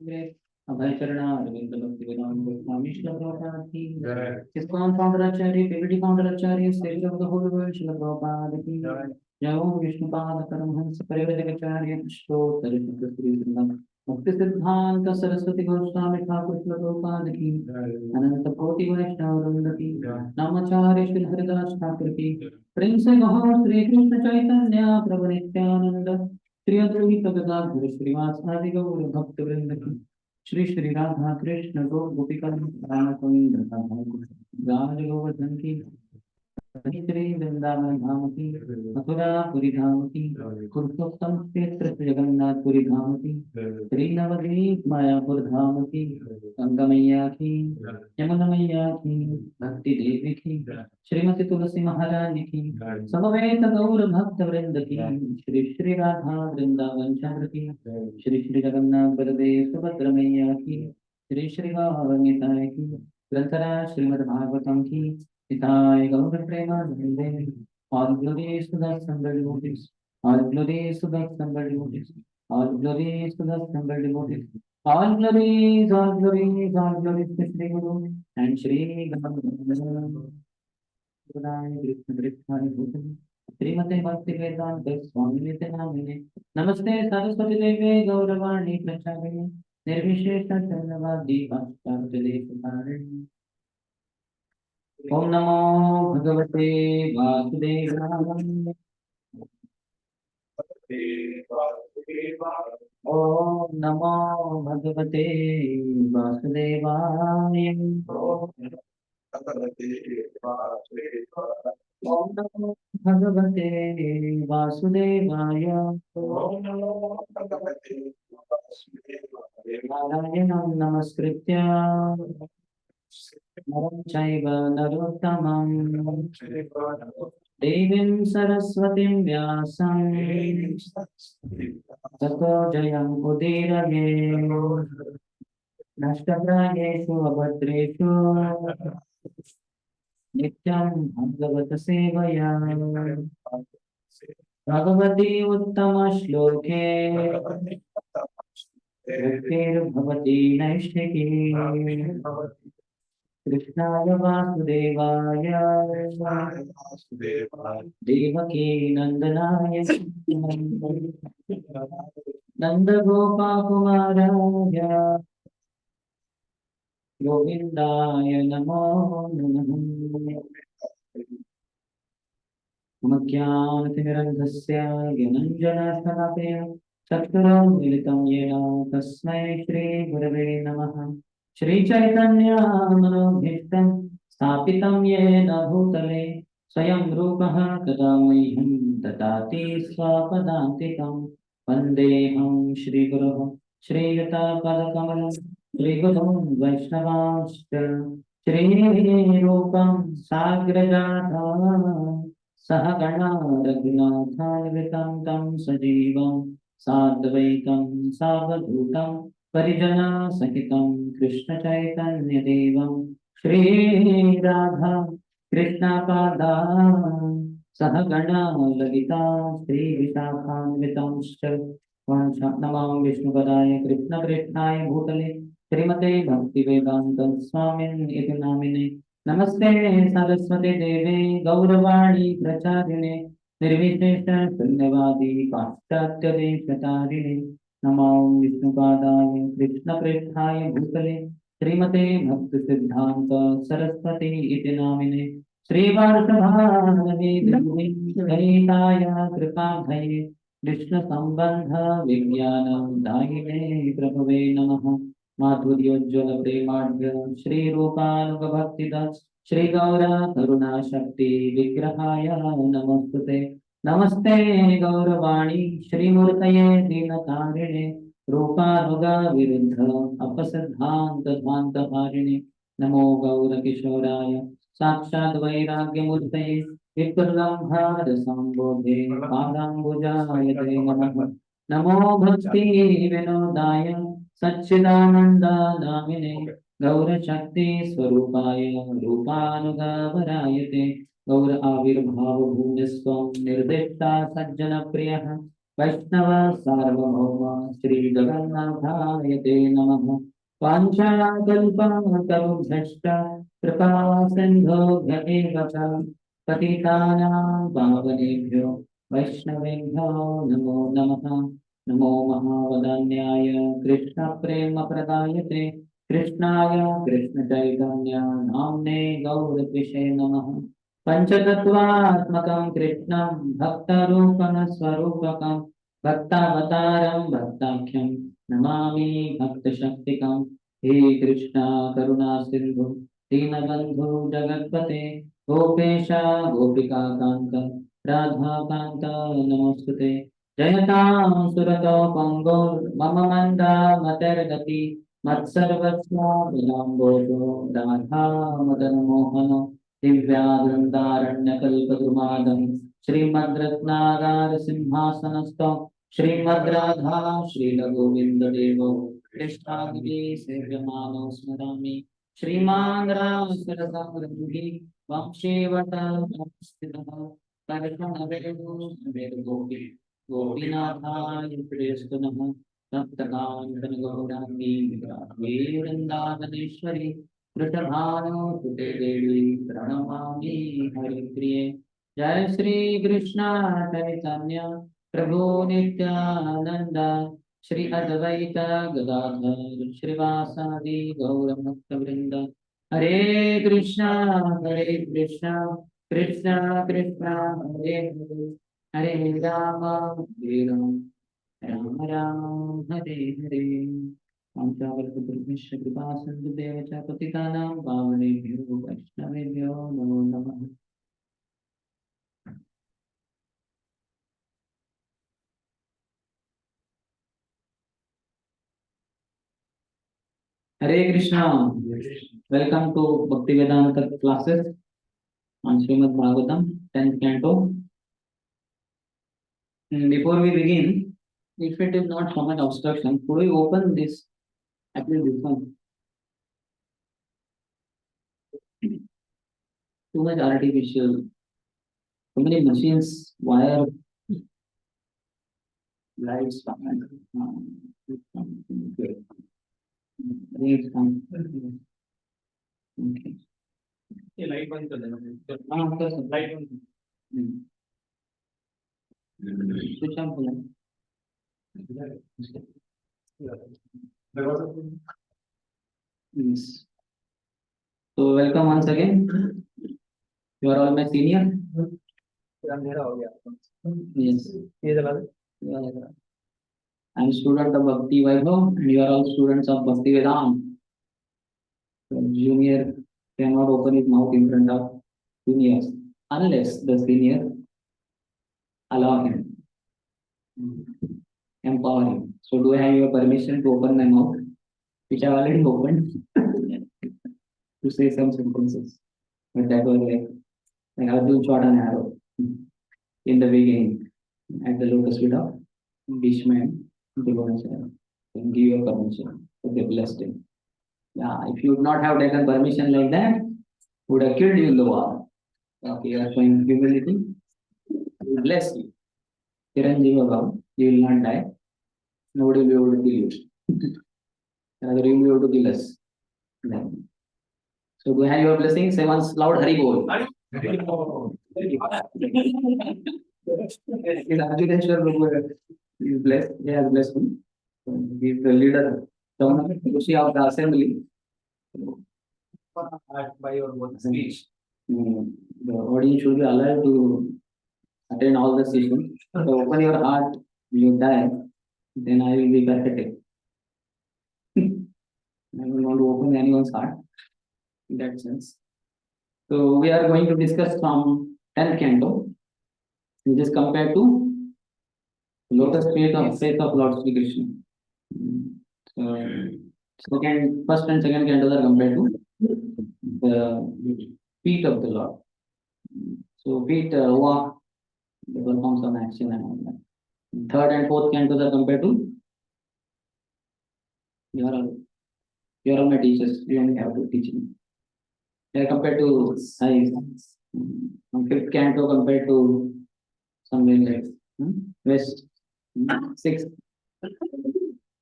अभय चरणा अरविंद भक्तिवेदांत स्वामी श्री प्रभुपाद की ISKCON founder acharya पीवीडी founder acharya saviour of the whole world Shri Prabhupada की जय ओम विष्णुपाद परमहंस परिव्राजकाचार्य अष्टोत्तर शुक्ल श्री श्रीमद् मुक्ति सिद्धांत सरस्वती गोस्वामी ठाकुर श्री प्रभुपाद की अनंत कोटि वैष्णव वृंद की नामाचार्य श्री हरिदास ठाकुर की प्रिंस गौर श्री कृष्ण चैतन्य प्रभु नित्यानंद श्री अद्वैत गदाधर श्रीवासादि गौर भक्त वृंद की श्री श्री राधा कृष्ण गो गोपिका राम गोविंद राज गोवर्धन की श्री वृंदावन धाम की मथुरापुरी धाम की पुरुषोत्तम क्षेत्र जगन्नाथपुरी धाम की श्री नवद्वीप मायापुर धाम की गंगा मैया की यमुना मैया की भक्ति देवी की श्रीमती तुलसी महारानी की समवेत गौर भक्त वृंद की श्री श्री राधा वृंदावन चंद्र की श्री श्री जगन्नाथ बलदेव सुभद्र मैया की श्री श्री गौरताय की ग्रंथराज श्रीमद् भागवतम की Nitai Gaur Premanande, all glories to the assembled devotees, all glories to the assembled devotees, all glories to the assembled devotees, all glories, all glories, all glories to Shri Guru and Shri Gaur. श्रीमते भक्तिवेदांत स्वामी नित्यानंद नमस्ते सरस्वती देवे गौरवाणी प्रचारिणे निर्विशेष शून्यवादी पाश्चात्यदेशकारिणे ओम नमो भगवते वासुदेवाय ओम नमो भगवते वासुदेवाय ओम नमो भगवते वासुदेवाय नारायणं नमस्कृत्य नरं चैव नरोत्तमं देवीं सरस्वतीं व्यासं ततो जयं उदीरये नष्टप्रायेषु अभद्रेषु नित्यं भगवत सेवया भगवती उत्तमश्लोके भक्तिर्भवति नैष्ठिकी कृष्णाय वासुदेवाय देवकी नंदनाय नंदगोपाकुमाराय गोविंदाय नमो नमः ज्ञानतिमिरन्धस्य ज्ञानञ्जनशलाकया चक्षुरुन्मीलितं येन तस्मै श्रीगुरवे नमः श्रीचैतन्यमनोभीष्टं स्थापितं येन भूतले स्वयं रूपः तदा मह्यं ददाति स्वपदान्तिकं वन्देऽहं श्रीगुरुः श्रीयुतापदकमलं श्रीगुरुं वैष्णवांश्च श्रीरूपं साग्रजातं सहगणा रघुनाथान्वितं तं सजीवं साद्वैतं सावधूतं परिजनसहितं कृष्णचैतन्यदेवं श्रीराधा कृष्णपादान् सहगणा ललिता श्रीविशाखान्वितंश्च नमां विष्णुपदाय कृष्णप्रेष्ठाय भूतले श्रीमते भक्तिवेदांत स्वामिन् इति नामिने नमस्ते सरस्वती देवे गौरवाणी प्रचारिणे निर्विशेष शून्यवादी पाश्चात्यदेशतारिणे नमो विष्णुपादाय कृष्णप्रेष्ठाय भूतले श्रीमते भक्ति सिद्धांत सरस्वती इति नामिने श्रीवासभानवे गणिताय कृपाभये कृष्ण संबंध विज्ञानं दायिने प्रभवे नमः माधुर्योज्ज्वल प्रेमाढ्य श्री रूपानुगभक्तिदास श्री गौरा करुणा शक्ति विग्रहाय नमस्ते नमस्ते गौरवाणी श्रीमूर्तये दीनतारिणे रूपानुग विरुद्ध अपसिद्धांत ध्वान्तहारिणे नमो गौरकिशोराय साक्षात् वैराग्यमूर्तये विप्रलम्भार संबोधे पादाम्बुजाय ते नमः नमो भक्ति विनोदाय सच्चिदानन्दनामिने गौरशक्ति स्वरूपाय रूपानुगावराय ते गौर आविर्भाव भूमिस्त्वं निर्दिष्टा सज्जन प्रियः वैष्णव सार्वभौम श्री जगन्नाथाय ते नमः। वाञ्छाकल्पतरुभ्यश्च कृपा सिन्धुभ्य एव च पतितानां पावनेभ्यो वैष्णवेभ्यो नमो नमः। नमो महावदन्याय कृष्णप्रेमप्रदायते कृष्णाय कृष्णचैतन्य नाम्ने गौरद्विषे नमः। पञ्चतत्त्वात्मकं कृष्णं भक्तरूपं स्वरूपकं भक्तावतारं भक्ताख्यं नमामि भक्तशक्तिकं। हे कृष्ण करुणा सिन्धु दीनबन्धु जगत्पते गोपेश गोपिकान्त राधाकान्त नमोस्तुते। जयतां सुरतो मम मन्दामतिर्गति मत्सर्वस्व विलम्बोजो राधा मदनमोहन दिव्यावृन्दारण्यकल्पद्रुमादं श्रीमद्रत्नागार सिंहासनस्थं श्रीमद्राधा श्रीलगोविन्ददेवो कृष्णाग्नि सेव्यमानो स्मरामि। श्रीमान् रामसरसमृद्धिः वंशीवटस्थितः कर्षणवेणुर्गोपी गोपीनाथाय प्रेस्तुनः सप्तकान्तनगौराङ्गी वृन्दावनेश्वरी वृषभानुसुते देवी प्रणमामि हरिप्रिये। जय श्री कृष्ण चैतन्य प्रभु नित्यानंद श्री अद्वैत गदाधर श्रीवासादि गौरभक्तवृंद। हरे कृष्णा कृष्ण कृष्ण हरे हरे हरे राम हरे राम राम राम हरे हरे। पांचावरपुत्रस्य कृपा सिन्धुभ्यः च पतितानां पावनेभ्यो वैष्णवेभ्यो नमो नमः। हरे Krishna. Welcome to Bhaktivedanta classes on Srimad Bhagavatam 10th canto. Before we begin, if it is not so much obstruction, could we open this, at least this one? Too much artificial, too many machines, wire, lights, okay. It's fine. Okay. ये light बंद कर देना। हाँ कर सकते light बंद कुछ आप बोला yes. So welcome once again. You are all my senior. अंधेरा हो गया yes ये जला दे I am student of Bhakti Vaibhav and you are all students of Bhaktivedanta. So junior cannot open his mouth in front of juniors unless the senior allow him, empower him. So do I have your permission to open my mouth, which I already opened, to say some sentences? But that was like Arjun shot an arrow in the beginning at the lotus feet of Bhishma and Drona. Give your permission. So they blessed him. Yeah, if you would not have taken permission like that, would have killed you in the war. Okay, you are showing humility. He will bless you. Chiranjeeva Bhav, you will not die. Nobody will be able to kill you. Rather, you will be able to kill us. Then. So do I have your blessing? Say once loud Hari Bol. Hari Bol. Is Arjuneshwar Prabhu is blessed? He has blessed him. He is the leader, of the assembly. By your speech. The audience should be allowed to attend all the sessions. So open your heart, you die, then I will be pathetic. I will not open anyone's heart in that sense. So we are going to discuss from 10th canto, which is compared to lotus feet of faith of Lord Sri Krishna. So first and second cantos are compared to the feet of the Lord. So feet walk, they perform some action and all that. Third and fourth cantos are compared to you are all my teachers. You only have to teach me. They are compared to size. Fifth canto compared to somewhere like west. 6.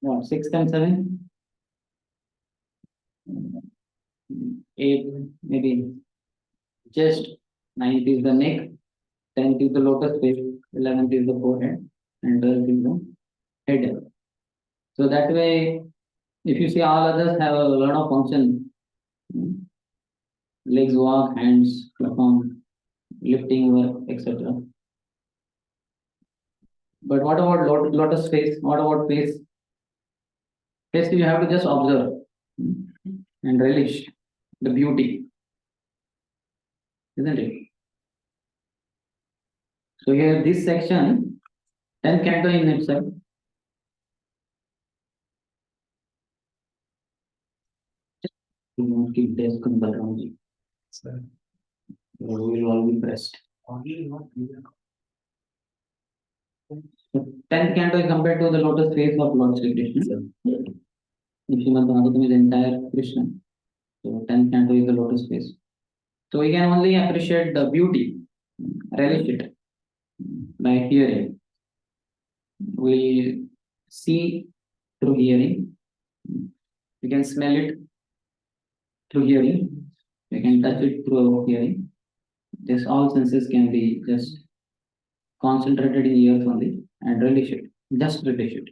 What? 6 times 7? 8, maybe. Chest. 9th is the neck. 10th is the lotus face. 11th is the forehead. And 12th is the head. So that way, if you see all others have a lot of function. Legs walk, hands perform lifting work, etc. But what about lotus face? What about face? Face you have to just observe and relish the beauty, isn't it? So here this section, 10 canto in itself. Keep this around you. We will all be pressed. So 10th canto is compared to the lotus face of Lord Sri Krishna. Srimad Bhagavatam is entire Krishna. So 10th canto is the lotus face. So we can only appreciate the beauty, relish it by hearing. We see through hearing. We can smell it through hearing. We can touch it through hearing. This all senses can be just concentrated in ears only and relish it. Just relish it.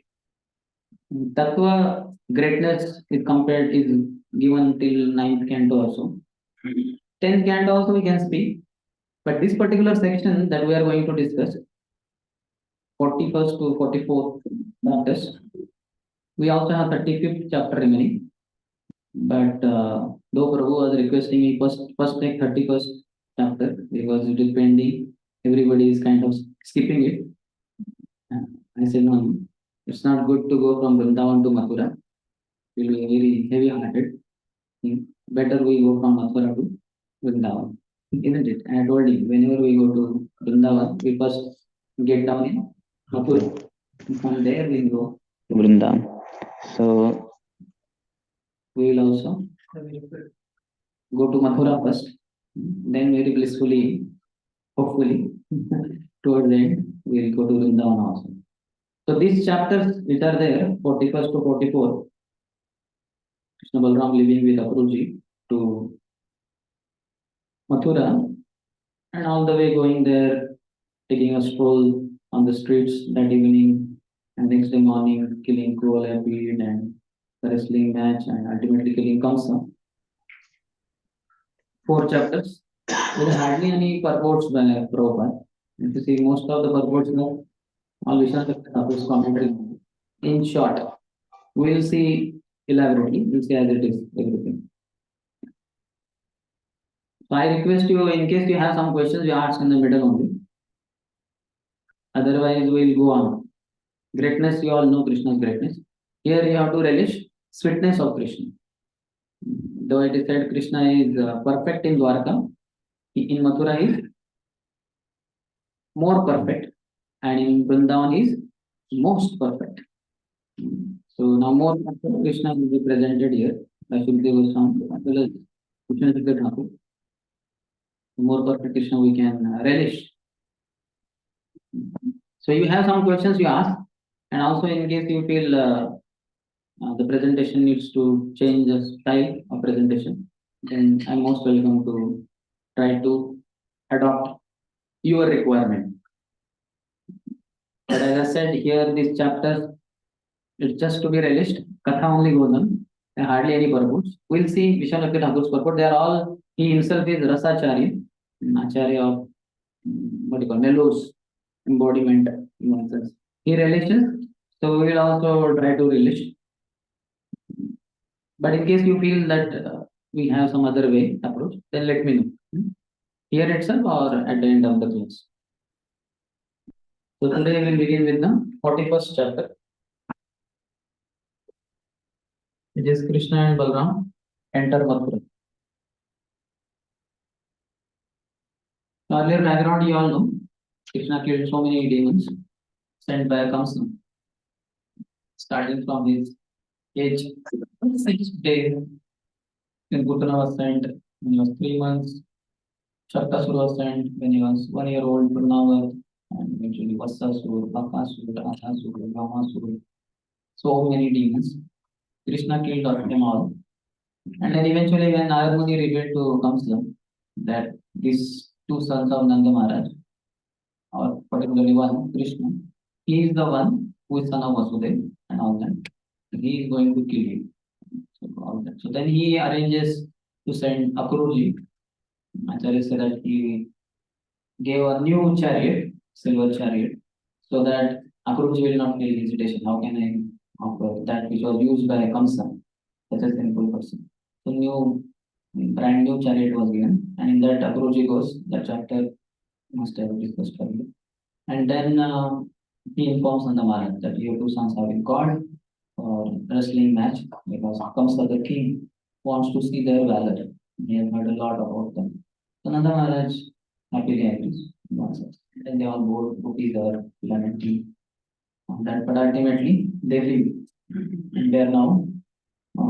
Tattva greatness is compared is given till 9th canto also. 10th canto also we can speak. But this particular section that we are going to discuss, 41st to 44th chapters, we also have 35th chapter remaining. But though Prabhu was requesting me first take 31st chapter because it is pending, everybody is kind of skipping it. I said no, it's not good to go from Vrindavan to Mathura. It will be very heavy-hearted. Better we go from Mathura to Vrindavan, isn't it? And I told him whenever we go to Vrindavan, we first get down in Mathura. From there we go to Vrindavan. So we will also go to Mathura first, then very blissfully, hopefully, towards the end, we will go to Vrindavan also. So these chapters which are there, 41st to 44, Krishna Balram living with Apruji to Mathura, and all the way going there, taking a stroll on the streets that evening, and next day morning, killing cruel appeared and the wrestling match, and ultimately killing Kamsa. 4 chapters. There is hardly any purports by Prabhupada. If you see most of the purports now, all Vishnu Thakur's commentary. In short, we will see elaborately, we will see as it is everything. So I request you, in case you have some questions, you ask in the middle only. Otherwise, we will go on. Greatness, you all know Krishna's greatness. Here you have to relish sweetness of Krishna. Though it is said Krishna is perfect in Dwarka, in Mathura is more perfect, and in Vrindavan is most perfect. So now more perfect Krishna will be presented here by Shukdev Goswami as well as Krishna Sukha Thakur. More perfect Krishna we can relish. So you have some questions you ask, and also in case you feel the presentation needs to change the style of presentation, then I'm most welcome to try to adopt your requirement. But as I said here, this chapter it's just to be relished. Katha only goes on, and hardly any purports. We'll see Vishwanath Thakur's purport. They are all, he himself is Rasacharya, Acharya of what you call Nelu's embodiment in one sense. He relishes, so we will also try to relish. But in case you feel that we have some other way approach, then let me know. Here itself or at the end of the class. So today we will begin with the 41st chapter. It is Krishna and Balram enter Mathura. Earlier background you all know, Krishna killed so many demons sent by Kamsa. Starting from his age 6 days, when Putana was sent when he was 3 months, Shaktasura was sent when he was 1 year old, Purnavar, and eventually Vassasur, Bakasur, Asasur, Ramasur, so many demons. Krishna killed them all. And then eventually when Narad revealed to Kamsa that these two sons of Nanda Maharaj, or particularly one, Krishna, he is the one who is son of Vasudeva and all that. He is going to kill him. So, all that. So then he arranges to send Akrurji. Acharya said that he gave a new chariot, silver chariot, so that Akrurji will not feel hesitation. How can I offer that which was used by Kamsa, such a simple person? So brand new chariot was given, and in that Akrurji goes. That chapter must have discussed earlier. And then he informs Nanda Maharaj that your two sons have been called for wrestling match because Kamsa the king wants to see their valor. He has heard a lot about them. So Nanda Maharaj happily agrees. And they all both go together, lemon tea. That, but ultimately they leave. And they are now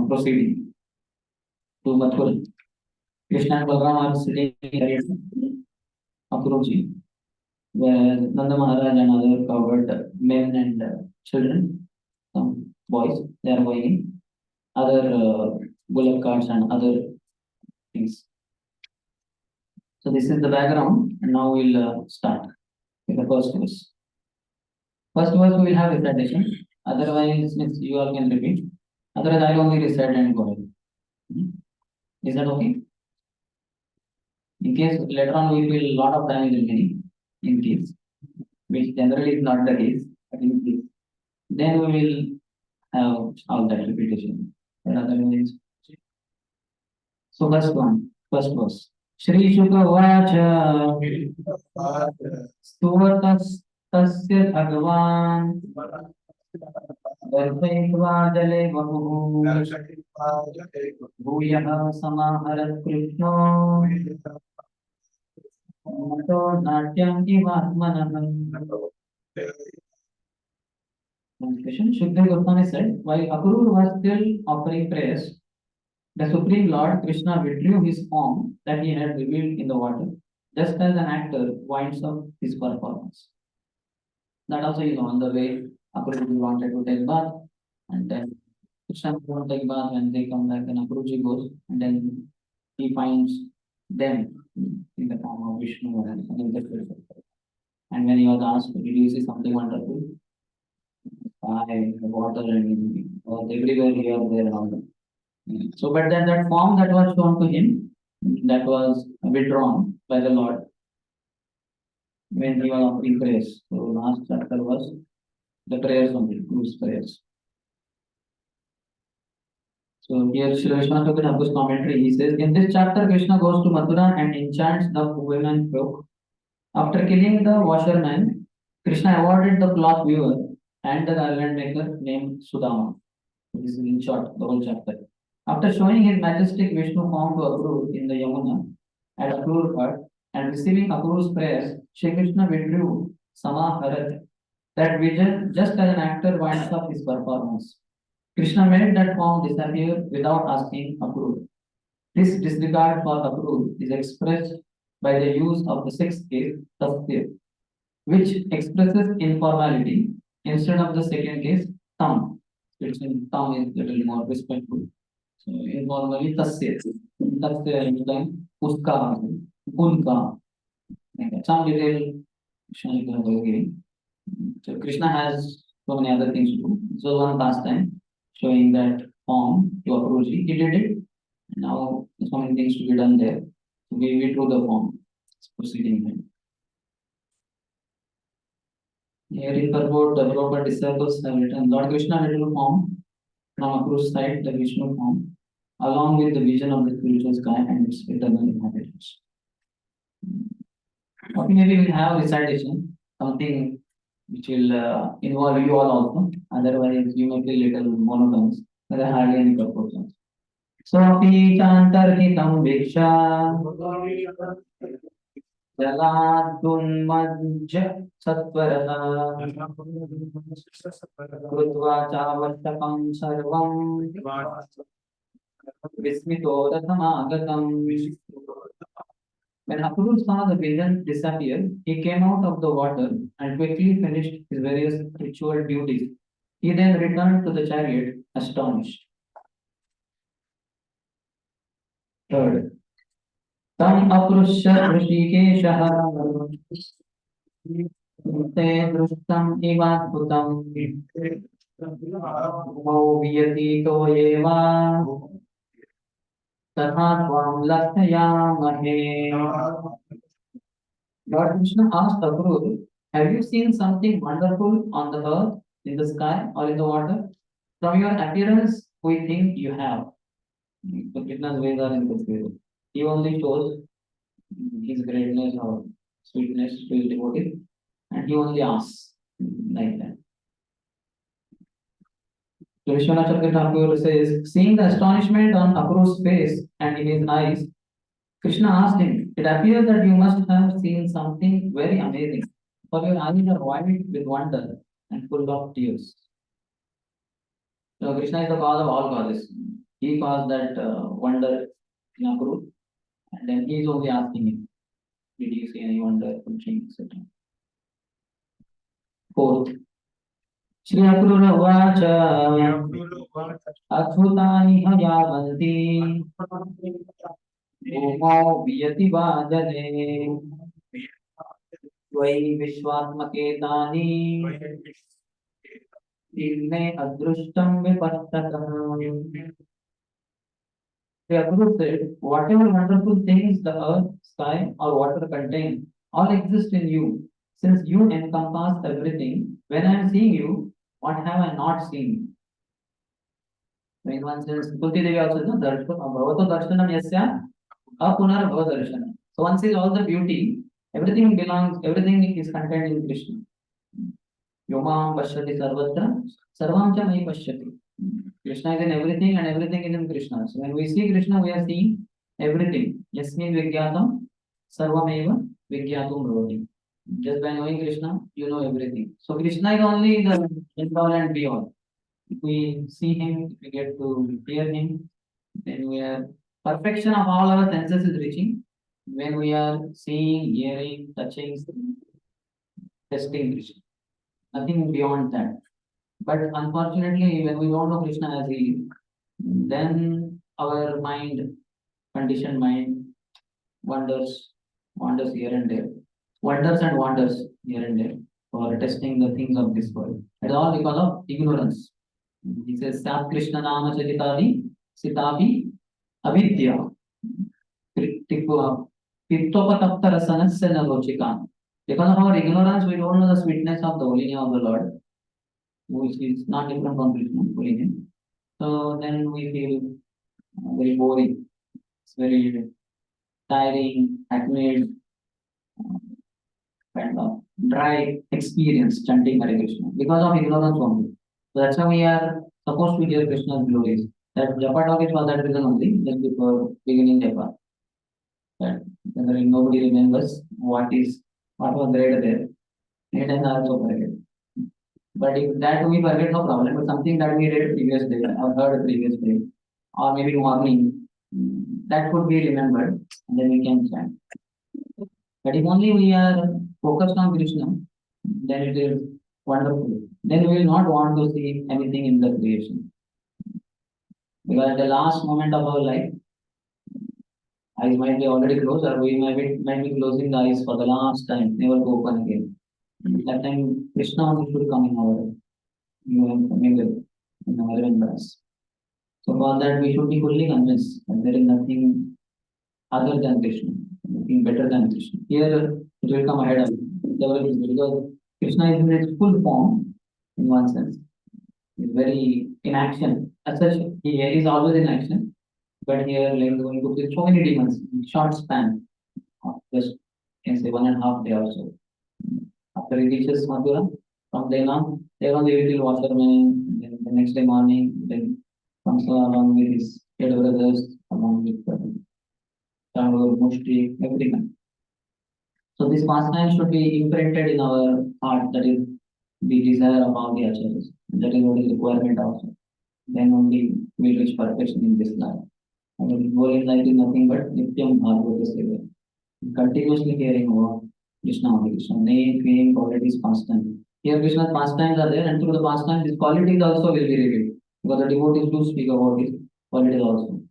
proceeding to Mathura. Krishna and Balaram are sitting in Akrurji, where Nanda Maharaj and other covered men and children, some boys, they are going other bullock carts and other things. So this is the background, and now we'll start with the first verse. First verse we will have recitation. Otherwise, you all can repeat. Otherwise, I only recite and go ahead. Is that okay? In case later on we feel a lot of time is remaining, in case, which generally is not the case, but in case, then we will have all that repetition. But otherwise, so first verse. Shri Shuka Vacha Stuvatastasya Bhagavan Darshayitva Jale Bahu Bhuyah Samaharat Krishno Mato Natyam Kivatmanaham. Translation. Shukdev Goswami said, while Akrura was still offering prayers, the Supreme Lord Krishna withdrew his form that he had revealed in the water, just as an actor winds up his performance. That also, on the way, Akrura wanted to take bath, and then Krishna won't take bath. When they come back, then Akrura goes, and then he finds them in the form of Vishnu and the. And when he was asked, did you see something wonderful? Sky, the water, and everywhere here, there, and all that. So, but then that form that was shown to him, that was withdrawn by the Lord when he was offering prayers. So, last chapter was the prayers only, Guru's prayers. So, here Srila Vishwanath Thakur's commentary, he says, in this chapter, Krishna goes to Mathura and enchants the women folk. After killing the washerman, Krishna awarded the cloth weaver and the garland maker named Sudama. So this is in short, the whole chapter. After showing his majestic Vishnu form to Akrura in the Yamuna at Akrura Ghat and receiving Akrura's prayers, Shri Krishna withdrew Samaharat, that vision, just as an actor winds up his performance. Krishna made that form disappear without asking Akrura. This disregard for Akrura is expressed by the use of the sixth case, Tasya, which expresses informality instead of the second case, Tam. Which in Tam is little more respectful. So informally, Tasya. Tasya implies Uska, Unka. Some detail Krishna is giving. So Krishna has so many other things to do. So one pastime showing that form to Akrura. He did it. Now so many things to be done there. So we drew the form. It's proceeding here. Here in purport, the Prabhupada disciples have written, Lord Krishna withdrew form from Akrura's side, the Vishnu form, along with the vision of the spiritual sky and its eternal inhabitants. Okay, maybe we'll have recitation, something which will involve you all also. Otherwise, you may feel little monotonous. There are hardly any purpose. Sopi chantarhitam viksha Jaladunmajja Sattvaraha Krutva Chavartakam Sarvam Vismito Ratamagatam When Akrura saw the vision disappear, he came out of the water and quickly finished his various ritual duties. He then returned to the chariot, astonished. Third, Tam Aprusha Rishikeshaha Te Drustam Ivatputam Viyatito Eva Tatha Tvam Lakshayamahe. Lord Krishna asked Akrura, have you seen something wonderful on the earth, in the sky, or in the water? From your appearance, we think you have. So Krishna's ways are incomparable. He only shows his greatness or sweetness to his devotee, and he only asks like that. So Vishwanath Chakravarti Thakur says, seeing the astonishment on Akrura's face and in his eyes, Krishna asked him, it appears that you must have seen something very amazing, for your eyes are wide with wonder and full of tears. So Krishna is the cause of all causes. He caused that wonder in Akrura, and then he is only asking him, did you see any wonder, something, etc. Fourth, Shri Akrura Vacha Adhutani Hayavanti Bhumau Viyati Vajane Vai Vishwatmaketani Inne Adrushtam Vipattatam. The Guru said, whatever wonderful things the earth, sky, or water contain, all exist in you. Since you encompass everything, when I am seeing you, what have I not seen? In one sense, Kunti Devi also says, Bhavato Darshanam Yasya Apunar Bhava Darshanam. So one sees all the beauty, everything belongs, everything is contained in Krishna. Yomam Pashyati Sarvatra, Sarvam Cha Mai Pashyati. Krishna is in everything and everything is in Krishna. So when we see Krishna, we are seeing everything. Yasmin Vigyatam, Sarvameva Vigyatum Bhavati. Just by knowing Krishna, you know everything. So Krishna is only the end all and beyond. If we see him, if we get to hear him, then we are perfection of all our senses is reaching. When we are seeing, hearing, touching, testing Krishna. Nothing beyond that. But unfortunately, when we don't know Krishna as he is, then our mind, conditioned mind, wanders, wanders here and there, wanders here and there for testing the things of this world. It's all because of ignorance. He says, Sat Krishna Nama Charitadi Sitapi Avidya Pittopataptarasana Nalochikan. Because of our ignorance, we don't know the sweetness of the holy name of the Lord, which is not different from Krishna, holy name. So then we feel very boring. It's very tiring, hackneyed, kind of dry experience chanting Hare Krishna because of ignorance only. So that's why we are supposed to hear Krishna's glories. That Japa talk is for that reason only, just before beginning Japa. That nobody remembers what was read there. It is also forget. But if that we forget, no problem. But something that we read previous day or heard previous day, or maybe morning, that could be remembered, and then we can chant. But if only we are focused on Krishna, then it is wonderful. Then we will not want to see anything in the creation. Because at the last moment of our life, eyes might be already closed, or we might be closing the eyes for the last time, never to open again. That time, Krishna only should come in our in our remembrance. So for that, we should be fully convinced that there is nothing other than Krishna, nothing better than Krishna. Here, it will come ahead of developing because Krishna is in its full form, in one sense. He's very in action. As such, he is always in action. But here, like going to with so many demons in short span, of just can say 1.5 day or so. After he reaches Mathura, from then on, there was a little washerman. Then the next day morning, then comes along with his elder brothers, along with Tandur, Mushti, everyone. So this pastime should be imprinted in our heart. That is the desire of all the acharyas. That is what is requirement also. Then only we reach perfection in this life. And the goal in life is nothing but Nityam Bhagavata Seva. continuously caring about Krishna only. Krishna name, fame, qualities, pastime. Here Krishna's pastimes are there, and through the pastimes, his qualities also will be revealed. Because the devotees do speak about his qualities also.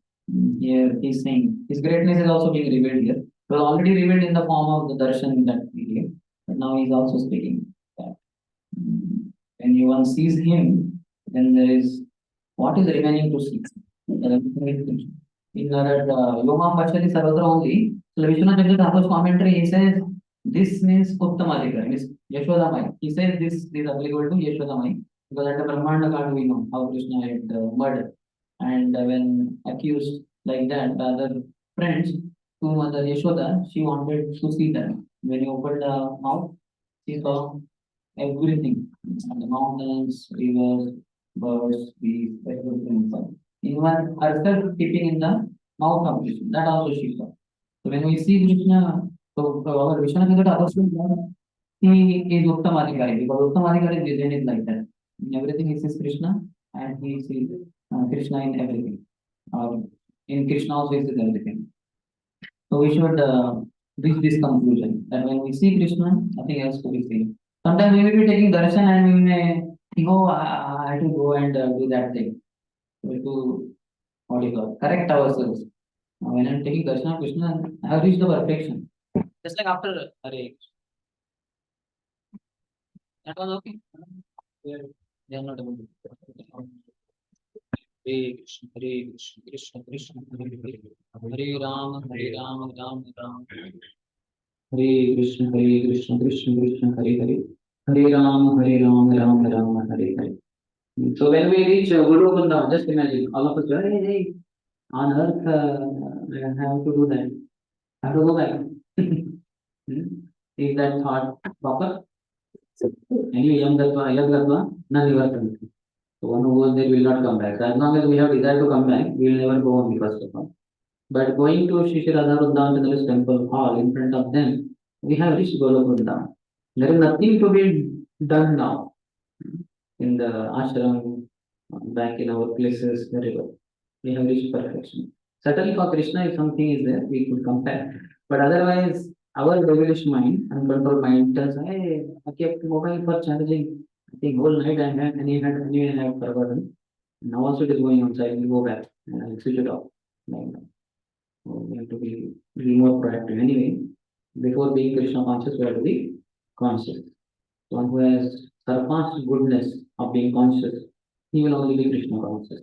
Here he's saying his greatness is also being revealed here. It was already revealed in the form of the darshan that we gave, but now he's also speaking that when one sees him, then there is what is remaining to see. In that Yomam Bachari Sarvatra only, so Vishwanath Chakravarti's commentary, he says this means Uttamadikar, means Yashodamai. He says this is applicable to Yashodamai because at the Brahmanda card we know how Krishna had murdered. And when accused like that, the other friends to Mother Yashoda, she wanted to see them. When he opened the mouth, she saw everything the mountains, rivers, birds, beasts, everything. Even herself keeping in the mouth of Krishna, that also she saw. So when we see Krishna, so our Vishwanath also he is Uttamadikari because Uttamadikari is presented like that. In everything he sees Krishna and he sees Krishna in everything. In Krishna also he sees everything. So we should reach this conclusion that when we see Krishna, nothing else to be seen. Sometimes we may be taking darshan and we may think, oh, I have to go and do that thing. We have to, what do you call, correct ourselves. When I'm taking darshan of Krishna, I have reached the perfection. Just like after Hare, that was okay. They are not able to. Hare Krishna, Hare Krishna, Krishna Krishna, Hare Hare, Hare Rama, Rama Rama. Hare Krishna, Krishna Krishna, Hare Hare, Hare Rama, Rama Rama, Hare Hare. So when we reach Guru Vrindavan, just imagine all of us, hey, on earth, I have to do that. I have to go back. Is that thought proper? Anyway, yam gatva, na nivartanti. So one who goes there will not come back. So as long as we have desire to come back, we will never go on the first of all. But going to Shri Radha Vrindavan temple hall in front of them, we have reached Golok Vrindavan. There is nothing to be done now in the ashram, back in our places, wherever. We have reached perfection. Certainly for Krishna, if something is there, we could compare. But otherwise, our devilish mind, uncontrolled mind tells, hey, I kept mobile for charging. I think whole night I had, and even I have forgotten. Now also it is going on, so I will go back and I will switch it off. Like that. So we have to be more proactive. Anyway, before being Krishna conscious, we have to be conscious. One who has surpassed goodness of being conscious, he will only be Krishna conscious.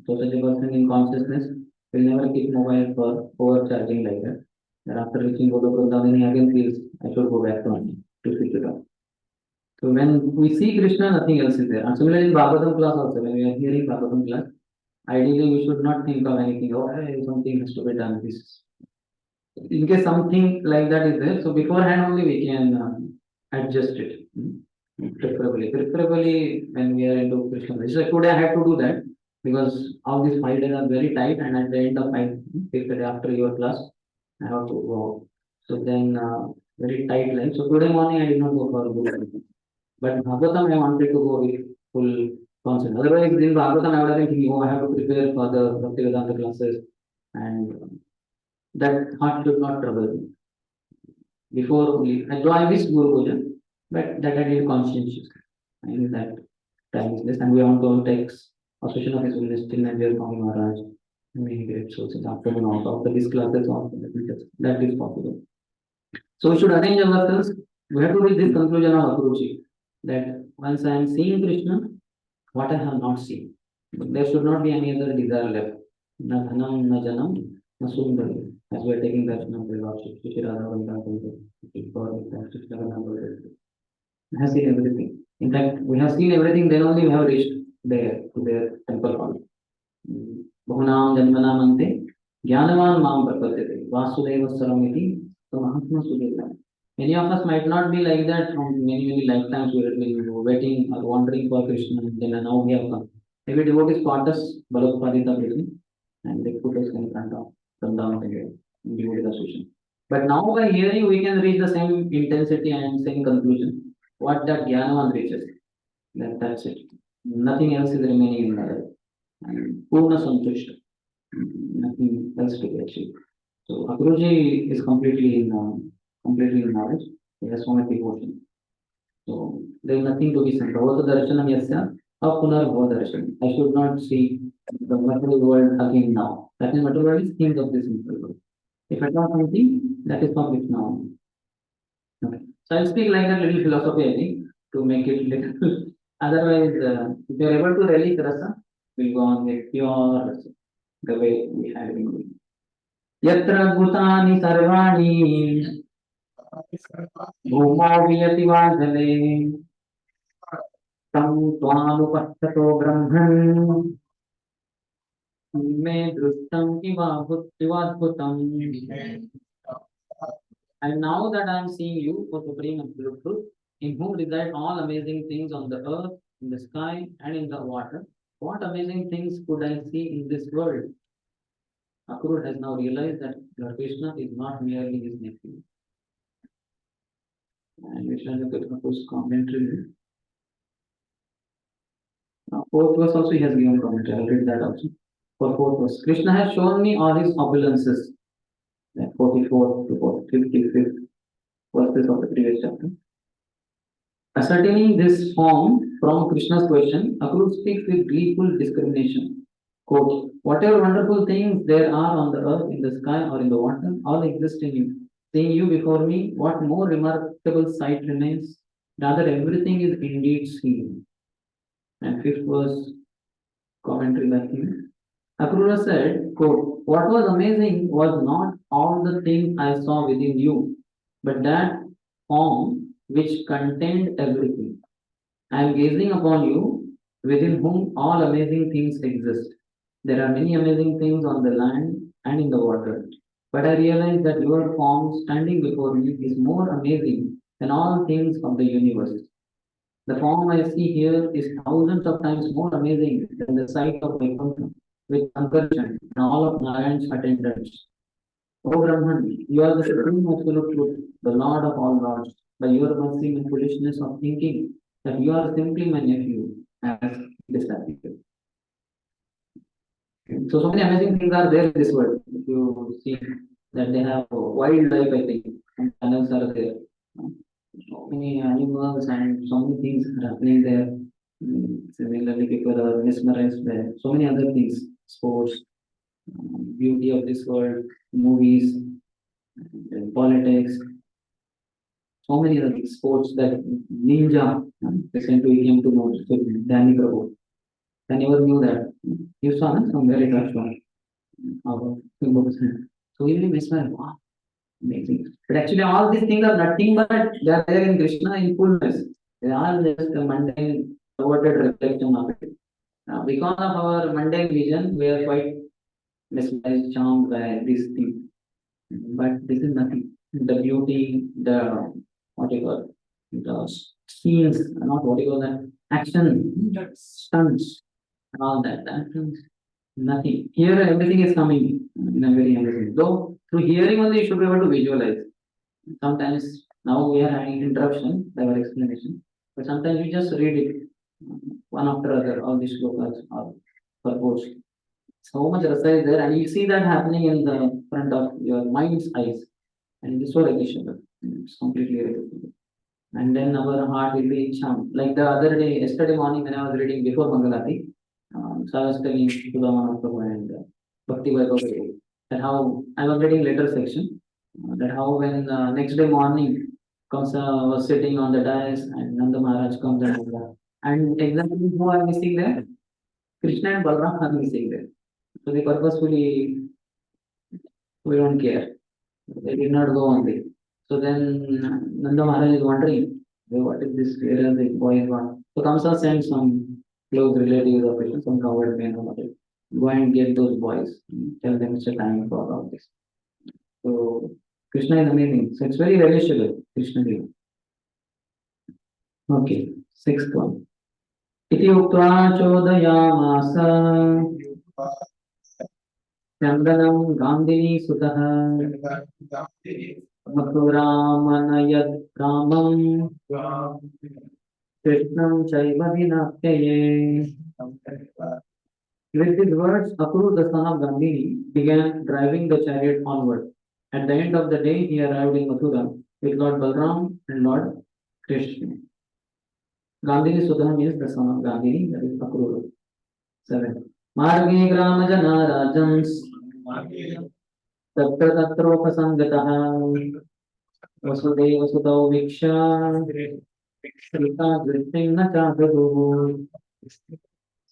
So such a person in consciousness will never keep mobile for overcharging like that. And after reaching Godopur, then he again feels I should go back to money to switch it off. So when we see Krishna, nothing else is there. And similarly in Bhagavatam class also, when we are hearing Bhagavatam class, ideally we should not think of anything, oh, hey, something has to be done. This. In case something like that is there, so beforehand only we can adjust it. Preferably when we are into Krishna. So today I have to do that because all these 5 days are very tight, and at the end of 5th day after your class, I have to go. So then very tight line. So today morning I did not go for Guru. But Bhagavatam I wanted to go with full concern. Otherwise in Bhagavatam I would have been thinking, oh, I have to prepare for the Bhaktivedanta classes, and that heart should not trouble me. Before only, though I wish Guru Puja, but that I did conscientious. I knew that time is less, and we want to take association of His Holiness Chinnadhyar Swami Maharaj, many great souls in the afternoon also, after these classes also, that is possible. So we should arrange ourselves. We have to reach this conclusion of Akuruchi, that once I am seeing Krishna, what I have not seen. There should not be any other desire left. Na dhanam, na janam, na sundari. As we are taking darshan of the Lordship, Shri Radha Vrindavan, I have seen everything. In fact, we have seen everything, then only we have reached there to their temple hall. Bahunam Janmanam Ante, Jnanavan Mam Prapatete, Vasudeva Saramiti, so Mahatma Sudeva. Many of us might not be like that from many lifetimes we have been waiting or wandering for Krishna, then now we have come. Maybe devotees caught us, Bharatpadita Krishna, and they put us in front of Vrindavan again, in devotee association. But now by hearing, we can reach the same intensity and same conclusion. What that Jnanavan reaches, that's it. Nothing else is remaining in the life. And Purna Santushta, nothing else to be achieved. So Akruji is completely in knowledge. He has so much devotion. So there is nothing to be said. Bhavata darshanam yasya apunar bhava darshanam. I should not see the material world again now. That is material world is think of this material world. If I talk something, that is complete now. Okay. So I'll speak like a little philosophy, I think, to make it little. Otherwise, if you are able to release rasa, we'll go on with pure rasa, the way we have been doing. Yatra bhutani sarvani bhuma viyati vajale tam tvanupastato brahman me drustam ivadbhutam. And now that I am seeing you, O Supreme Absolute Truth, in whom reside all amazing things on the earth, in the sky, and in the water, what amazing things could I see in this world? Akrur has now realized that Lord Krishna is not merely his nephew. And we shall look at Akrur's commentary. Fourth verse also he has given commentary. I'll read that also. For fourth verse, Krishna has shown me all his opulences. 44 to 55th verses of the previous chapter. Ascertaining this form from Krishna's question, Akrur speaks with gleeful discrimination. Quote, whatever wonderful things there are on the earth, in the sky, or in the water, all exist in you. Seeing you before me, what more remarkable sight remains? Rather, everything is indeed seen. And fifth verse, commentary by him. Akrura said, quote, what was amazing was not all the things I saw within you, but that form which contained everything. I am gazing upon you, within whom all amazing things exist. There are many amazing things on the land and in the water, but I realize that your form standing before me is more amazing than all things of the universe. The form I see here is thousands of times more amazing than the sight of Vaikuntha, with Sankarshan and all of Narayan's attendants. O Brahman, you are the supreme absolute truth, the Lord of all lords. By your mercy and foolishness of thinking that you are simply my nephew, as disciple. So, so many amazing things are there in this world. If you see that they have wildlife, I think, and animals are there. So many animals and so many things are happening there. Similarly, people are mesmerized there. So many other things, sports, beauty of this world, movies, politics, so many other things, sports that ninja, recently we came to know, so Danny Prabhu. I never knew that. You saw that somewhere it was shown. So we really mesmerized. Wow, amazing. But actually, all these things are nothing but they are there in Krishna in fullness. They are just a mundane, perverted reflection of it. Because of our mundane vision, we are quite mesmerized, charmed by these things. But this is nothing. The beauty, the what you call the scenes, not what you call that action, stunts, and all that. That is nothing. Here everything is coming in a very amazing. Though through hearing only you should be able to visualize. Sometimes now we are having interruption by our explanation, but sometimes we just read it one after other, all these shlokas or purpose. So much rasa is there, and you see that happening in the front of your mind's eyes, and it is so appreciable. It's completely appreciable. And then our heart will be charmed. Like the other day, yesterday morning, when I was reading before Mangalati, so I was telling to the Mahaprabhu and Bhaktivedanta that how I was reading later section, that how when next day morning Kamsa was sitting on the dais and Nanda Maharaj comes and exactly who are missing there? Krishna and Balram are missing there. So they purposefully, we don't care. They did not go on it. So then Nanda Maharaj is wondering, "Hey, what is this? Where are the boys gone?" So Kamsa sent some close relatives of Krishna, some coward men or whatever. Go and get those boys. Tell them it's a time for all this. So Krishna is amazing. So it's very relishable, Krishna Dev. Okay, sixth one. इति उक्त्वा चोदयामास चन्दनं गान्धिनी सुतः मथुरामनयद् रामम् कृष्णं चैव विनाप्यये. With these words, Akrura, the son of Gandhini, began driving the chariot onward. At the end of the day, he arrived in Mathura with Lord Balram and Lord Krishna. Gandhini Sudha means the son of Gandhini, that is Akrura. 7. Marge Grama Jana Rajams Tatra Tatropasangatah Vasudeva Sudau Viksha Sita Drishtinna Chadadu.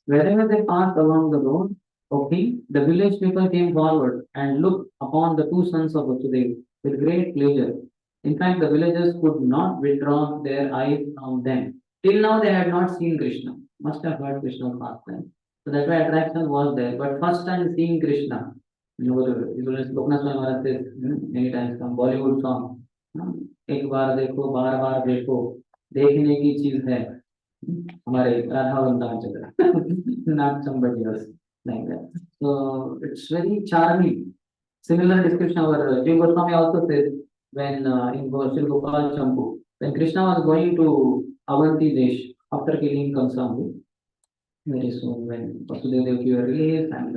Wherever they passed along the road, okay, the village people came forward and looked upon the two sons of Vasudeva with great pleasure. In fact, the villagers could not withdraw their eyes from them. Till now, they had not seen Krishna. Must have heard Krishna's pastime. So that's why attraction was there. But first time seeing Krishna, you know, Loknath Swami Maharaj says many times from Bollywood song, एक बार देखो बार बार देखो देखने की चीज है हमारे राधा वृंदावन चक्र not somebody else like that. So it's very charming. Similar description our Jiva Goswami also says when in Sri Gopal Champu, when Krishna was going to Avanti Desh after killing Kamsa, very soon when Vasudeva Devaki were released and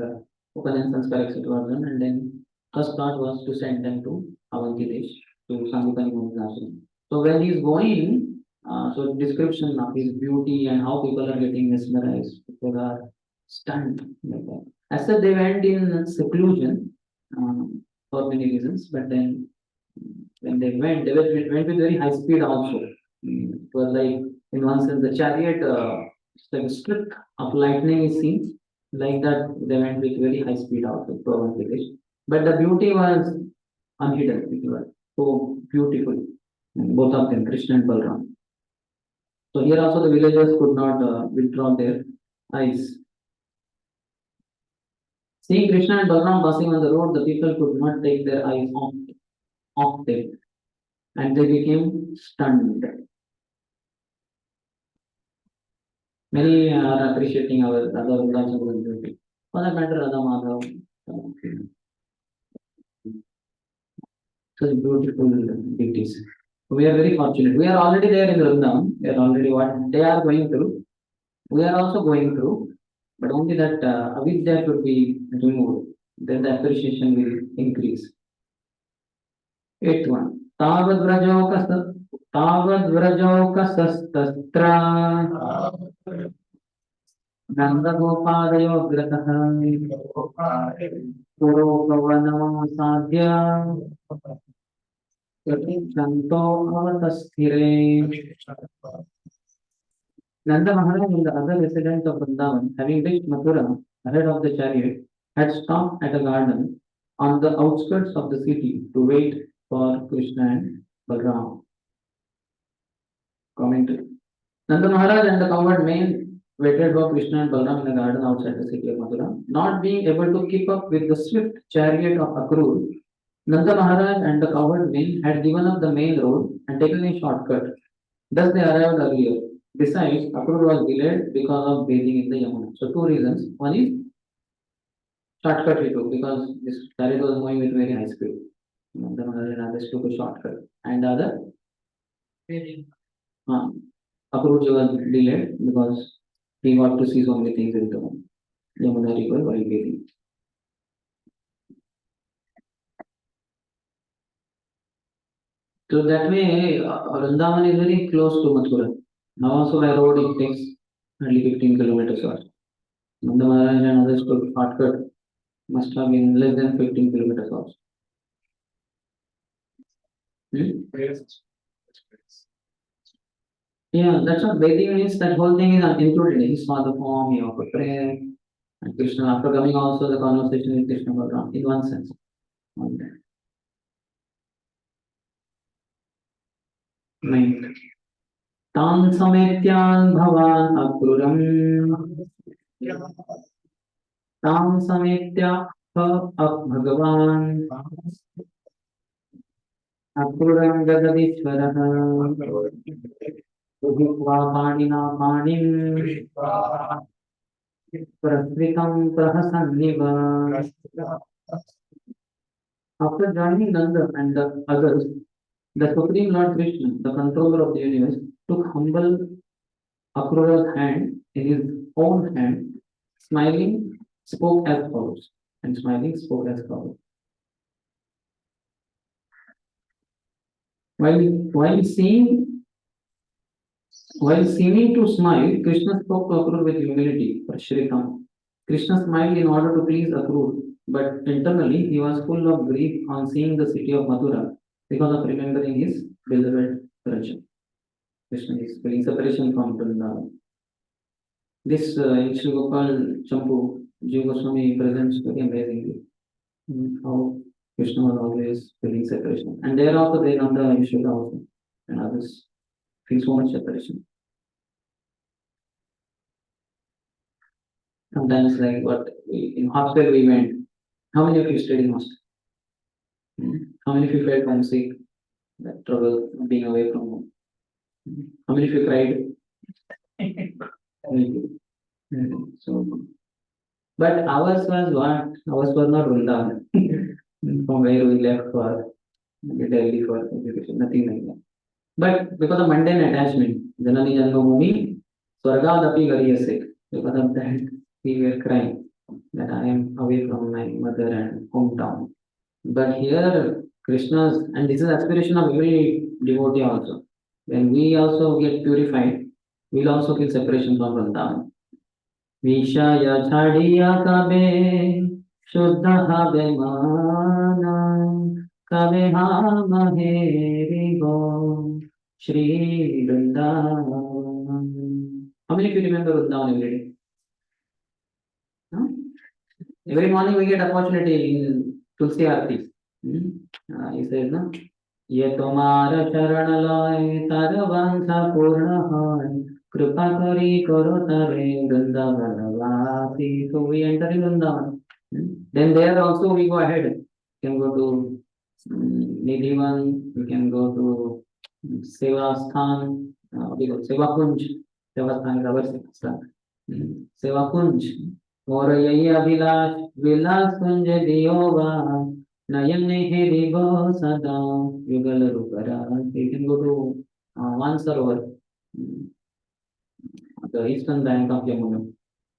Upanan Sanskar etc. was done, and then first thought was to send them to Avanti Desh, to Sangipani Ashram. So when he is going, so description of his beauty and how people are getting mesmerized, people are stunned like that. As such, they went in seclusion for many reasons, but then when they went with very high speed also. It was like, in one sense, the chariot, like a streak of lightning is seen, like that they went with very high speed also to our village. But the beauty was unhidden, it was so beautiful, both of them, Krishna and Balram. So here also the villagers could not withdraw their eyes. Seeing Krishna and Balram passing on the road, the people could not take their eyes off them, and they became stunned. Many are appreciating our Radha Vrindavan beauty. For that matter, Radha Madhav, such beautiful deities. We are very fortunate. We are already there in Vrindavan. We are already what they are going through. We are also going through, but only that avidya should be removed. Then the appreciation will increase. 8th one. Tavad Vrajoka Sastastra Nandagopadayo Grataha Purokavanam Sadhya Santo Avatasthire. Nanda Maharaj and the other residents of Vrindavan, having reached Mathura ahead of the chariot, had stopped at a garden on the outskirts of the city to wait for Krishna and Balram. Commentary. Nanda Maharaj and the cowherd men waited for Krishna and Balram in the garden outside the city of Mathura. Not being able to keep up with the swift chariot of Akrur, Nanda Maharaj and the cowherd men had given up the main road and taken a shortcut. Thus they arrived earlier. Besides, Akrur was delayed because of bathing in the Yamuna. So two reasons. One is shortcut he took because this chariot was moving with very high speed. Nanda Maharaj and others took a shortcut. And the other, Akrur was delayed because he got to see so many things in the Yamuna river while bathing. So that way, Vrindavan is very close to Mathura. Now also by road it takes only 15 kilometers or Nanda Maharaj and others took shortcut, must have been less than 15 kilometers also. Yeah, that's what bathing means. That whole thing is included. He saw the form, he offered prayer, and Krishna, after coming also the conversation with Krishna Balram, in one sense. Okay. Ninth. Tan sametyan bhavan akruram Tam sametya bhagavan Akruram Jagadishwaraha Udhitva Panina Panim Prasritam Prahasanniva. After joining Nanda and the others, the Supreme Lord Krishna, the controller of the universe, took humble Akrura's hand in his own hand, smiling, spoke as follows. And smiling spoke as follows. While seeing while seeming to smile, Krishna spoke to Akrura with humility for Shri Ram. Krishna smiled in order to please Akrura, but internally he was full of grief on seeing the city of Mathura because of remembering his beloved Raja. Krishna is feeling separation from Vrindavan. This in Sri Gopal Champu, Jiva Goswami presents very amazingly how Krishna was always feeling separation. And there also they Nanda Yashoda also and others feel so much separation. Sometimes like in hospital we went. How many of you stayed in hospital? How many of you felt homesick, that trouble of being away from home? How many of you cried? So, but ours was what? Ours was not Vrindavan. From where we left for Delhi for education, nothing like that. But because of mundane attachment, Janani Janmabhoomi, Swargadapi Gariyase, because of that, we were crying that I am away from my mother and hometown. But here, Krishna's, and this is aspiration of every devotee also. When we also get purified, we'll also feel separation from Vrindavan. Vishaya Chadiya Kabe, Shuddha Habe Mana, Kabe Ha Maheri Go, Shri Vrindavan. How many of you remember Vrindavan every day? Huh? Every morning we get opportunity in Tulsi Aarti. He says, no? ये तुम्हारा चरण लय तार वांछा पूर्ण होय कृपा करी करो तारे वृंदावन वासी. So we enter in Vrindavan. Then there also we go ahead. We can go to Nidhivan, we can go to Sevasthan, we go Seva Kunj. Sevasthan is our Sevasthan. Seva Kunj. और यही अभिलाष विलास कुंज दियोगा Nayan Heribo Sada Yugal Rupara. You can go to Mansarovar, the eastern bank of Yamuna.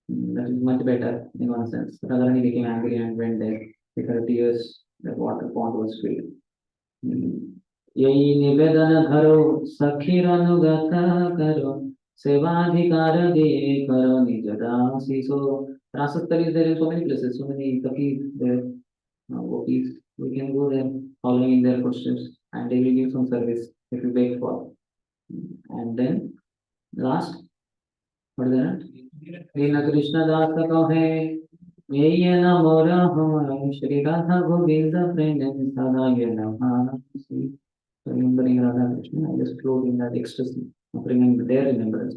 That is much better in one sense. Radharani became angry and went there because tears that water pond was filled. यही निवेदन धरो सखीर अनुगत करो सेवाधिकार दिए करो निज दासी. So Rasastali is there in so many places, so many Sakis there. Gopis, we can go there following in their footsteps and they will give some service if you beg for. And then last, what is that? Krishna Krishna Dasa Kahe, Yena Mora Hoy, Shri Radha Govinda Prem Sada Yena. So remembering Radha Krishna, I just float in that ecstasy of bringing their remembrance.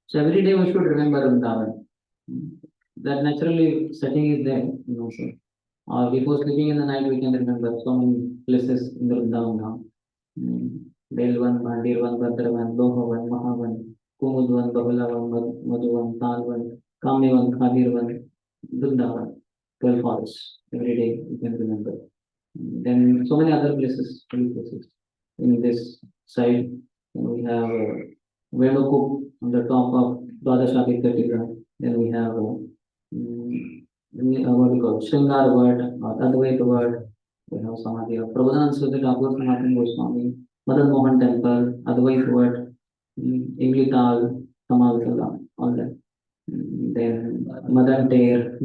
So every day we should remember Vrindavan. That naturally setting is there, so. Before sleeping in the night, we can remember so many places in the Vrindavan now. Belvan, Bhandirvan, Bhadravan, Lohavan, Mahavan, Kumudvan, Bahulavan, Madhuvan, Talvan, Kamyavan, Khadirvan, Vrindavan, 12 forests. Every day we can remember. Then so many other places, places. In this side, we have Venukup on the top of Dwadashakhir Tirtha. Then we have what we call Shringar word, Advaita word. We have Samadhi of Prabhupada Sudha Thakur, Sanatana Goswami, Madan Mohan Temple, Advaita word, Imlital, Samadhi, all that. Then Madan Ter,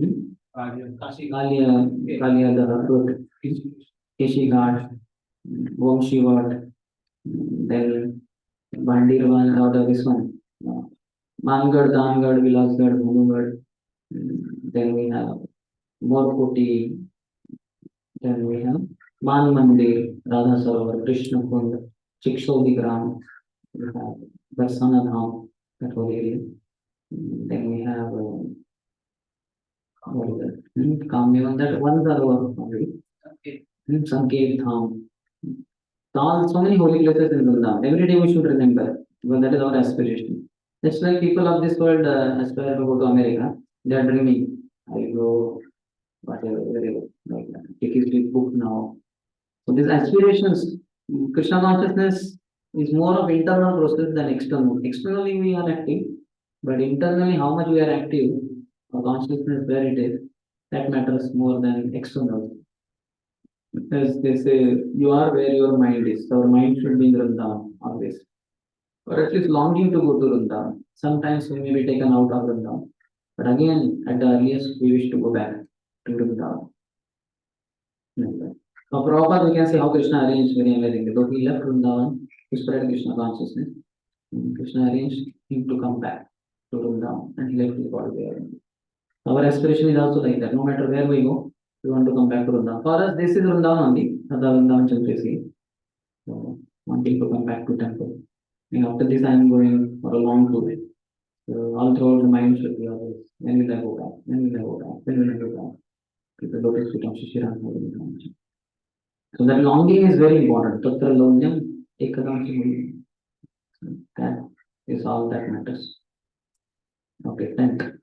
Kalia, the fruit, Keshi Ghat, Vamshi word, then Bandirvan, or this one, Mangad, Damgad, Vilasgad, Bhumugad. Then we have Morkoti, then we have Man Mandir, Radha Sarovar, Krishna Kund, Chikshodi Gram, we have Darsana Dham, that whole area. Then we have Kamyavan, that one Sarovar only. Sanket Dham. So many holy places in Vrindavan. Every day we should remember, because that is our aspiration. Just like people of this world aspire to go to America, they are dreaming. I go whatever, wherever, like that. Tickets will book now. So these aspirations, Krishna consciousness is more of internal process than external. Externally we are active, but internally how much we are active, our consciousness where it is, that matters more than external. As they say, you are where your mind is. Our mind should be in Vrindavan always, or at least longing to go to Vrindavan. Sometimes we may be taken out of Vrindavan, but again, at the earliest, we wish to go back to Vrindavan. Now, Prabhupada, we can say how Krishna arranged very amazing. Because he left Vrindavan to spread Krishna consciousness. And Krishna arranged him to come back to Vrindavan and he left his body there. Our aspiration is also like that. No matter where we go, we want to come back to Vrindavan. For us, this is Vrindavan only. The Vrindavan Chandresi. So, wanting to come back to temple. And after this, I am going for a long tour. So, all throughout the mind should be always, when will I go back? When will I go back? When will I go back? People lotus feet of Shishirana. So that longing is very important. Tatra lonyam ekadam sumuli. That is all that matters. Okay, thank you.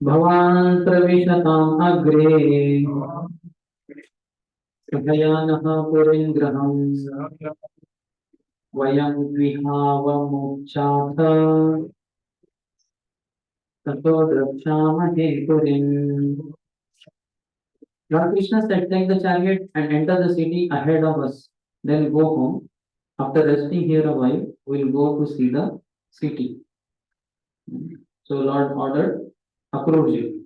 Bhavan pravishatam agre Sahayanah puringraham Vayam dvihavamuchatha Tato drakshamahe purim. Lord Krishna said, take the chariot and enter the city ahead of us. Then go home. After resting here a while, we'll go to see the city. So Lord ordered Akrurji.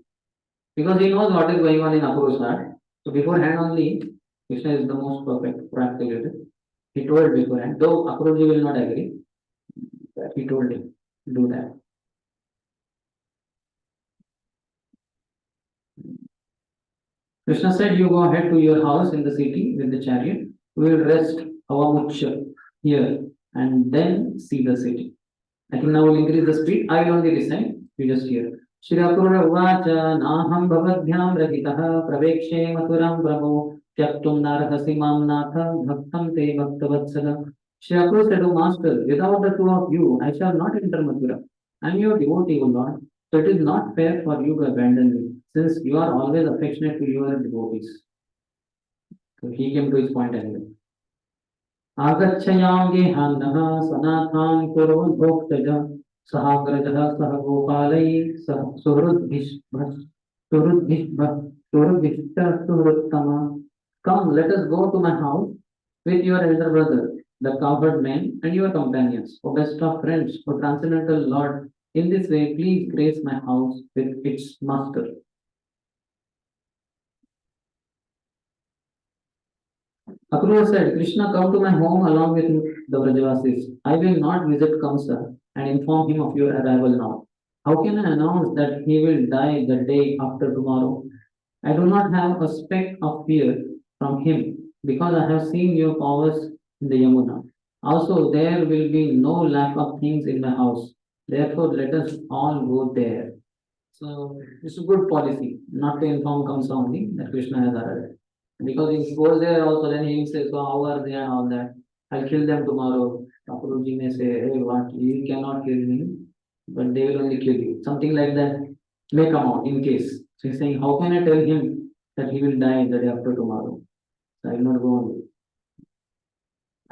Because he knows what is going on in Akrur's heart. So beforehand only, Krishna is the most perfect practicator. He told beforehand, though Akrurji will not agree, but he told him, do that. Krishna said, you go ahead to your house in the city with the chariot. We will rest Avamucha here and then see the city. I think now we'll increase the speed. I will only recite. You just hear. Shri Akrura Uvacha Naham Bhavadhyam Rahitaha Pravekshe Maturam Brahmo Tyaktum Narahasi Mam Natha Bhaktam Te Bhaktavatsala. Shri Akrura said, O Master, without the two of you, I shall not enter Mathura. I am your devotee, O Lord. So it is not fair for you to abandon me, since you are always affectionate to your devotees. So he came to his point anyway. आगच्छयाङ्गे हान्नः सनाथान् कुर्वन् भोक्तजः सहाग्रजः सह गोपालैः सह सुहृद्भिः Come, let us go to my house with your elder brother, the cowherd man, and your companions, O best of friends, O transcendental Lord. In this way, please grace my house with its master. Akrura said, Krishna, come to my home along with the Vrajavasis. I will not visit Kamsa and inform him of your arrival now. How can I announce that he will die the day after tomorrow? I do not have a speck of fear from him because I have seen your powers in the Yamuna. Also, there will be no lack of things in my house. Therefore, let us all go there. So, it's a good policy not to inform Kamsa only that Krishna has arrived. Because if he goes there also, then he will say, so how are they and all that? I'll kill them tomorrow. Thakurji may say, hey, what? You cannot kill me, but they will only kill you. Something like that may come out in case. So he's saying, how can I tell him that he will die the day after tomorrow? So I will not go on.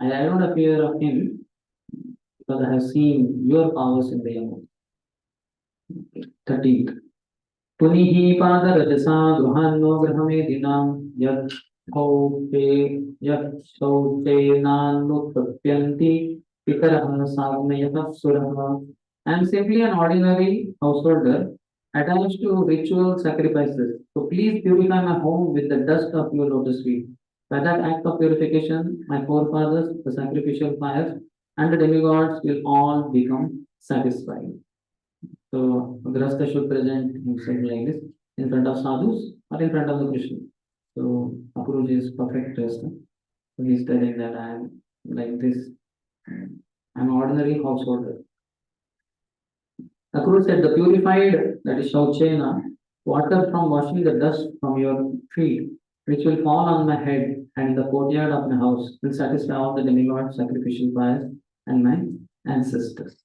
I don't have fear of him because I have seen your powers in the Yamuna. 13th. पुनिः पादरजसा गृहान्नो गृहमेदिनां यत् शौचेनानुत्पद्यन्ति पितरः साग्नयतः सुरः. I am simply an ordinary householder attached to ritual sacrifices. So please purify my home with the dust of your lotus feet. By that act of purification, my forefathers, the sacrificial fires, and the demigods will all become satisfied. So Grahastha should present himself like this in front of sadhus or in front of the Krishna. So Apuruji is perfect Grahastha. So he is telling that I am like this. I am an ordinary householder. Akuru said, the purified, that is Shauchena, water from washing the dust from your feet, which will fall on my head and the courtyard of my house, will satisfy all the demigod sacrificial fires and my ancestors.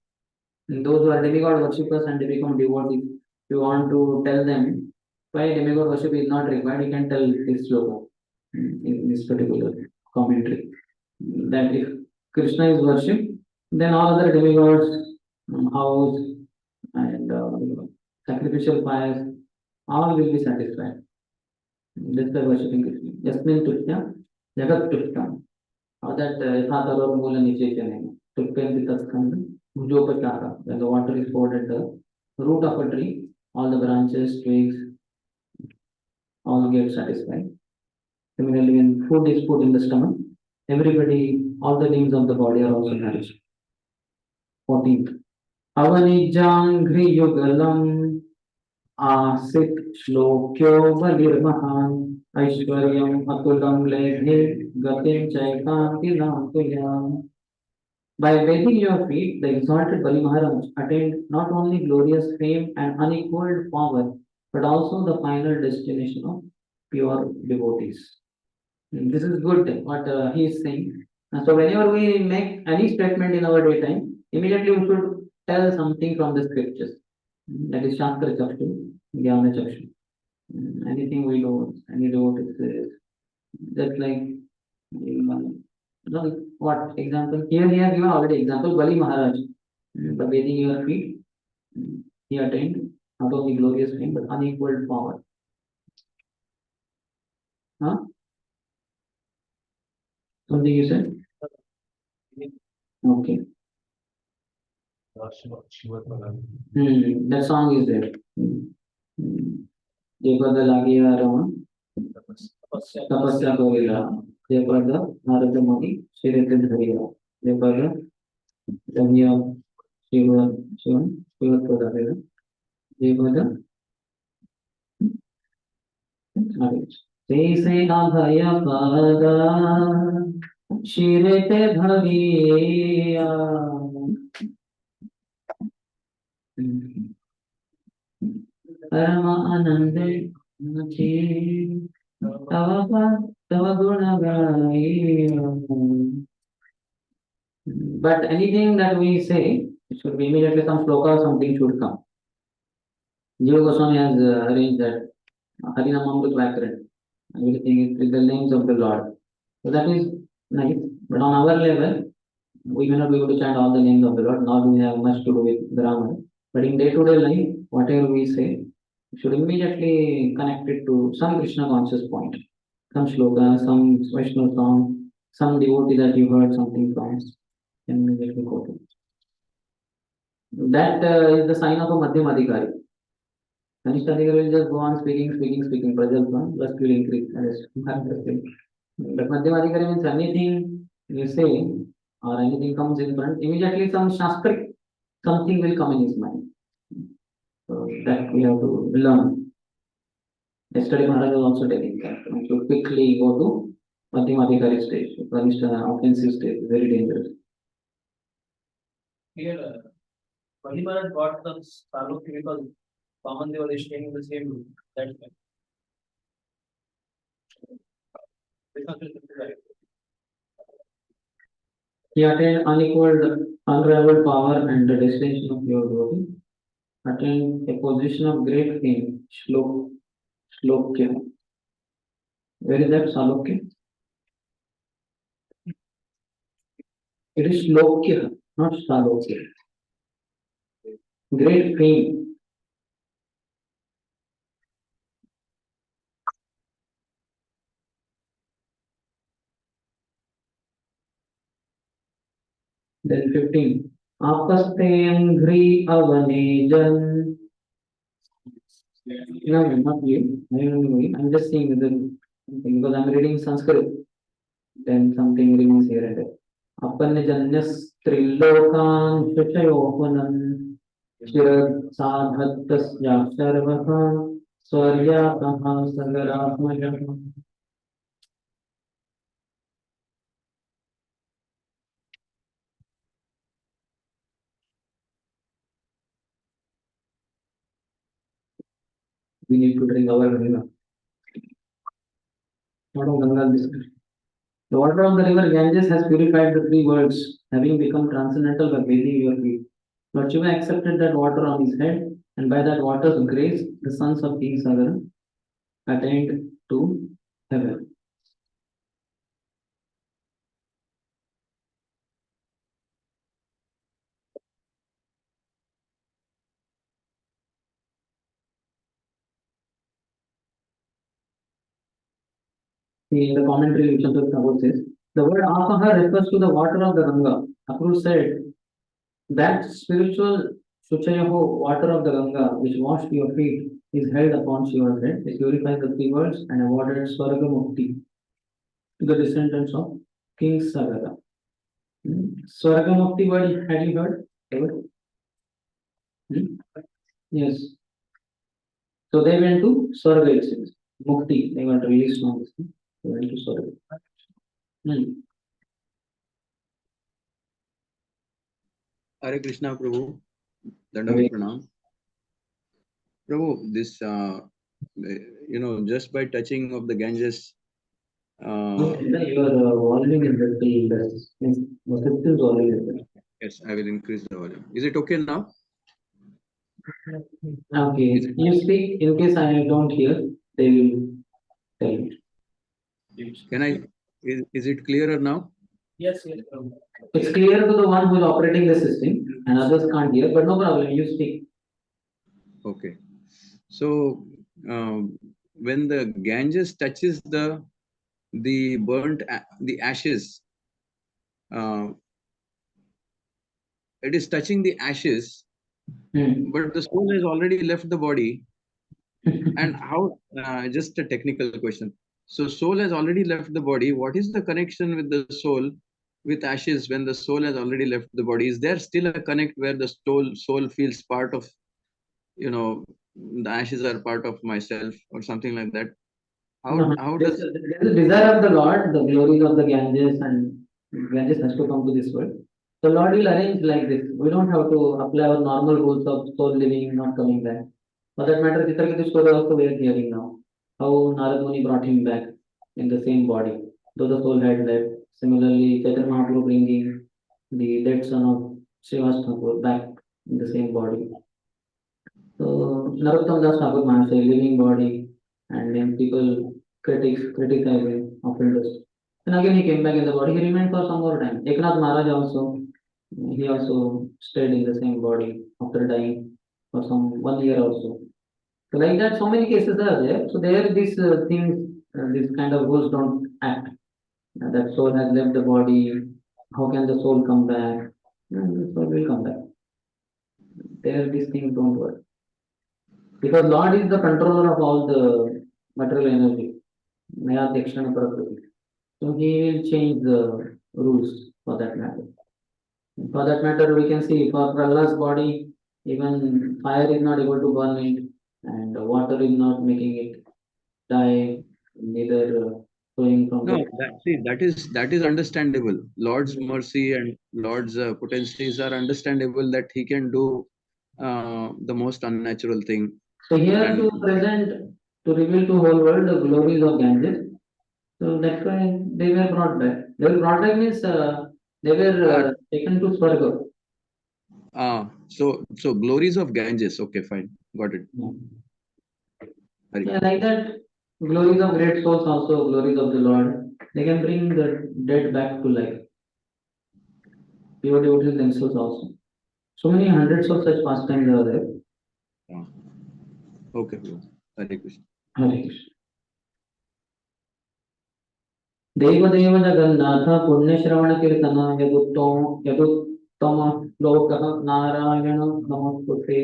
And those who are demigod worshippers and they become devotees, if you want to tell them why demigod worship is not required, you can tell this sloka in this particular commentary. That if Krishna is worshipped, then all other demigods, house, and sacrificial fires, all will be satisfied. That's the worshipping Krishna. Yasmin Tutya Jagat Tushkam. That Yathatharor Mula Nichetanam. Tukkanti Tatskanda, Bhujopachara. When the water is poured at the root of a tree, all the branches, twigs, all get satisfied. Similarly, when food is put in the stomach, everybody, all the limbs of the body are also nourished. 14th. Avanijanghriyugalam आसित श्लोक्यो बलिर्महान् ऐश्वर्यम् अतुलं लेभे गतिं चैकान्ति नान्तुयाम्. By bathing your feet, the exalted Bali Maharaj attained not only glorious fame and unequaled power, but also the final destination of pure devotees. This is good what he is saying. So whenever we make any statement in our daytime, immediately we should tell something from the scriptures. That is Shastra Chakshu, Jnana Chakshu. Anything we do, any devotee says, just like what example? Here he has given already example, Bali Maharaj. By bathing your feet, he attained not only glorious fame but unequaled power. Huh? Something you said? Okay. That song is there. Jai Pada Lagiya Rama, Tapasya Kovila, Jai Pada Narada Modi, Shirete Dhariya, Jai Pada Ramya Shiva Pada Veda, Jai Pada Jai Se Abhaya Pada, Shirete Dhariya. परम आनंद तव गुण गाई. But anything that we say, it should be immediately some sloka or something should come. Jiva Goswami has arranged that Harinamamrut Vyakaran. Everything is with the names of the Lord. So that is nice. But on our level, we may not be able to chant all the names of the Lord, nor do we have much to do with grammar. But in day-to-day life, whatever we say, we should immediately connect it to some Krishna conscious point. Some slogan, some Vaishnava song, some devotee that you heard something from, can immediately quote it. That is the sign of a Madhyam Adhikari. Kanishta Adhikari will just go on speaking, Prajalpa, plus will increase. But Madhyam Adhikari means anything you say or anything comes in front, immediately some Shastric, something will come in his mind. So that we have to learn. Yesterday Maharaj was also telling that we should quickly go to Madhyam Adhikari stage. Offensive stage, very dangerous. Here, Bali Maharaj got the Salukya because Pawan Deva is staying in the same room. That's why. He attained unequaled, unrivaled power and the destination of your devotee. Attained a position of great fame. Shlokya. Where is that Salukya? It is Shlokya, not Salokya. Great fame. Then 15. Apaste avanejan. No, not you. I'm just saying the because I'm reading Sanskrit. Then something remains here and there. Apanajanyas trilokan shuchayopanan shirad sadhattasya sarvaha swaryataha sagarahmaya. We need to drink our river. Not of Ganga biscuit. The water of the river Ganges has purified the three worlds, having become transcendental by bathing your feet. Lord Shiva accepted that water on his head, and by that water's grace, the sons of King Sagar attained to heaven. See, in the commentary, Chandra Thakur says, the word apaha refers to the water of the Ganga. Akrur said, that spiritual Suchayaho, water of the Ganga, which washed your feet, is held upon Shiva's head. It purifies the three worlds and awarded Swarga Mukti to the descendants of King Sagara. Swarga Mukti word, had you heard? Ever? Yes. So they went to Swarga, it says. Mukti, they were released from this. They went to Swarga. Hare Krishna, Prabhu. Dandavat Pranam. Prabhu, this, just by touching of the Ganges. Your volume is very less. Yes, I will increase the volume. Is it okay now? Okay, you speak. In case I don't hear, they will tell me. Can I? Is it clearer now? Yes. It's clear to the one who is operating the system, and others can't hear. But no problem. You speak. Okay. So when the Ganges touches the ashes, it is touching the ashes, but the soul has already left the body. And how? Just a technical question. So soul has already left the body. What is the connection with the soul, with ashes, when the soul has already left the body? Is there still a connect where the soul feels part of, the ashes are part of myself or something like that? How does the desire of the Lord, the glories of the Ganges, and Ganges has to come to this world. The Lord will arrange like this. We don't have to apply our normal rules of soul living, not coming back. For that matter, Chitraketu story also we are hearing now. How Narad Muni brought him back in the same body, though the soul had left. Similarly, Chaitanya Mahaprabhu bringing the dead son of Srivas Thakur back in the same body. So Narottam Das Thakur Maharaj, living body, and then people criticize him often does. And again he came back in the body. He remained for some more time. Eknath Maharaj also, he also stayed in the same body after dying for some 1 year or so. So like that, so many cases are there. So there, these things, these kind of rules don't act. That soul has left the body. How can the soul come back? The soul will come back. There, these things don't work. Because Lord is the controller of all the material energy. Maya Dekshana Prakriti. So he will change the rules for that matter. For that matter, we can see for Prahlad's body, even fire is not able to burn it, and water is not making it die, neither flowing from no? the. That is understandable. Lord's mercy and Lord's potencies are understandable that He can do the most unnatural thing. So here And to present, to reveal to whole world the glories of Ganges. So that's why they were brought back. They were brought back means they were taken to Swarga. So glories of Ganges. Okay, fine, got it. Yeah, like that, glories of great souls also, glories of the Lord. They can bring the dead back to life. Pure devotees themselves also. So many hundreds of such pastimes are there. Okay, Hare Krishna. Hare Krishna. देवदेव जगन्नाथ पुण्यश्रवण कीर्तन यदुत्तम लोकः नारायण नमोस्तुते.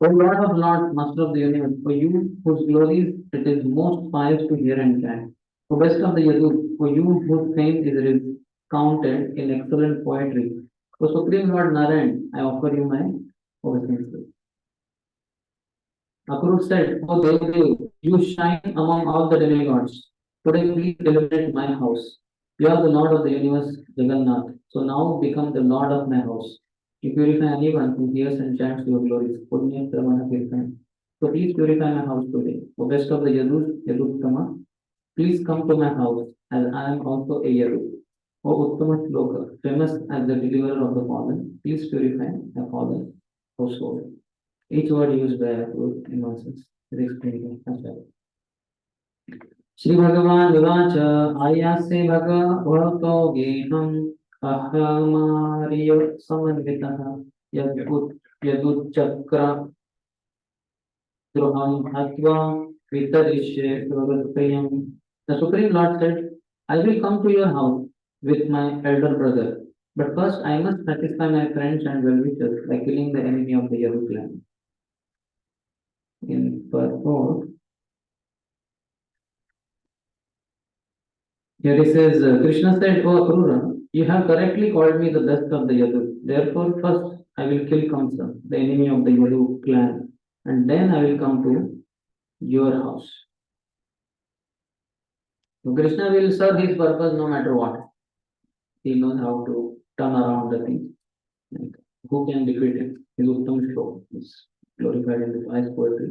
O Lord of Lords, Master of the Universe, for you whose glories it is most pious to hear and chant. O best of the Yadus, for you whose fame is recounted in excellent poetry. O Supreme Lord Narayan, I offer you my obeisances. Akrur said, O Devadev, you shine among all the demigods. Today, please celebrate my house. You are the Lord of the universe, Jagannath. So now become the Lord of my house. You purify anyone who hears and chants your glories. Punya Sravana Kirtan. So please purify my house today. O best of the Yadus, Yaduttama, please come to my house, as I am also a Yadu. O Uttama Shloka, famous as the deliverer of the fallen, please purify my fallen household. Each word used by Akrur in one sense is explained as well. Shri भगवान विवाच आयासे भगवतो गेहं अहमार्य समन्वितः यदुच्चक्र द्रोहं हत्वा वितरिष्ये स्वगतप्रियम्. The Supreme Lord said, I will come to your house with my elder brother, but first I must satisfy my friends and well-wishers by killing the enemy of the Yadu clan. In purport, here he says, Krishna said, O Akrura, you have correctly called me the best of the Yadu. Therefore, first I will kill Kamsa, the enemy of the Yadu clan, and then I will come to your house. So Krishna will serve his purpose no matter what. He knows how to turn around the thing. Like, who can defeat him? His Uttam Shlo is glorified in the highest poetry.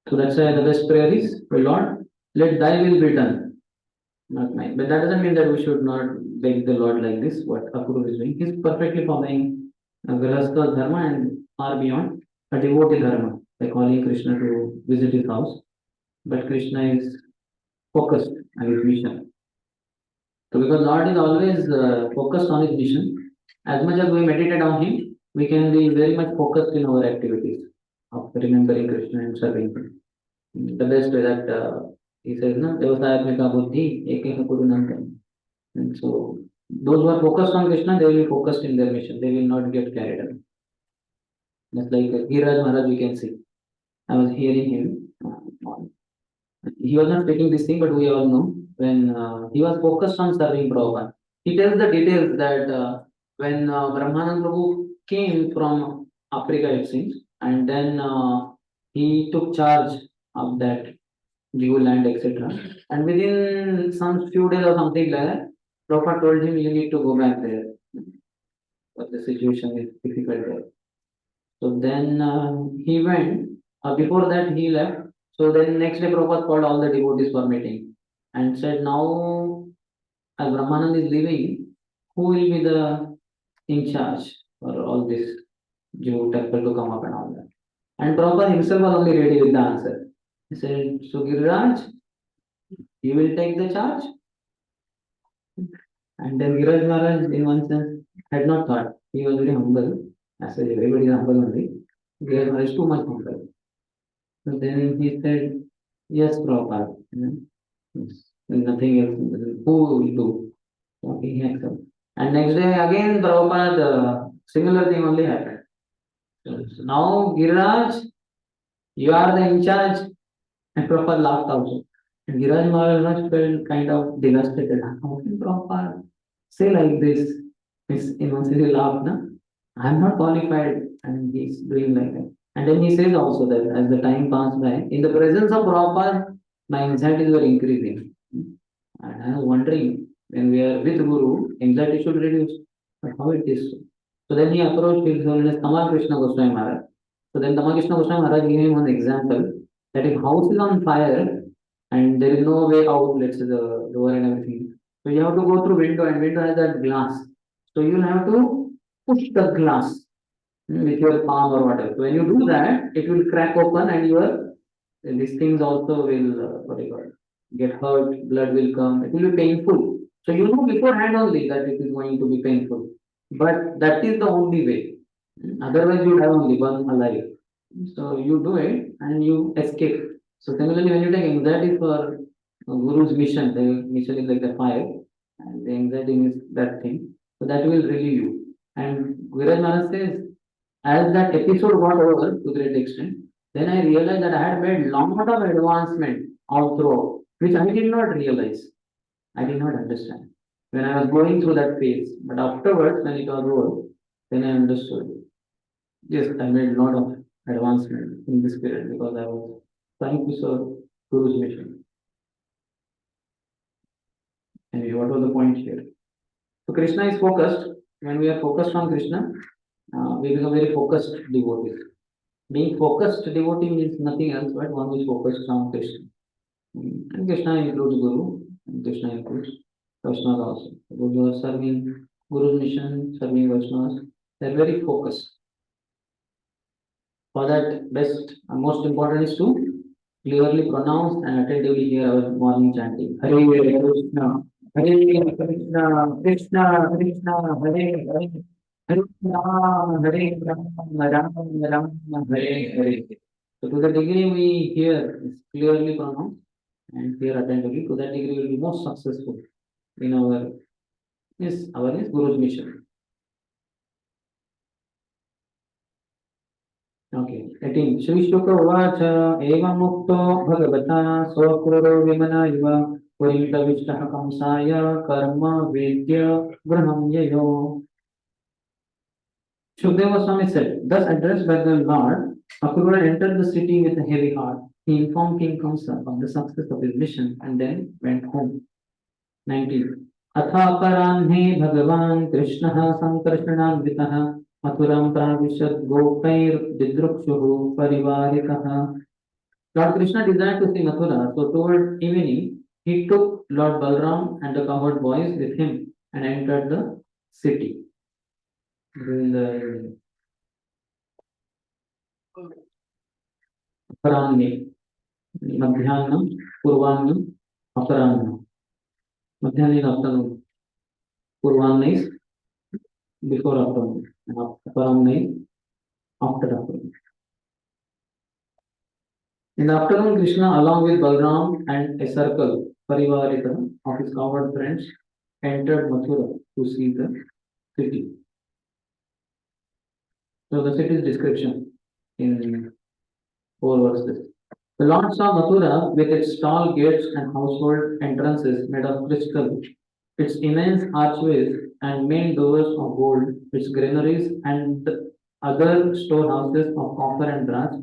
So that's why the best prayer is, O Lord, let thy will be done, not mine. But that doesn't mean that we should not beg the Lord like this, what Akrura is doing. He's perfectly following Grihastha Dharma and far beyond a devotee Dharma by calling Krishna to visit his house. But Krishna is focused on his mission. So because Lord is always focused on his mission, as much as we meditate on him, we can be very much focused in our activities of remembering Krishna and serving him. The best way that he says, no, Devasayatmika buddhi, ekeka kuru nantam. And so those who are focused on Krishna, they will be focused in their mission. They will not get carried away. Just like Giriraj Maharaj, we can see. I was hearing him. He was not speaking this thing, but we all know when he was focused on serving Prabhupada. He tells the details that when Brahmanand Prabhu came from Africa, it seems, and then he took charge of that Jew land, etc. And within some few days or something like that, Prabhupada told him, you need to go back there. But the situation is difficult there. So then he went. Before that, he left. So then next day, Prabhupada called all the devotees for meeting and said, now as Brahmanand is leaving, who will be the in charge for all this Jew temple to come up and all that? And Prabhupada himself was only ready with the answer. He said, so Giriraj, you will take the charge? And then Giriraj Maharaj, in one sense, had not thought. He was very humble. As such, everybody is humble only. Giriraj Maharaj is too much humble. So then he said, yes, Prabhupada. Nothing else. Who will do? So he accepted. And next day again, Prabhupada, similar thing only happened. So now, Giriraj, you are the in charge. And Prabhupada laughed also. And Giriraj Maharaj felt kind of devastated. How can Prabhupada say like this? In one sense, he laughed, no? I am not qualified, and he's doing like that. And then he says also that as the time passed by, in the presence of Prabhupada, my anxieties were increasing. And I was wondering, when we are with Guru, anxiety should reduce. But how it is so? So then he approached His Holiness Tamal Krishna Goswami Maharaj. So then Tamal Krishna Goswami Maharaj gave him one example that if house is on fire and there is no way out, let's say the door and everything, so you have to go through window and window has that glass. So you have to push the glass with your palm or whatever. So when you do that, it will crack open and your these things also will what do you call it, get hurt, blood will come, it will be painful. So you know beforehand only that it is going to be painful. But that is the only way. Otherwise you have only one alive. So you do it and you escape. So similarly, when you take anxiety for Guru's mission, the mission is like the fire, and the anxiety is that thing. So that will relieve you. And Viraj Maharaj says, as that episode got over to great extent, then I realized that I had made lot of advancement all throughout, which I did not realize. I did not understand when I was going through that phase. But afterwards, when it was over, then I understood. Yes, I made a lot of advancement in this period because I was trying to serve Guru's mission. Anyway, what was the point here? So Krishna is focused. When we are focused on Krishna, we become very focused devotees. Being focused devotee means nothing else but one is focused on Krishna. And Krishna includes Guru, and Krishna includes Vaishnavas also. Those who are serving Guru's mission, serving Vaishnavas, they are very focused. For that, best and most important is to clearly pronounce and attentively hear our morning chanting. Hare Krishna, Hare Krishna, Krishna Krishna, Hare Hare, Hare Ram, Hare Ram, Ram Ram, Hare Hare. So to the degree we hear is clearly pronounced and hear attentively, to that degree we will be most successful in our Guru's mission. Okay, 18. Shri Shukra Uvacha Eva Mukto Bhagavata Swakruro Vimana Iva Purita Vishtaha Kamsaya Karma Vidya Graham Yayo. Shukdeva Swami said, thus addressed by the Lord, Akrura entered the city with a heavy heart. He informed King Kamsa of the success of his mission and then went home. 19. Athaparahe Bhagavan Krishna Sankarshananvitaha Mathuram Pravishat Gopair Didrukshuhu Parivarikaha. Lord Krishna desired to see Mathura, so toward evening he took Lord Balram and the cowherd boys with him and entered the city. During the Aparanne, Madhyana, Purvanna, Aparanna. Madhyana is afternoon. Purvanna is before afternoon. And Aparanna is after afternoon. In the afternoon, Krishna, along with Balram and a circle, Parivarika, of his cowherd friends, entered Mathura to see the city. So the city's description in 4 verses. The Lord saw Mathura with its tall gates and household entrances made of crystal, its immense archways and main doors of gold, its granaries and other storehouses of copper and brass,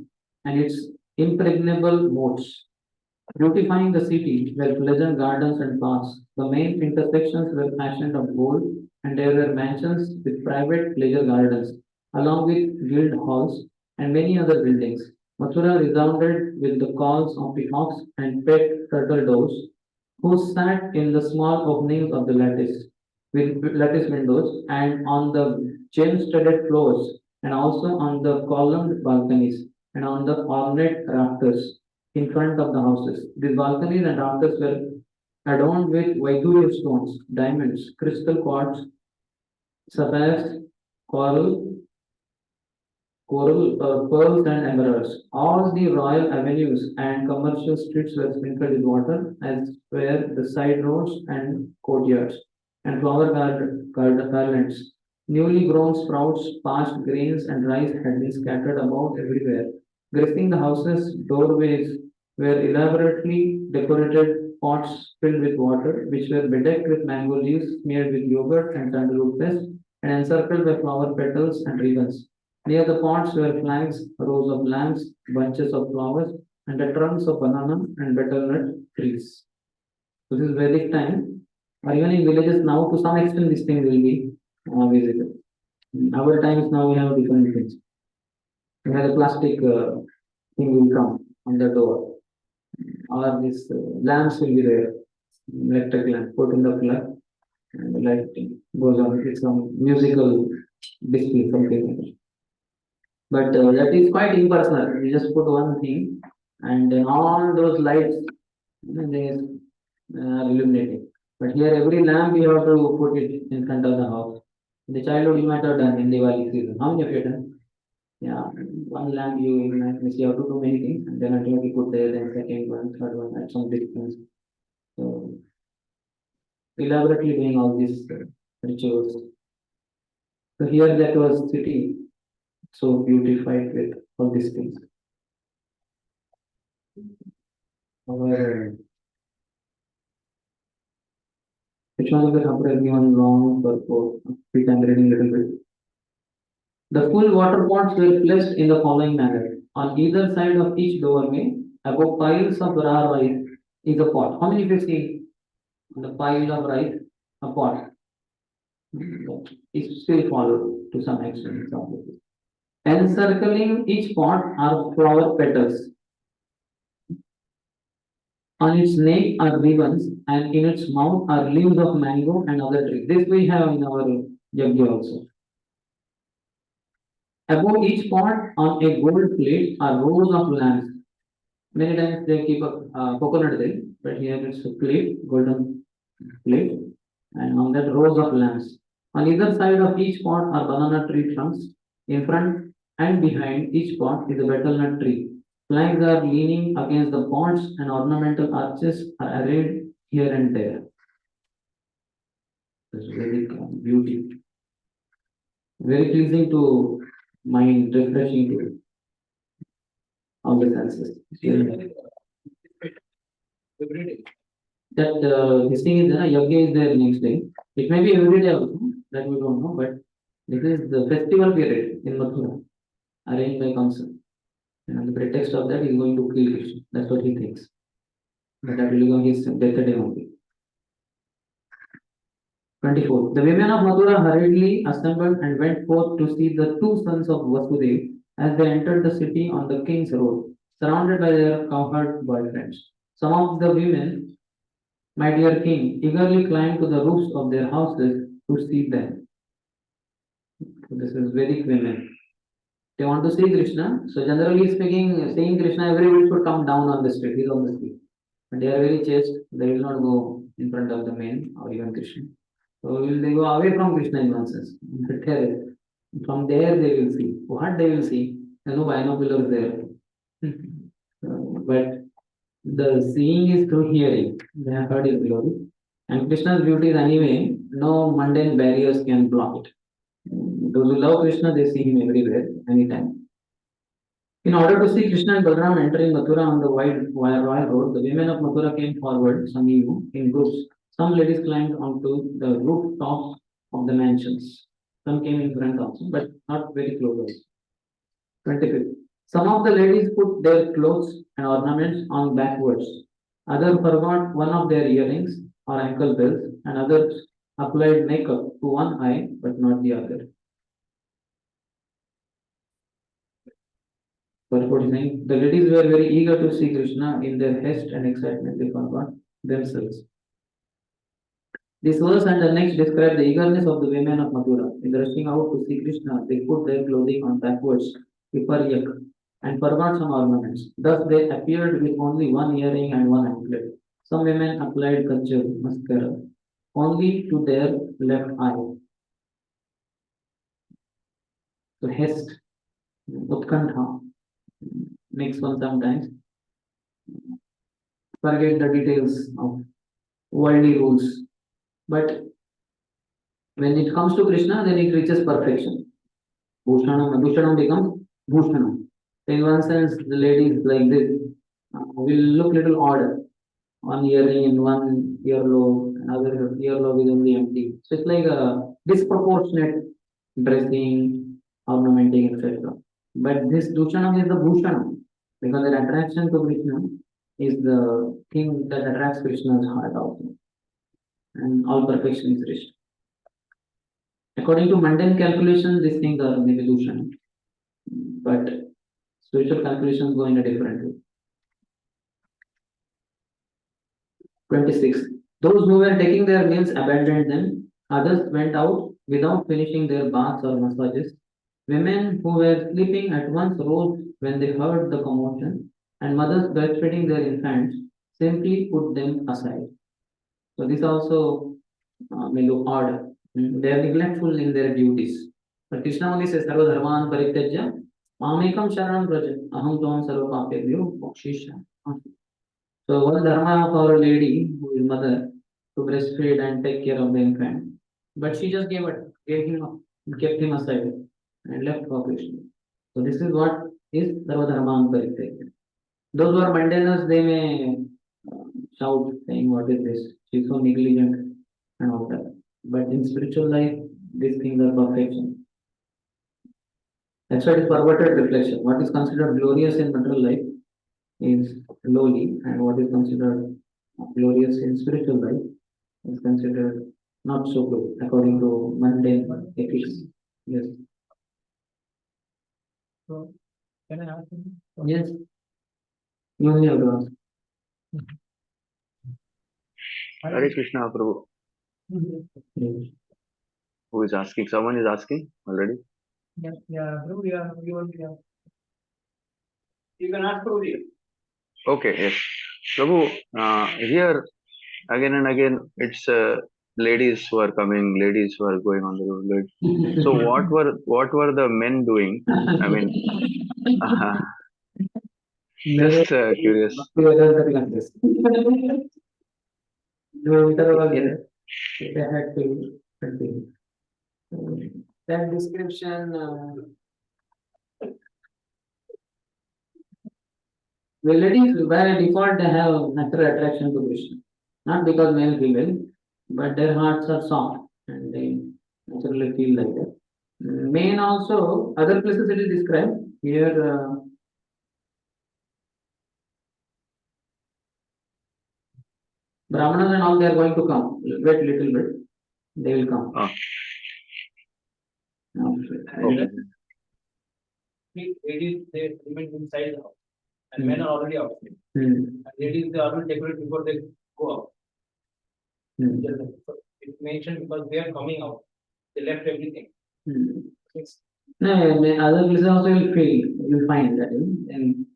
and its impregnable moats. Beautifying the city were pleasant gardens and parks. The main intersections were fashioned of gold, and there were mansions with private pleasure gardens, along with guild halls and many other buildings. Mathura resounded with the calls of peacocks and pet turtle doves, who sat in the small openings of the lattice, with lattice windows, and on the gem-studded floors, and also on the columned balconies, and on the ornate rafters in front of the houses. These balconies and rafters were adorned with Vaidurya stones, diamonds, crystal quartz, sapphires, pearls, and emeralds. All the royal avenues and commercial streets were sprinkled with water, as were the side roads and courtyards, and flower garlands. Newly grown sprouts, parched grains, and rice had been scattered about everywhere. Gracing the houses' doorways were elaborately decorated pots filled with water, which were bedecked with mango leaves smeared with yogurt and sandalwood paste, and encircled by flower petals and ribbons. Near the pots were flags, rows of lamps, bunches of flowers, and the trunks of banana and betel nut trees. So this is Vedic time, or even in villages now, to some extent, this thing will be visited. In our times now, we have different things. We have a plastic thing will come on the door, or these lamps will be there, electric lamp put in the plug, and the light goes on with some musical display, something like that. But that is quite impersonal. You just put one thing, and then all those lights, they are illuminating. But here, every lamp you have to put it in front of the house. In the childhood, you might have done in Diwali season. How many of you have done? Yeah, one lamp you have to do many things, and then ultimately put there, then second one, third one at some distance. So elaborately doing all these rituals. So here that was city so beautified with all these things. Our which one of the chapter has given long purport? We can reading little bit. The full water pots were placed in the following manner. On either side of each doorway, above piles of raw rice is a pot. How many of you see on the pile of rice a pot? It's still followed to some extent. Encircling each pot are flower petals. On its neck are ribbons, and in its mouth are leaves of mango and other trees. This we have in our yajna also. Above each pot on a gold plate are rows of lamps. Many times they keep a coconut there, but here it's a plate, golden plate, and on that rows of lamps. On either side of each pot are banana tree trunks. In front and behind each pot is a betel nut tree. Flags are leaning against the ponds and ornamental arches are arrayed here and there. It's very beauty. Very pleasing to mind, refreshing to all the senses. That this thing is Yagya is there next day. It may be every day also, that we don't know, but this is the festival period in Mathura, arranged by Kamsa. And on the pretext of that, he is going to kill Krishna. That's what he thinks. But that will become his death day only. 24. The women of Mathura hurriedly assembled and went forth to see the two sons of Vasudev as they entered the city on the king's road, surrounded by their cowherd boyfriends. Some of the women, my dear king, eagerly climbed to the roofs of their houses to see them. This is Vedic women. They want to see Krishna. So generally speaking, seeing Krishna, everybody should come down on the street. He's on the street. But they are very chaste. They will not go in front of the men or even Krishna. So will they go away from Krishna in one sense? From there they will see. What they will see? There are no binoculars there. But the seeing is through hearing. They have heard his glory. And Krishna's beauty is anyway, no mundane barriers can block it. Those who love Krishna, they see him everywhere, anytime. In order to see Krishna and Balaram entering Mathura on the wide royal road, the women of Mathura came forward, some in groups. Some ladies climbed onto the rooftops of the mansions. Some came in front also, but not very close. 25th. Some of the ladies put their clothes and ornaments on backwards. Others forgot one of their earrings or ankle bells, and others applied makeup to one eye but not the other. Verse 49. The ladies were very eager to see Krishna. In their haste and excitement, they forgot themselves. This verse and the next describe the eagerness of the women of Mathura. In rushing out to see Krishna, they put their clothing on backwards, viparyak, and forgot some ornaments. Thus they appeared with only one earring and one anklet. Some women applied kajal, mascara, only to their left eye. So haste, utkantha, makes one sometimes forget the details of worldly rules. But when it comes to Krishna, then it reaches perfection. Bhushanam becomes Bhushanam. In one sense, the ladies like this will look little odd. One earring in one earlobe, another earlobe is only empty. So it's like a disproportionate dressing, ornamenting, etc. But this Dushanam is the Bhushanam, because the attraction to Krishna is the thing that attracts Krishna's heart also. And all perfection is reached. According to mundane calculation, these things are maybe Dushanam. But spiritual calculations go in a different way. 26. Those who were taking their meals abandoned them. Others went out without finishing their baths or massages. Women who were sleeping at once rose when they heard the commotion, and mothers breastfeeding their infants simply put them aside. So this also may look odd. They are neglectful in their duties. But Krishna only says, Sarva dharman parityajya mamekam sharanam braja aham tvam sarva papebhyo mokshisha. So one dharma of our lady, who is mother, to breastfeed and take care of the infant. But she just kept him aside and left for Krishna. So this is what is Sarva dharman parityajya. Those who are maintainers, they may shout, saying, what is this? She is so negligent and all that. But in spiritual life, these things are perfection. That's why it is perverted reflection. What is considered glorious in material life is lowly, and what is considered glorious in spiritual life is considered not so good, according to mundane ethics. Yes. So, can I ask you? Yes. You only have to ask. Hare Krishna, Prabhu. Yes. Who is asking? Someone is asking already? Yeah, Prabhu, you want to. You can ask Prabhu. Okay, yes. Prabhu, here again and again, it's ladies who are coming, ladies who are going on the road. So what were the men doing? I mean, Just curious. Bhaktivedanta classes. No interval there. They had to continue. That description, the ladies by default they have natural attraction to Krishna. Not because male female, but their hearts are soft and they naturally feel like that. Men also, other places it is described. Here, Brahmanas and all they are going to come. Wait little bit. They will come. Okay. Ladies, they remain inside the house, and men are already outside. Hmm. And ladies, they always decorate before they go out. Hmm. It's mentioned because they are coming out. They left everything. Hmm. It's No, other places also will feel, you will find that. And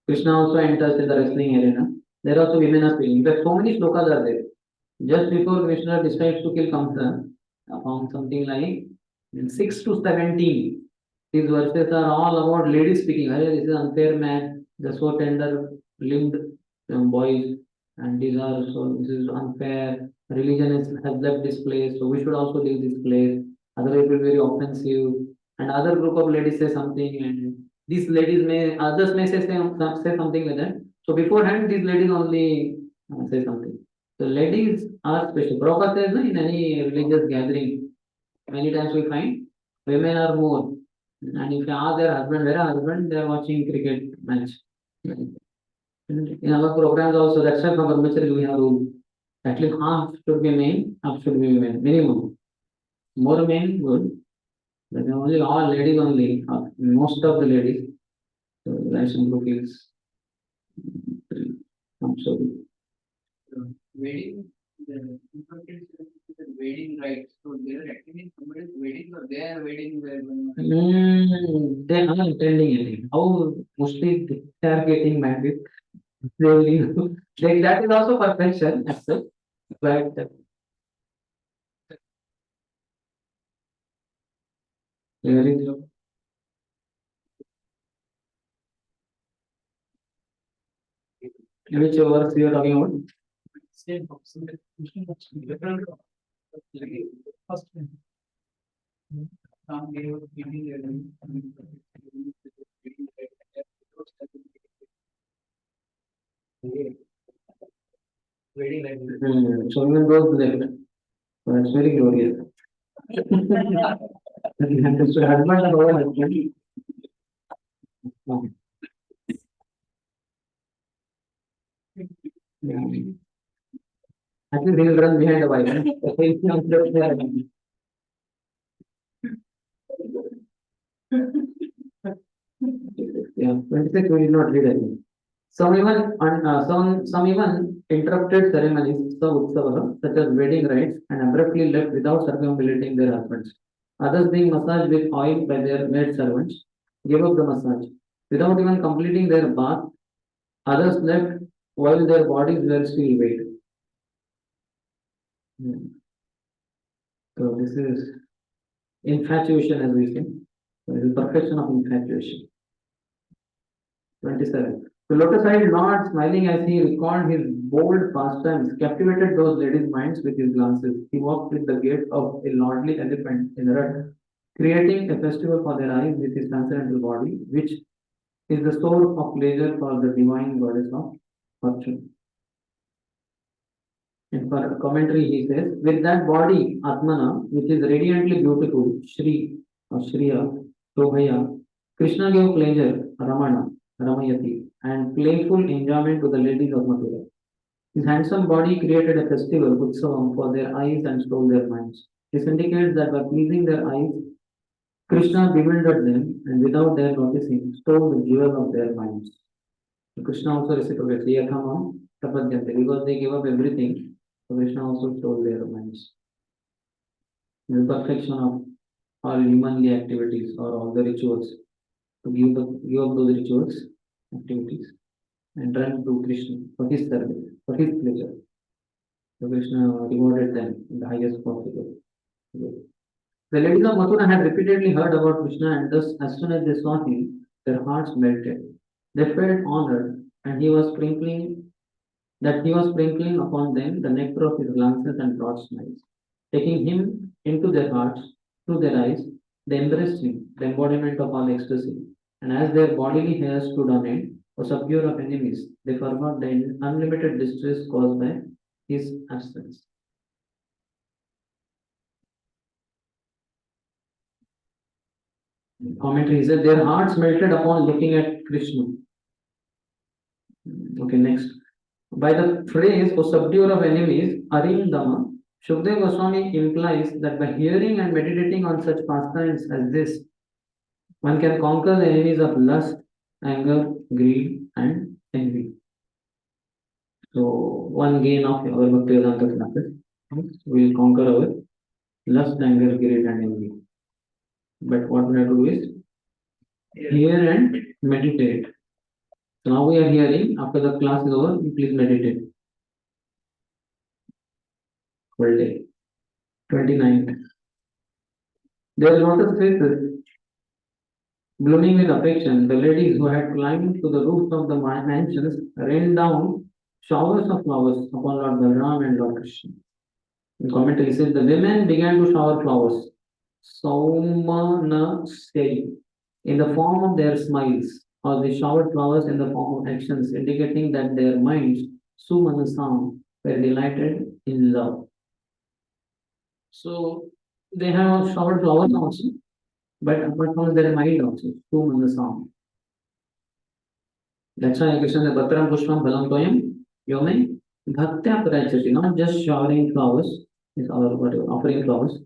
Krishna also enters in the wrestling arena. There also women are feeling. But so many slokas are there. Just before Krishna decides to kill Kamsa, found something like 6 to 17. These verses are all about ladies speaking. This is unfair man, the so tender limbed boys, and these are so this is unfair. Religion has left this place, so we should also leave this place. Otherwise, it will be very offensive. And other group of ladies say something, and these ladies may others may say something like that. So beforehand, these ladies only say something. So ladies are special. Prabhupada says no, in any religious gathering, many times we find women are more. And if you ask their husband, where are husband, they are watching cricket match. In our programs also, that's why from Brahmachari we have rule. At least half should be men, half should be women, minimum. More men, good. But only all ladies only, most of the ladies. So Raison group is sorry. Wedding, the important is the wedding rites. So they are actually somebody's wedding or their wedding where They are not attending anything. How mostly they are getting married. They will, like that is also perfection, accept. But there is which verse you are talking about? same different. First one. Wedding like So even those left. So it's very glorious. So husband and over husband. Yeah. Actually, they will run behind the wife. Yeah, 26 we did not read anything. Some even interrupted ceremonies, such as wedding rites, and abruptly left without circumambulating their husbands. Others being massaged with oil by their maid servants, gave up the massage. Without even completing their bath, others left while their bodies were still wet. So this is infatuation as we say. So it is perfection of infatuation. 27. The lotus-eyed Lord, smiling as he recalled his bold pastimes, captivated those ladies' minds with his glances. He walked with the gait of a lordly elephant in Rut, creating a festival for their eyes with his transcendental body, which is the source of pleasure for the divine goddess of fortune. In commentary, he says, with that body, Atmana, which is radiantly beautiful, Shri or Shriya, Shobhaya, Krishna gave pleasure, Ramana, Ramayati, and playful enjoyment to the ladies of Mathura. His handsome body created a festival, Utsavam, for their eyes and stole their minds. This indicates that by pleasing their eyes, Krishna bewildered them and without their noticing, stole the jewel of their minds. So Krishna also reciprocates, Yathama, Tapadyante, because they gave up everything, so Krishna also stole their minds. The perfection of all humanly activities or all the rituals, to give up those rituals, activities, and run to Krishna for his service, for his pleasure. So Krishna rewarded them in the highest possible way. The ladies of Mathura had repeatedly heard about Krishna, and thus, as soon as they saw him, their hearts melted. They felt honored and he was sprinkling upon them the nectar of his glances and broad smiles. Taking him into their hearts, through their eyes, they embraced him, the embodiment of all ecstasy. And as their bodily hairs stood on end, or subduer of enemies, they forgot the unlimited distress caused by his absence. Commentary says their hearts melted upon looking at Krishna. Okay, next. By the phrase, O subduer of enemies, Arindama, Shukdev Goswami implies that by hearing and meditating on such pastimes as this, one can conquer the enemies of lust, anger, greed, and envy. So, one gain of our Bhaktivedanta classes, we will conquer our lust, anger, greed, and envy. But what we have to do is hear and meditate. So now we are hearing, after the class is over, please meditate. Whole day. 29th. Their lotus faces, blooming with affection, the ladies who had climbed to the roofs of the mansions rained down showers of flowers upon Lord Balram and Lord Krishna. In commentary, it says the women began to shower flowers, Saumana Steri, in the form of their smiles, or they showered flowers in the form of actions, indicating that their minds, Sumanasam, were delighted in love. So they have showered flowers also, but apart from their mind also, Sumanasam. That's why Krishna said, Bhatram Pushpam Phalam Toyam Yome Bhaktya Prachati, not just showering flowers, is our whatever, offering flowers,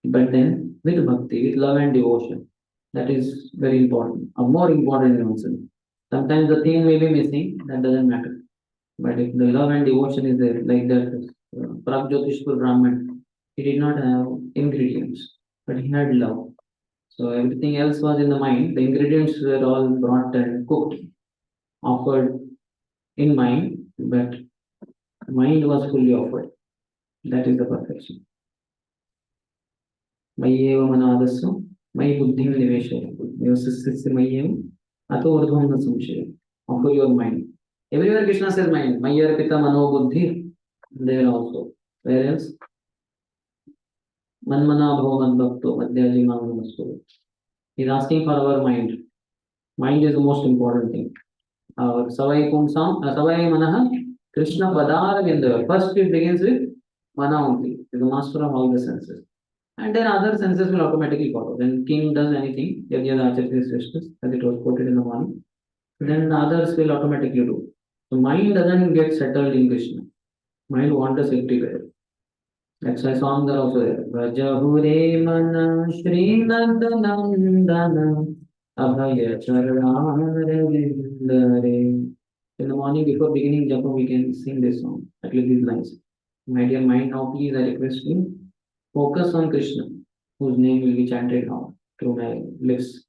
but then with bhakti, with love and devotion. That is very important, or more important also. Sometimes the thing may be missing, that doesn't matter. But if the love and devotion is there, like that Pragjotishpur Brahman, he did not have ingredients, but he had love. So everything else was in the mind. The ingredients were all brought and cooked, offered in mind, but mind was fully offered. That is the perfection. Mayeva manadasu, may buddhim niveshaya. Yosasya mayeva, ato urdhvam na samshaya. Offer your mind. Everywhere Krishna says mind. Mayar pita mano buddhi. There also. Where else? Manmana bhavan bhakto madhyaji manamastu. He's asking for our mind. Mind is the most important thing. Our savai kumsam, savai manaha, Krishna padara vinda. First it begins with mana only. He's the master of all the senses. And then other senses will automatically follow. When king does anything, as it was quoted in the morning, then the others will automatically do. So mind doesn't get settled in Krishna. Mind wanders everywhere. That's why songs are also there. Rajahure mana Shri Nandanandana Abhaya Charanarevindare. In the morning before beginning japa, we can sing this song, at least these lines. My dear mind, now please I request you, focus on Krishna, whose name will be chanted now through my lips.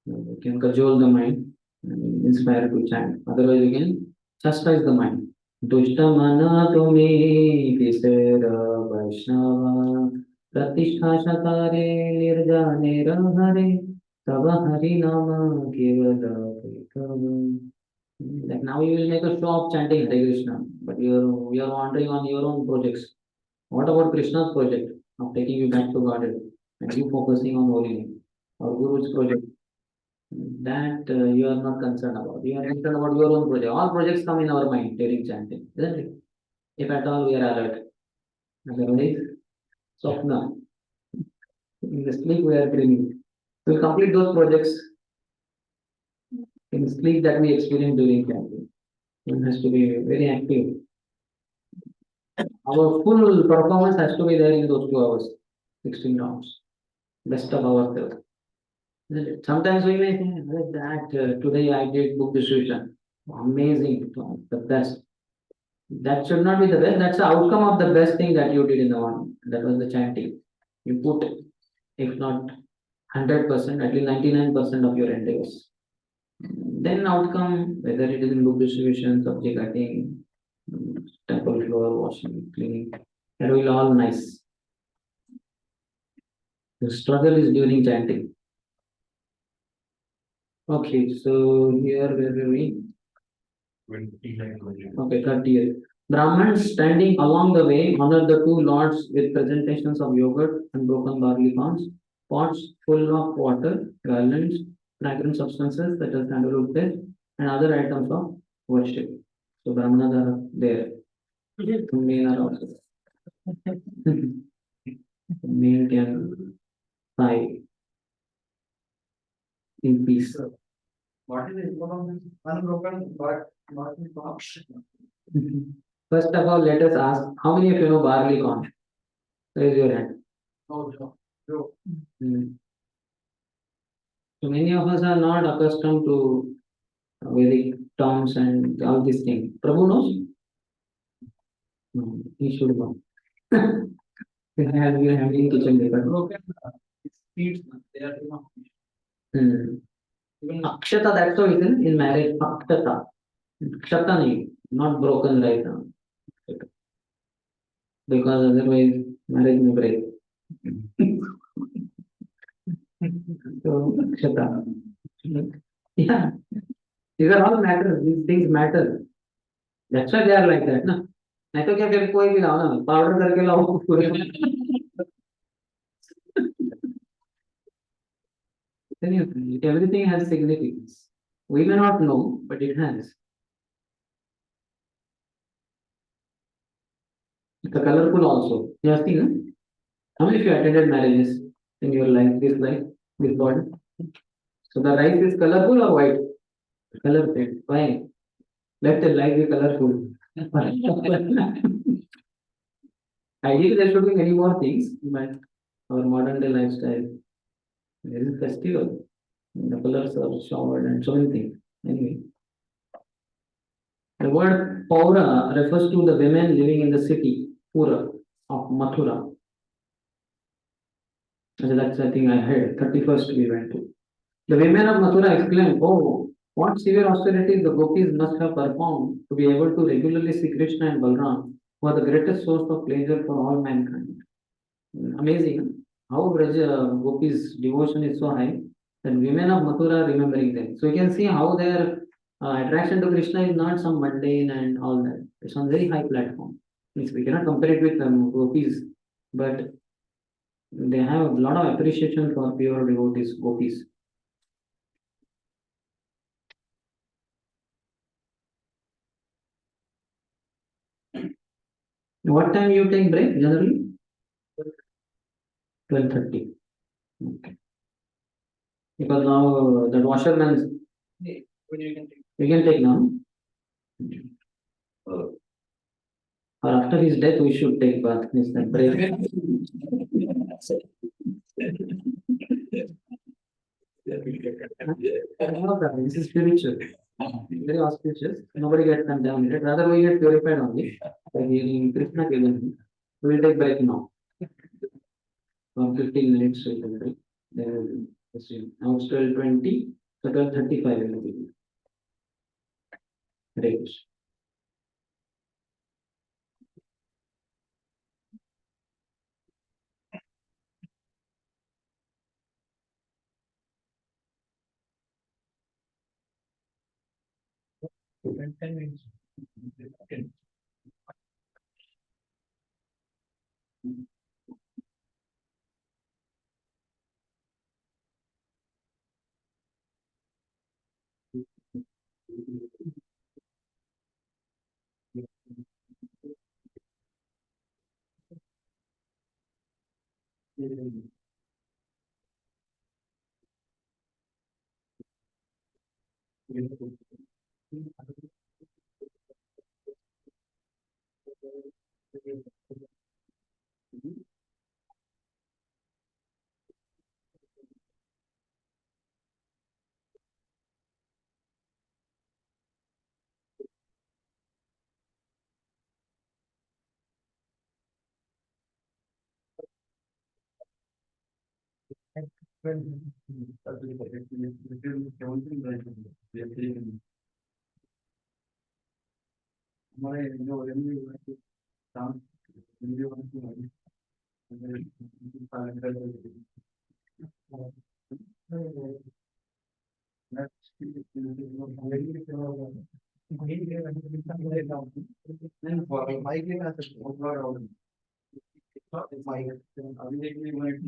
You can cajole the mind and inspire to chant. Otherwise, you can chastise the mind. Dushta mana tumi visera vaishnava pratishtha shatare nirjane rahare tava hari nama kevala pekava. Like now you will make a show of chanting Hare Krishna, but you are wandering on your own projects. What about Krishna's project of taking you back to Godhead and you focusing on holy name? Or Guru's project that you are not concerned about. You are concerned about your own project. All projects come in our mind during chanting, isn't it? If at all we are alert. Otherwise, Swapna. In the sleep we are dreaming. We will complete those projects in sleep that we experience during chanting. One has to be very active. Our full performance has to be there in those 2 hours, 16 rounds. Best of ourselves. Sometimes we may think like that today I did book distribution. Amazing, the best. That should not be the best. That's the outcome of the best thing that you did in the one. That was the chanting. You put, if not 100%, at least 99% of your endeavors. Then outcome, whether it is in book distribution, subject cutting, temple floor, washing, cleaning, that will all nice. The struggle is during chanting. Okay, so here where were we? 29. Okay, 30th. Brahmins standing along the way honor the two lords with presentations of yogurt and broken barley corns, pots full of water, garlands, fragrant substances such as sandalwood paste, and other items of worship. So Brahmanas are there. Men are also. Men can fight in peace. What is the importance of unbroken but not in box? First of all, let us ask how many of you know barley corn? Raise your hand. Oh, no. Hmm. So many of us are not accustomed to Vedic terms and all these things. Prabhu knows? No, he should know. We are having kitchen paper. Broken seeds, they are not. Hmm. Even Akshata, that's why it is in marriage. Akshata. Akshata nahi, not broken right now. Because otherwise marriage may break. So Akshata. Yeah. These are all matters. These things matter. That's why they are like that, ना? नहीं तो क्या फिर कोई भी लाओ ना powder करके लाओ पूरे everything has significance. We may not know, but it has. It's colorful also. You have seen, how many of you attended marriages in your life, this body? So the rice is colorful or white? Colorful. Why? Let the life be colorful. Ideally, there should be many more things, but our modern day lifestyle, there is a festival. The colors are showered and so many things. Anyway, the word Paura refers to the women living in the city, Pura, of Mathura. So that's I think I heard. 31st we went to. The women of Mathura exclaimed, "Oh, what severe austerities the gopis must have performed to be able to regularly see Krishna and Balram, who are the greatest source of pleasure for all mankind." Amazing how gopis' devotion is so high that women of Mathura are remembering them. So you can see how their attraction to Krishna is not some mundane and all that. It's on very high platform. Means we cannot compare it with gopis, but they have a lot of appreciation for pure devotees, gopis. What time you take break generally? 12:30. Okay. Because now that washerman, when you can take. we can take now. Or after his death, we should take bath. Means that break. No problem. This is spiritual. Very auspicious. Nobody gets contaminated. Rather, we get purified only by hearing Krishna killing. We will take break now. From 15 minutes we will break. Then we will resume. Now it's 12:20. So 12:35 will be. Hare Krishna. And 10 minutes. Okay.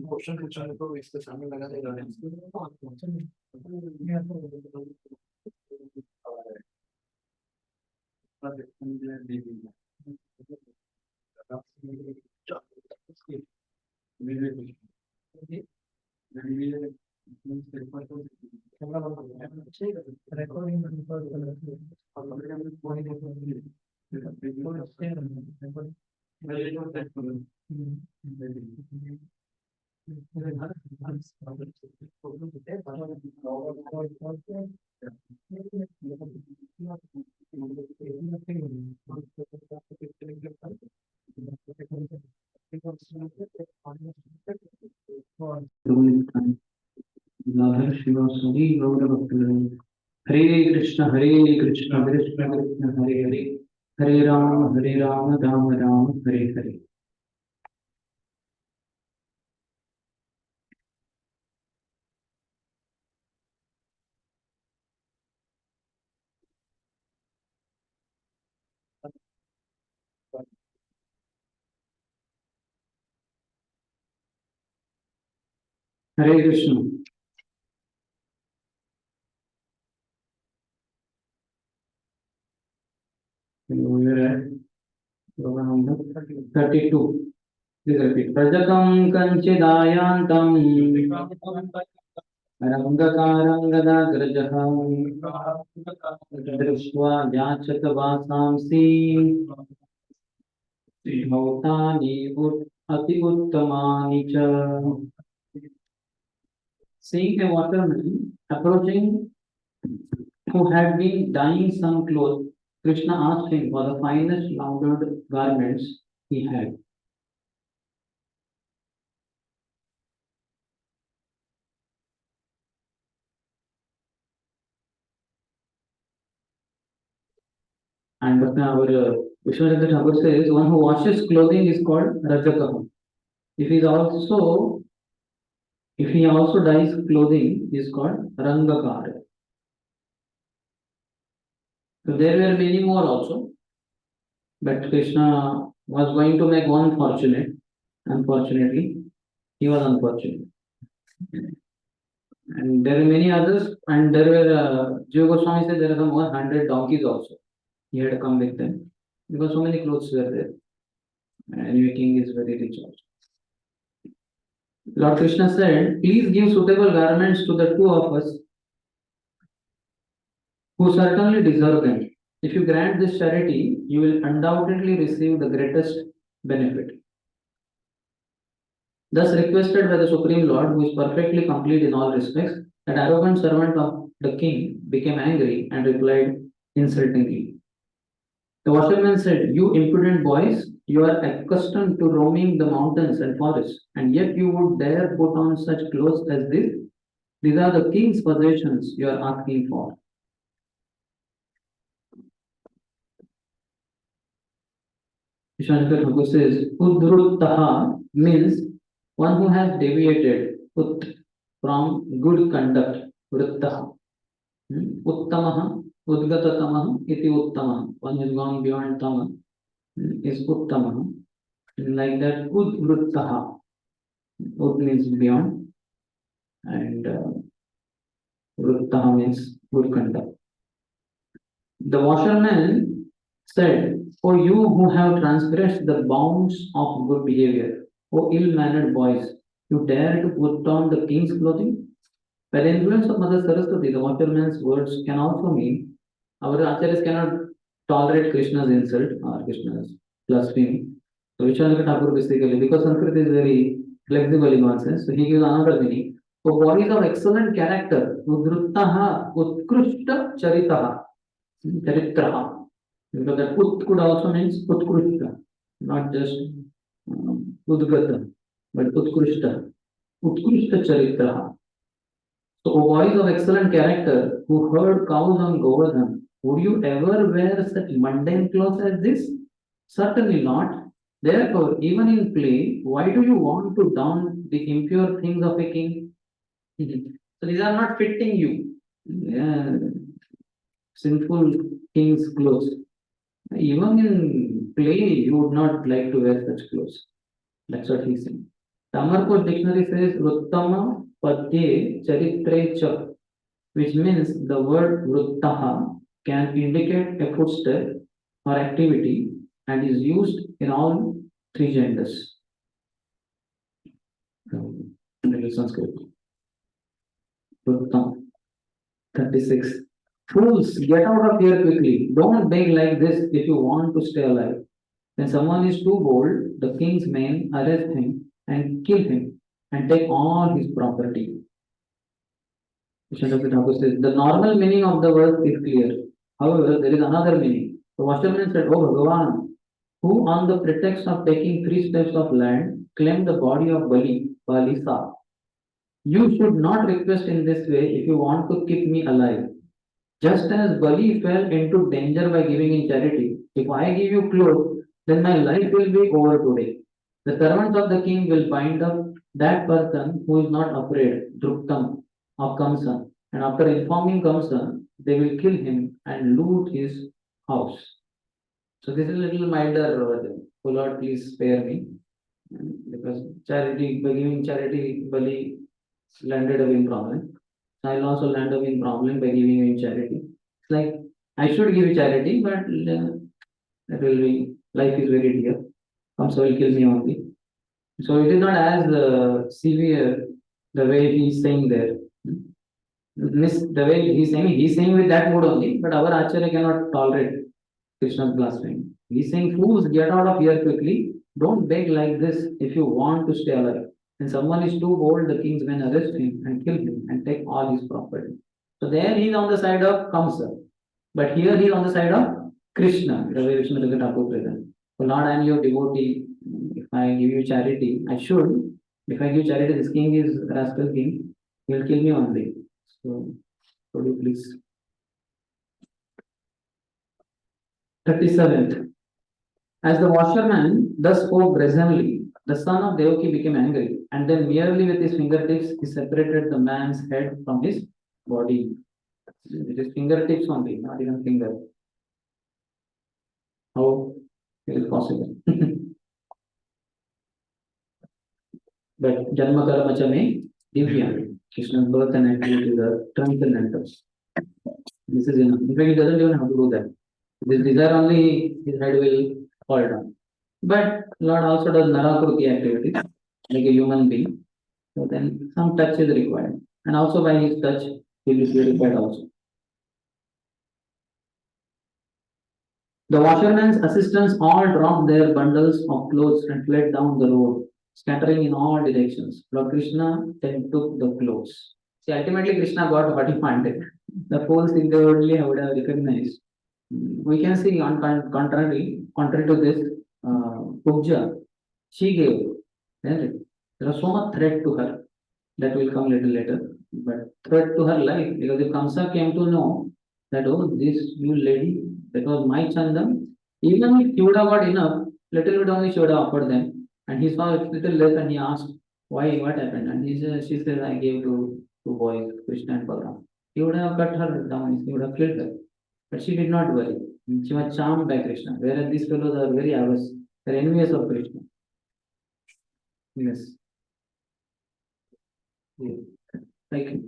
Question पूछा है तो इसके सामने लगा देगा Hare Krishna, Hare Krishna, Krishna Krishna, Hare Hare, Hare Rama, Rama Rama, Hare Hare. Hare Krishna. We are at program number 32. Please repeat. Prajakam Kanchidayantam Rangakarangadagrajaham Drishva Yachata Vasamsi Bhautani Ati Uttamani Cha. Seeing a waterman approaching who had been dyeing some clothes, Krishna asked him for the finest laundered garments he had. And but now our Vishwanath Thakur says one who washes clothing is called Rajakaha. If he also dyes clothing, is called Rangakara. So there were many more also, but Krishna was going to make one fortunate. Unfortunately, he was unfortunate. And there were many others, and there were Jiva Goswami said there are some 100 donkeys also. He had come with them because so many clothes were there. And your king is very rich also. Lord Krishna said, please give suitable garments to the two of us who certainly deserve them. If you grant this charity, you will undoubtedly receive the greatest benefit. Thus requested by the Supreme Lord, who is perfectly complete in all respects, that arrogant servant of the king became angry and replied insultingly. The washerman said, you impudent boys, you are accustomed to roaming the mountains and forests, and yet you would dare put on such clothes as this? These are the king's possessions you are asking for. Vishwanath Thakur says, Udruttaha means one who has deviated from good conduct. Vrittaha. Uttamaha, Udgatatamaha, iti uttamaha. One who has gone beyond tama is uttamaha. Like that, Udvruttaha. Ud means beyond, and Vrittaha means good conduct. The washerman said, O you who have transgressed the bounds of good behavior, O ill-mannered boys, you dare to put on the king's clothing? By the influence of Mother Saraswati, the washerman's words can also mean our acharyas cannot tolerate Krishna's insult or Krishna's blasphemy. So Vishwanath Thakur basically, because Sanskrit is very flexible in one sense, so he gives another meaning. For bodies of excellent character, Udruttaha, Utkrushta Charitaha, Charitraha. Because that Ut could also means Utkrushta, not just Udgata, but Utkrushta. Utkrushta Charitraha. So, boys of excellent character who herd cows on Govardhan, would you ever wear such mundane clothes as this? Certainly not. Therefore, even in play, why do you want to don the impure things of a king? So, these are not fitting you. Yeah, sinful king's clothes. Even in play, you would not like to wear such clothes. That's what he's saying. The Amarkot dictionary says Ruttama Padye Charitre Cha, which means the word Ruttaha can indicate a footstep or activity and is used in all three genders. Sanskrit. Ruttam. 36. Fools, get out of here quickly. Don't beg like this if you want to stay alive. When someone is too bold, the king's men arrest him and kill him and take all his property. Vishnu Thakur says, the normal meaning of the verse is clear. However, there is another meaning. The washerman said, Oh Bhagavan, who on the pretext of taking 3 steps of land claimed the body of Balisa. You should not request in this way if you want to keep me alive. Just as Bali fell into danger by giving in charity, if I give you clothes, then my life will be over today. The servants of the king will bind up that person who is not afraid, Druptam of Kamsa, and after informing Kamsa, they will kill him and loot his house. So this is a little milder over there. Oh Lord, please spare me. Because charity, by giving charity, Bali landed up in problem. I'll also land up in problem by giving you charity. It's like I should give charity, but that will be life is very dear. Kamsa will kill me only. So it is not as severe the way he is saying there. The way he's saying with that mood only, but our Acharya cannot tolerate Krishna's blasphemy. He's saying, fools, get out of here quickly. Don't beg like this if you want to stay alive. When someone is too bold, the king's men arrest him and kill him and take all his property. So there he is on the side of Kamsa. But here he is on the side of Krishna, the way Vishnu Thakur present. So Lord, I am your devotee. If I give you charity, I should. If I give charity, this king is rascal king. He will kill me only. So, could you please? 37th. As the washerman thus spoke brazenly, the son of Devaki became angry, and then merely with his fingertips he separated the man's head from his body. It is fingertips only, not even finger. How it is possible? But Janma Karma Chame Divya, Krishna's birth and activities are transcendental. This is enough. In fact, he doesn't even have to do that. This desire only, his head will fall down. But Lord also does Narakruti activities like a human being. So then some touch is required. And also by his touch, he will be purified also. The washerman's assistants all dropped their bundles of clothes and fled down the road, scattering in all directions. Lord Krishna then took the clothes. See, ultimately Krishna got what he wanted. The fools, if they only would have recognized. We can see on contrary to this, Kubja, she gave, isn't it? There was so much threat to her. That will come little later. But threat to her life, because if Kamsa came to know that, oh, this new lady, that was my Chandam, even if he would have got enough, little bit only she would have offered them. And he saw a little less and he asked, why, what happened? And she said, I gave to two boys, Krishna and Balaram. He would have cut her down, he would have killed her. But she did not worry. She was charmed by Krishna. Whereas these fellows are very averse. They are envious of Krishna. Yes. Like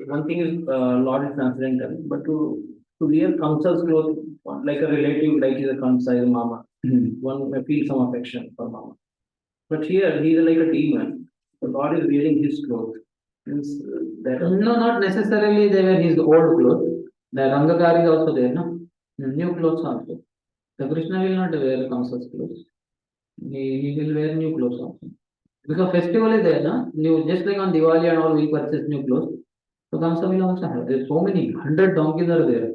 one thing is Lord is transcendental, but to wear Kamsa's clothes like a relative, like he's a Kamsa, is a Mama, one may feel some affection for Mama. But here he is like a demon. The God is wearing his clothes. Means that No, not necessarily they were his old clothes. The Rangakar is also there, no? New clothes also. The Krishna will not wear Kamsa's clothes. He will wear new clothes also. Because festival is there, no? New, just like on Diwali and all, we purchase new clothes. So Kamsa will also have. There's so many, 100 donkeys are there.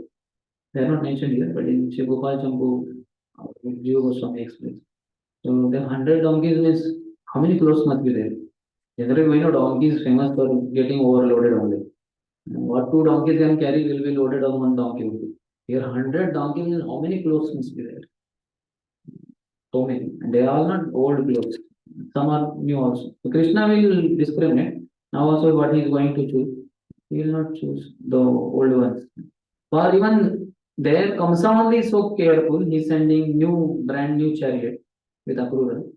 They are not mentioned here, but in Shri Gopal Champu, Jiva Goswami explains. So the 100 donkeys means how many clothes must be there? Generally, we know donkey is famous for getting overloaded only. What 2 donkeys can carry will be loaded on 1 donkey only. Here 100 donkeys means how many clothes must be there? So many. And they are all not old clothes. Some are new also. So Krishna will discriminate. Now also what he is going to choose. He will not choose the old ones. Or even there, Kamsa only is so careful, he's sending brand new chariot with approval.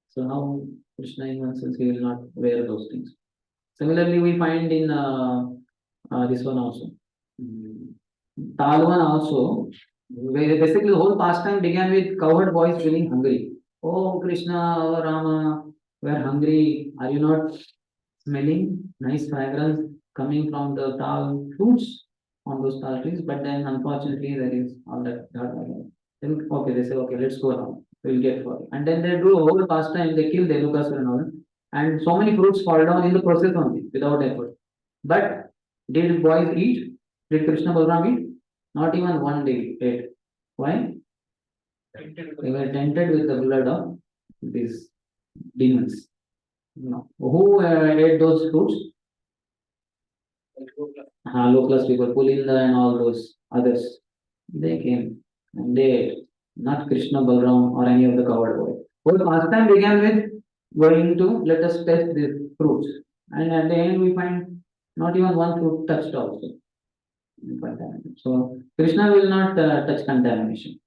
So how Krishna in one sense, he will not wear those things. Similarly, we find in this one also. Talwan also, basically the whole pastime began with cowherd boys feeling hungry. Oh Krishna, oh Rama, we are hungry. Are you not smelling nice fragrance coming from the tal fruits on those tal trees? But then unfortunately there is all that. Then okay, they say okay, let's go now. We'll get for it. And then they do a whole pastime. They kill the Lucas and all, and so many fruits fall down in the process only without effort. But did boys eat? Did Krishna Balram eat? Not even one day ate. Why? They were tempted with the blood of these demons. No. Who ate those fruits? Low class people, Pulinda and all those others. They came and they ate. Not Krishna Balram or any of the coward boys. Whole pastime began with going to let us test these fruits. And at the end we find not even one fruit touched also. So Krishna will not touch contamination.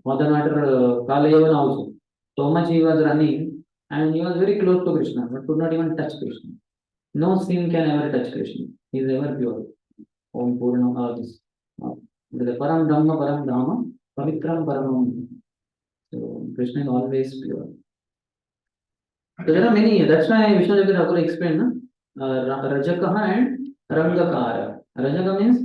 For that matter, Kalayavan also. So much he was running and he was very close to Krishna, but could not even touch Krishna. No sin can ever touch Krishna. He is ever pure. Om Purna all this. The Param Dhamma, Param Dhamma, Pavitram Paramam. So Krishna is always pure. So there are many, that's why Vishnu Thakur explained Rajakaha and Rangakara. Rajaka means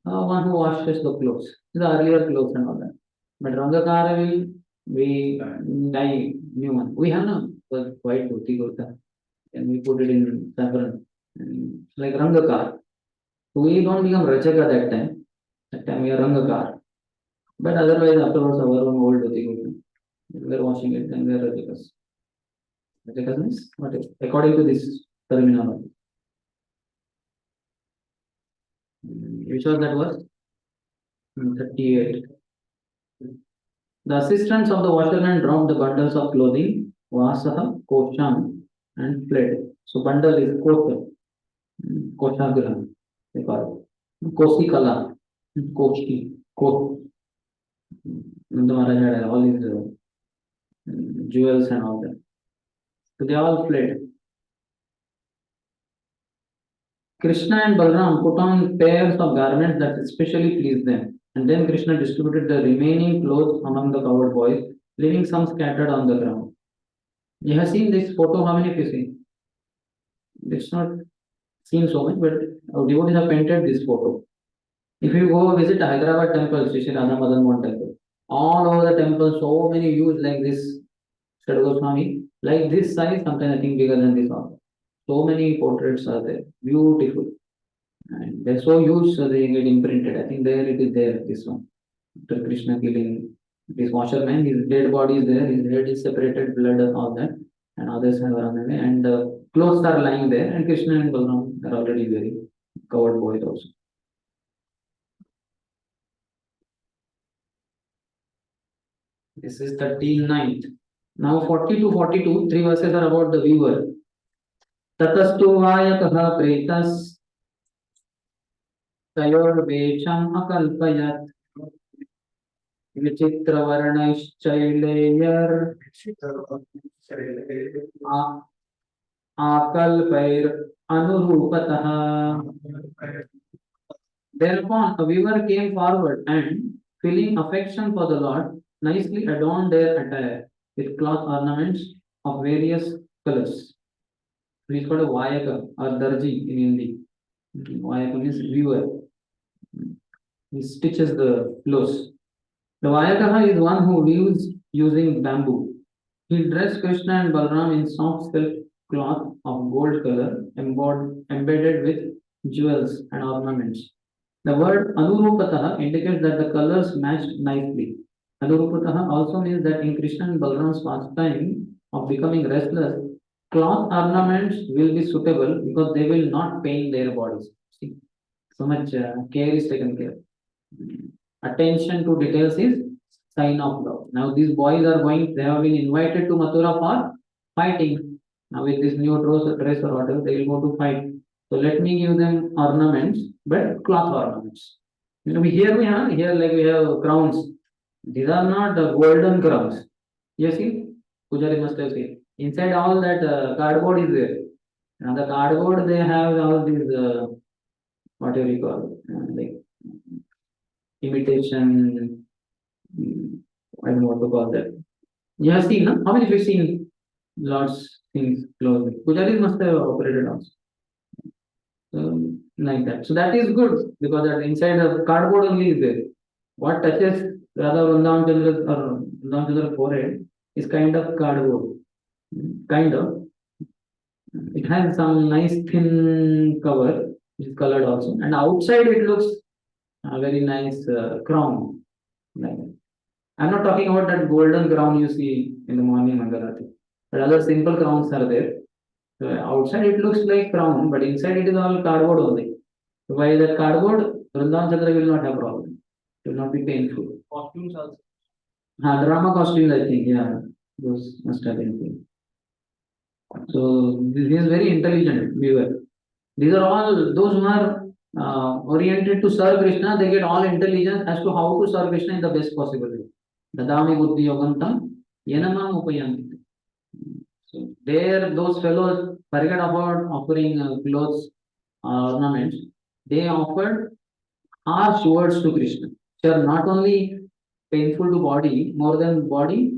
one who washes the clothes, the earlier clothes and all that. But Rangakara will be dye new one. We have no white dhoti kurta and we put it in saffron. Like Rangakar. We don't become Rajaka that time. That time we are Rangakar. But otherwise, afterwards, our own old dhoti kurta. We are washing it and we are Rajakas. Rajakas means what? According to this terminology. Which was that verse? 38. The assistants of the washerman dropped the bundles of clothing, Vasaha, Kosham, and fled. So bundle is Kosha, Koshagraha, they call it. Kosikala, Koshi, Ko. Nanda Maharaj had all these jewels and all that. So they all fled. Krishna and Balram put on pairs of garments that especially pleased them. And then Krishna distributed the remaining clothes among the coward boys, leaving some scattered on the ground. You have seen this photo, how many of you seen? It's not seen so much, but our devotees have painted this photo. If you go visit Hyderabad temple, Sri Radha Madan Mohan temple, all over the temple, so many huge like this, Shri Goswami, like this size, sometimes I think bigger than this also. So many portraits are there, beautiful. And they're so huge, so they get imprinted. I think there it is there, this one. After Krishna killing this washerman, his dead body is there, his head is separated, blood and all that, and others have run away, and clothes are lying there, and Krishna and Balram are already wearing covered boys also. This is 39th. Now 40 to 42, 3 verses are about the viewer. Tatastu vayakaha pretas तयोर्वेषम् अकल्पयत् विचित्रवर्णैश्चैलेयर् आकल्पैर् अनुरूपतः. Thereupon a viewer came forward and, feeling affection for the Lord, nicely adorned their attire with cloth ornaments of various colors. It is called a Vayaka or Darji in Hindi. Vayaka means viewer. He stitches the clothes. The Vayakaha is one who weaves using bamboo. He dressed Krishna and Balram in soft silk cloth of gold color, embedded with jewels and ornaments. The word Anurupataha indicates that the colors matched nicely. Anurupataha also means that in Krishna and Balram's pastime of becoming restless, cloth ornaments will be suitable because they will not pain their bodies. See, so much care is taken care. Attention to details is sign of love. Now these boys are going, they have been invited to Mathura for fighting. Now with this new dress or whatever, they will go to fight. So let me give them ornaments, but cloth ornaments. You know, here like we have crowns. These are not golden crowns. You see, Pujari must have seen. Inside all that cardboard is there. And the cardboard they have all these what do you call like imitation. I don't know what to call that. You have seen, no? How many of you have seen lots things closely? Pujaris must have operated also. Like that. So that is good because that inside the cardboard only is there. What touches Radha Vrindavan Chandra's forehead is kind of cardboard. Kind of. It has some nice thin cover, which is colored also. And outside it looks a very nice crown. Like that. I'm not talking about that golden crown you see in the morning Mangalati. But other simple crowns are there. So outside it looks like crown, but inside it is all cardboard only. So while that cardboard, Vrindavan Chandra will not have problem. It will not be painful. Costumes also. Drama costumes, I think, yeah. Those must have been painful. So this is very intelligent viewer. These are all those who are oriented to serve Krishna, they get all intelligence as to how to serve Krishna in the best possible way. Dadami buddhi yogantam yenamam upayanti. So there, those fellows forget about offering clothes, ornaments. They offered harsh words to Krishna. They are not only painful to body, more than body,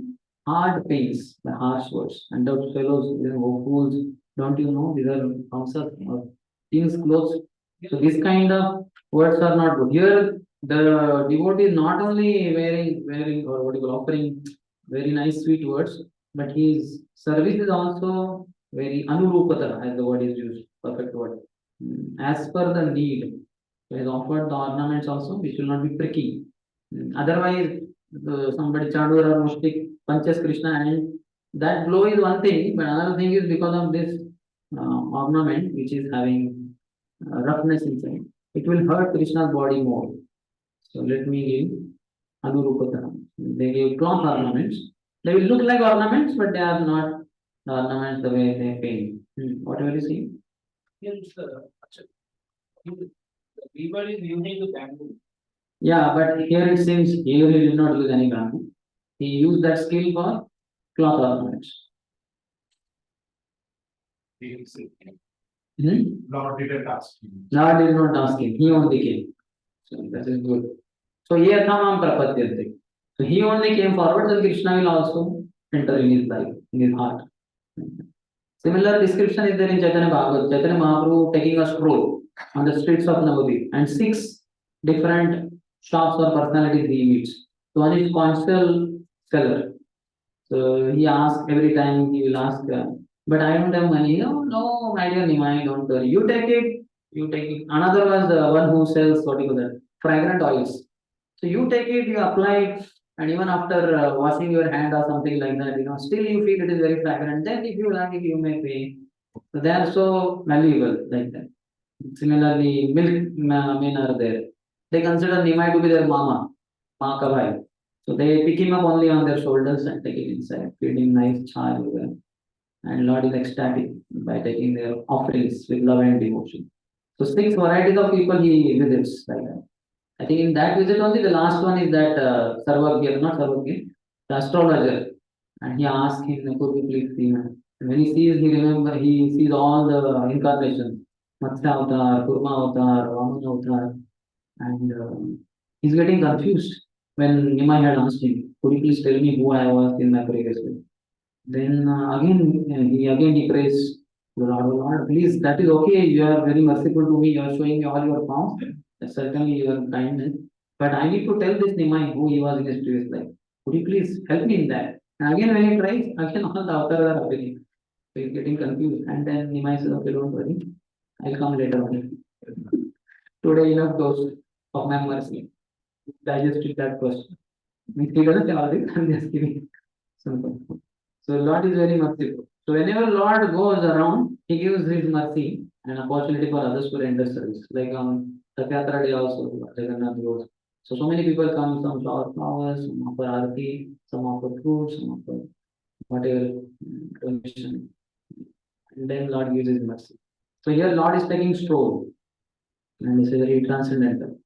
hard pains, the harsh words. And those fellows, fools, don't you know, these are Kamsa or king's clothes. So this kind of words are not good. Here, the devotee is not only wearing or what you call offering very nice sweet words, but his service is also very anurupata, as the word is used, perfect word. As per the need. He has offered the ornaments also, which will not be pricky. Otherwise, somebody Chandur or Mushtik punches Krishna, and that blow is one thing, but another thing is because of this ornament, which is having roughness inside, it will hurt Krishna's body more. So let me give Anurupata. They give cloth ornaments. They will look like ornaments, but they are not the ornaments the way they paint. Whatever you see. Yes, the weaver is using the bamboo. Yeah, but here it seems here he did not use any bamboo. He used that skill for cloth ornaments. Lord didn't ask him. Lord did not ask him, he only came. So that is good. So here Thamam Prapadyante. So he only came forward, then Krishna will also enter in his life, in his heart. Similar description is there in Chaitanya Bhagavat. Chaitanya Mahaprabhu taking a stroll on the streets of Navadvip, and 6 different shops or personalities he meets. So one is consul seller. So he asks every time, he will ask, but I don't have money. No, my dear Nimai, don't worry. You take it, you take it. Another was the one who sells what you call that, fragrant oils. So you take it, you apply it, and even after washing your hand or something like that, still you feel it is very fragrant. Then if you like it, you may pay. So they are so valuable like that. Similarly, men are there. They consider Nimai to be their mama, Ma Kavai. So they pick him up only on their shoulders and take him inside, feed him nice chai everywhere. And Lord is ecstatic by taking their offerings with love and devotion. So 6 varieties of people he visits like that. I think in that visit only the last one is that Sarvagya, not Sarvagya, the astrologer. And he asked him, could you please see me? And when he sees, he sees all the incarnations. Matsya Avatar, Kurma Avatar, Vamana Avatar. And he's getting confused when Nimai had asked him, could you please tell me who I was in my previous life? Then he prays, Lord, please, that is okay. You are very merciful to me. You are showing me all your forms. Certainly your kindness. But I need to tell this Nimai who he was in his previous life. Could you please help me in that? And again, when he tries, again all the avatars are appearing. So he's getting confused. And then Nimai says, okay, don't worry. I'll come later on. Today enough dose of my mercy. Digested that first. He doesn't tell all this, I'm just giving some. So Lord is very merciful. So whenever Lord goes around, he gives his mercy and opportunity for others to render service. Like on Satyatra Day also, Jagannath goes. So many people come, some flower flowers, some offer arati, some offer fruits, some offer whatever donation. And then Lord gives his mercy. So here Lord is taking stroll, and this is very transcendental.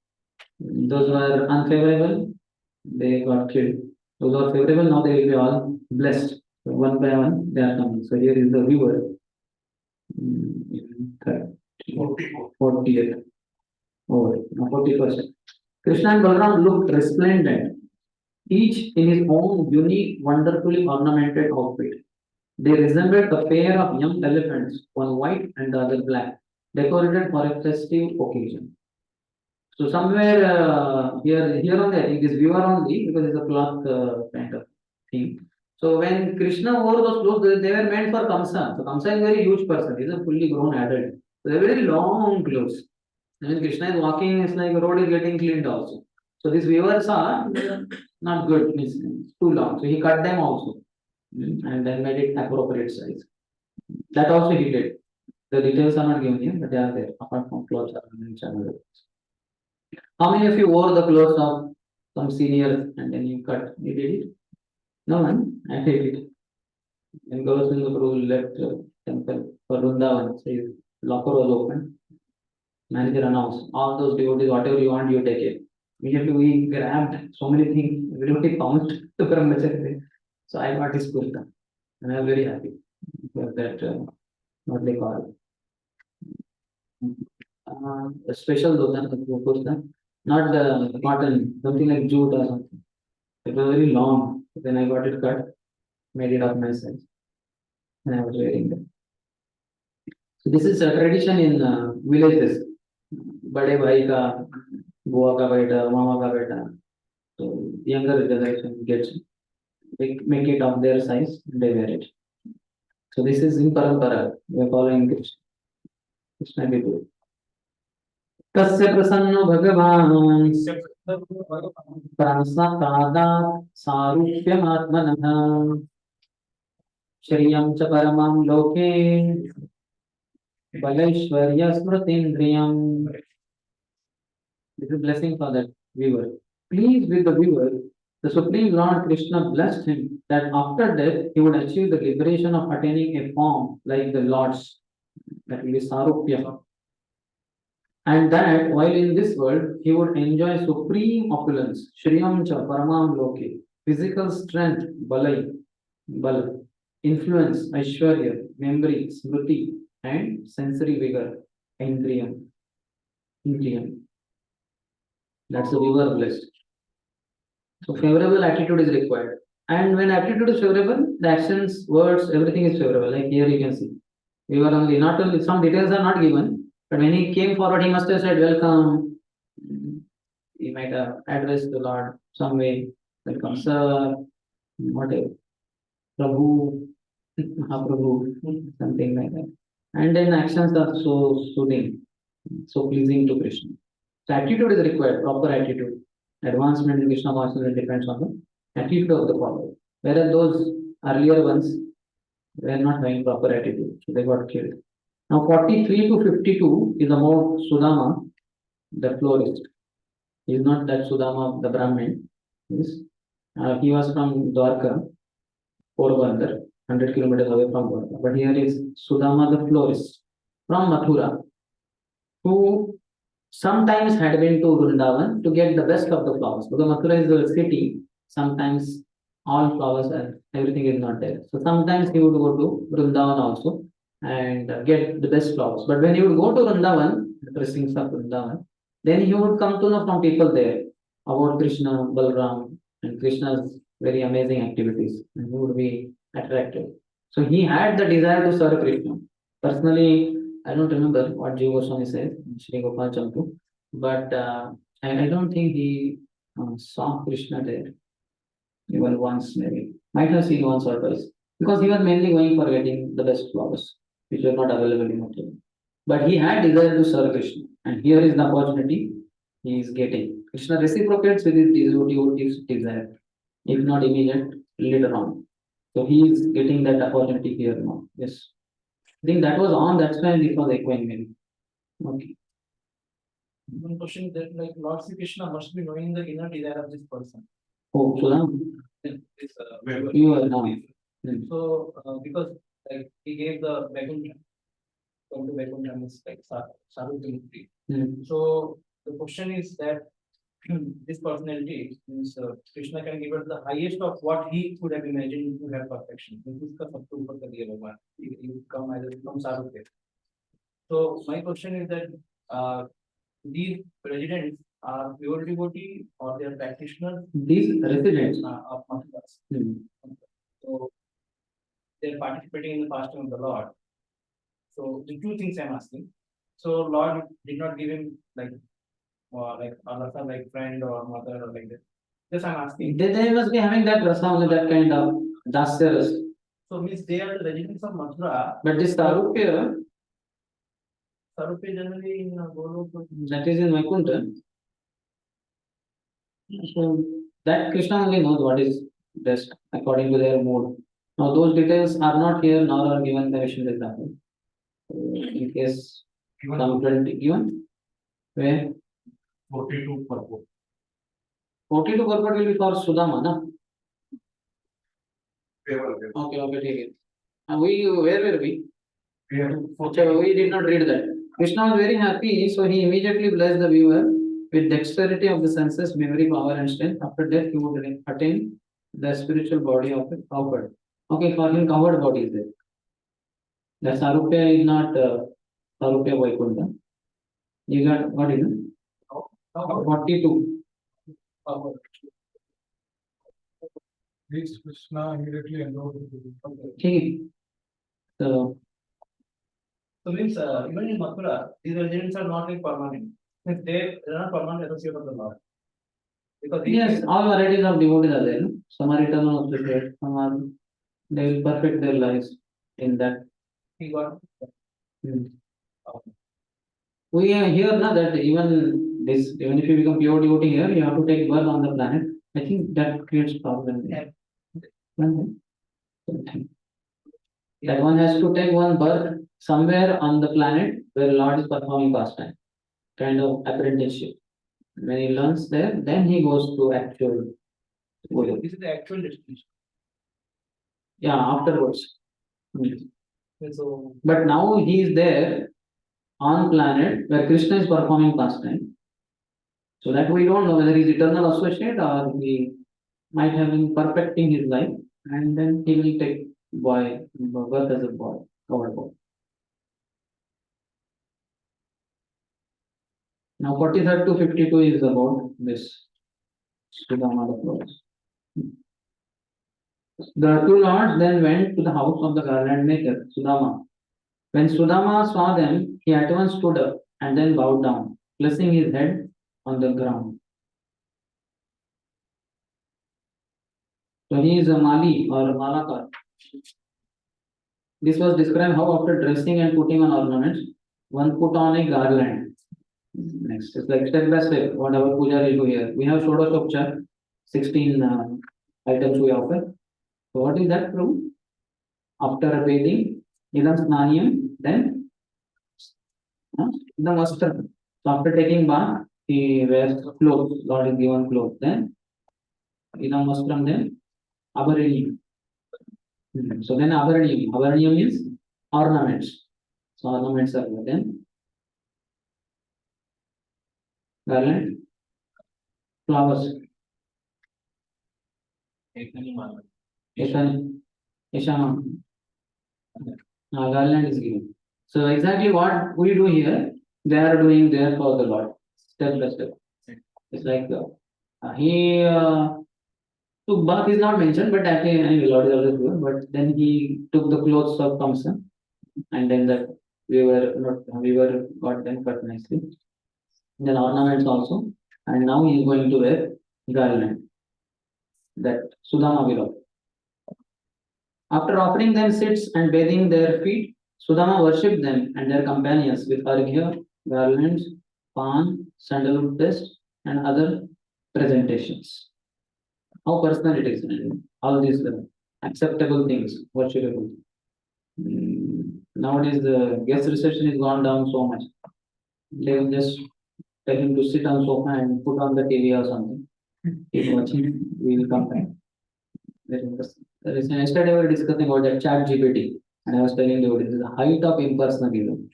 Those who are unfavorable, they got killed. Those who are favorable, now they will be all blessed. So one by one, they are coming. So here is the viewer. 40th. Oh, 41st. Krishna and Balaram looked resplendent, each in his own unique, wonderfully ornamented outfit. They resembled a pair of young elephants, one white and the other black, decorated for a festive occasion. So somewhere here only, I think this viewer only, because it's a cloth kind of thing. So when Krishna wore those clothes, they were meant for Kamsa. So Kamsa is a very huge person. He's a fully grown adult. So they're very long clothes. And when Krishna is walking, it's like the road is getting cleaned also. So these viewers are not good. It's too long. So he cut them also. And then made it appropriate size. That also he did. The details are not given here, but they are there. Apart from clothes are in channel. How many of you wore the clothes of some senior and then you cut? You did it? No one? I did it. When Gaurav Guru left temple for Vrindavan, says locker was open. Manager announced, all those devotees, whatever you want, you take it. Immediately we grabbed so many things, everybody pounced to Brahmacharya. So I got his kurta. And I'm very happy for that, what they call a special kurta, not the cotton, something like jute or something. It was very long. Then I got it cut, made it of my size, and I was wearing it. So this is a tradition in villages. बड़े भाई का बुआ का बेटा मामा का बेटा so younger generation gets make it of their size and they wear it. So this is in parampara, we are following Krishna people. तस्य प्रसन्नो भगवान् प्रासादात् सारूप्यमात्मनः श्रियं च परमं लोके बलैश्वर्य स्मृतीन्द्रियम्. This is blessing for that viewer. Pleased with the viewer, the Supreme Lord Krishna blessed him that after death he would achieve the liberation of attaining a form like the Lord's, that will be Sarupya. And that while in this world he would enjoy supreme opulence, Shriyam cha Paramam Loke, physical strength, Balai, Bal, influence, Aishwarya, memory, Smriti, and sensory vigor, Indriyam. Indriyam. That's the viewer blessed. So favorable attitude is required. And when attitude is favorable, the actions, words, everything is favorable. Like here you can see. We were only, not only, some details are not given, but when he came forward, he must have said, welcome. He might have addressed the Lord some way. Welcome, sir. Whatever. Prabhu, Mahaprabhu, something like that. And then actions are so soothing, so pleasing to Krishna. So attitude is required, proper attitude. Advancement in Krishna consciousness depends on the attitude of the follower. Whereas those earlier ones were not having proper attitude, so they got killed. Now 43 to 52 is about Sudama, the florist. He is not that Sudama, the Brahmin. Yes. He was from Dwarka, Porbandar, 100 kilometers away from Dwarka. But here is Sudama, the florist, from Mathura, who sometimes had been to Vrindavan to get the best of the flowers. Because Mathura is the city, sometimes all flowers are, everything is not there. So sometimes he would go to Vrindavan also and get the best flowers. But when he would go to Vrindavan, the pressings of Vrindavan, then he would come to know from people there about Krishna, Balaram, and Krishna's very amazing activities. And he would be attracted. So he had the desire to serve Krishna. Personally, I don't remember what Jiva Goswami said, Shri Gopal Champu, but I don't think he saw Krishna there. Even once, maybe. Might have seen once or twice. Because he was mainly going for getting the best flowers, which were not available in Mathura. But he had desire to serve Krishna. And here is the opportunity he is getting. Krishna reciprocates with his devotee's desire. If not immediate, later on. So he is getting that opportunity here now. Yes. I think that was on, that's why it was echoing maybe. Okay. One question that like Lord Sri Krishna must be knowing the inner desire of this person. Oh, Sudam. This, You are now. So because like he gave the begging come to Vaikuntha is like Sarupamukti. Hmm. So the question is that this personality means Krishna can give us the highest of what he could have imagined to have perfection. This is the Sabtu Upar Kadiya Bhagwan. You come either from Sarupya. So my question is that these residents are pure devotee or they are practitioners These residents. of Mathuras. Hmm. So they are participating in the fasting of the Lord. So the two things I'm asking. So Lord did not give him like rasa like friend or mother or like that. Just I'm asking. They must be having that rasa, only that kind of dasya rasa. So means they are the residents of Mathura. But this Sarupya, Sarupya generally in Golok. that is in Vaikuntha. So that Krishna only knows what is best according to their mood. Now those details are not here nor are given the Vishnu example. In case some 20 given, where 42 purport. 42 purport will be for Sudama, na? Favor. Okay, take it. Where were we? We have Okay, we did not read that. Krishna was very happy, so he immediately blessed the viewer with dexterity of the senses, memory, power, and strength. After death, he would attain the spiritual body of it covered. Okay, for him, covered body is there. The Sarupya is not Sarupya Vaikuntha. You got what is it? 42. This Krishna immediately enrolled. Okay. So So means even in Mathura, these residents are not like permanent. Means they are not permanent associate of the Lord. Because yes, all varieties of devotees are there. No? Some are eternal associates, some are they will perfect their lives in that. he got. Hmm. We hear now that even if you become pure devotee here, you have to take birth on the planet. I think that creates problem. Yeah. That one has to take one birth somewhere on the planet where Lord is performing pastime, kind of apprenticeship. When he learns there, then he goes to actual. This is the actual destination. Yeah, afterwards. So But now he is there on planet where Krishna is performing pastime. So that we don't know whether he is eternal associate or he might have been perfecting his life and then he will take birth as a boy, covered boy. Now 43rd to 52 is about this Sudama the Flowers. The two lords then went to the house of the garland maker, Sudama. When Sudama saw them, he at once stood up and then bowed down, placing his head on the ground. So he is a Mali or a Malakar. This was described how after dressing and putting on ornaments, one put on a garland. Next, it's like step by step, whatever puja we do here. We have Shodashopchar, 16 items we offer. So what is that proof? After bathing, idam snaniyam, then idam vastra. So after taking bath, he wears clothes. Lord is given clothes. Then idam vastram, then abaraniyam. So then abaraniyam means ornaments. So ornaments are there. Then garland, flowers. Ishama. Garland is given. So exactly what we do here, they are doing there for the Lord, step by step. It's like he took bath is not mentioned, but actually anyway, Lord is always good. But then he took the clothes of Kamsa, and then that we were got them cut nicely. Then ornaments also, and now he is going to wear garland that Sudama will. After offering them seats and bathing their feet, Sudama worshipped them and their companions with arghya, garlands, pan, sandalwood paste, and other presentations. How personal it is, and all these acceptable things, worshipable. Nowadays, the guest reception is gone down so much. They will just tell him to sit on sofa and put on the TV or something. Keep watching, we will come back. Very interesting. Yesterday we were discussing about that chat GPT, and I was telling you this is the height of impersonalism.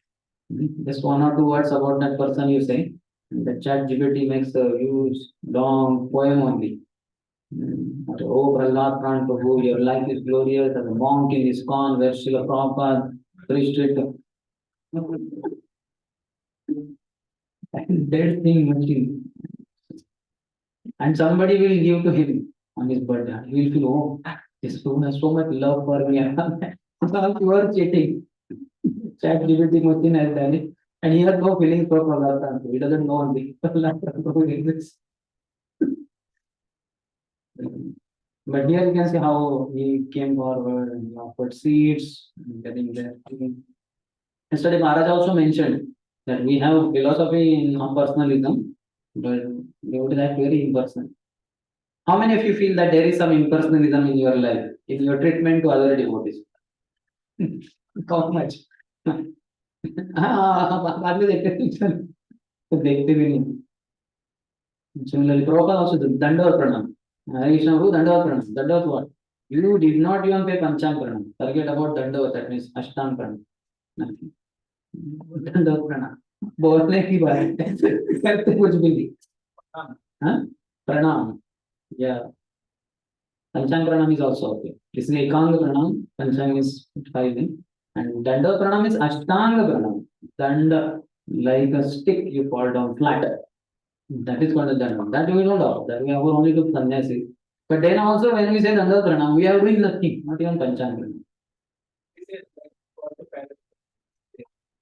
Just one or two words about that person you say. And the chat GPT makes a huge, long poem only. Oh, Prahlad Pran Prabhu, your life is glorious as a monk in ISKCON, where Srila Prabhupada preached it. Dead thing machine. And somebody will give to him on his birthday. He will feel, oh, this fool has so much love for me. You are cheating. Chat GPT machine has done it. And he has no feelings for Prahlad Pran Prabhu. He doesn't know only Prahlad Pran Prabhu exists. But here you can see how he came forward and he offered seats, and getting there. Yesterday, Maharaj also mentioned that we have philosophy in personalism, but devotee is very impersonal. How many of you feel that there is some impersonalism in your life, in your treatment to other devotees? How much? बाद में देखते हैं तो देखते भी नहीं. Similarly, Prabhupada also did Dandavat Pranam. Hare Krishna Prabhu, Dandavat Pranam. Dandavat what? You did not even pay Panchang Pranam. Forget about Dandavat, that means Ashtang Pranam. Nothing. Dandavat Pranam. बोलने की बात है करते कुछ भी नहीं. हाँ? Pranam. Yeah. Panchang Pranam is also okay. This is Ekanga Pranam. Panchang is 5 in. And Dandavat Pranam is Ashtanga Pranam. Danda, like a stick, you fall down flat. That is called a dhanam. That we don't know. That we have only to sannyasi. But then also when we say Dandavat Pranam, we are doing nothing, not even Panchang Pranam.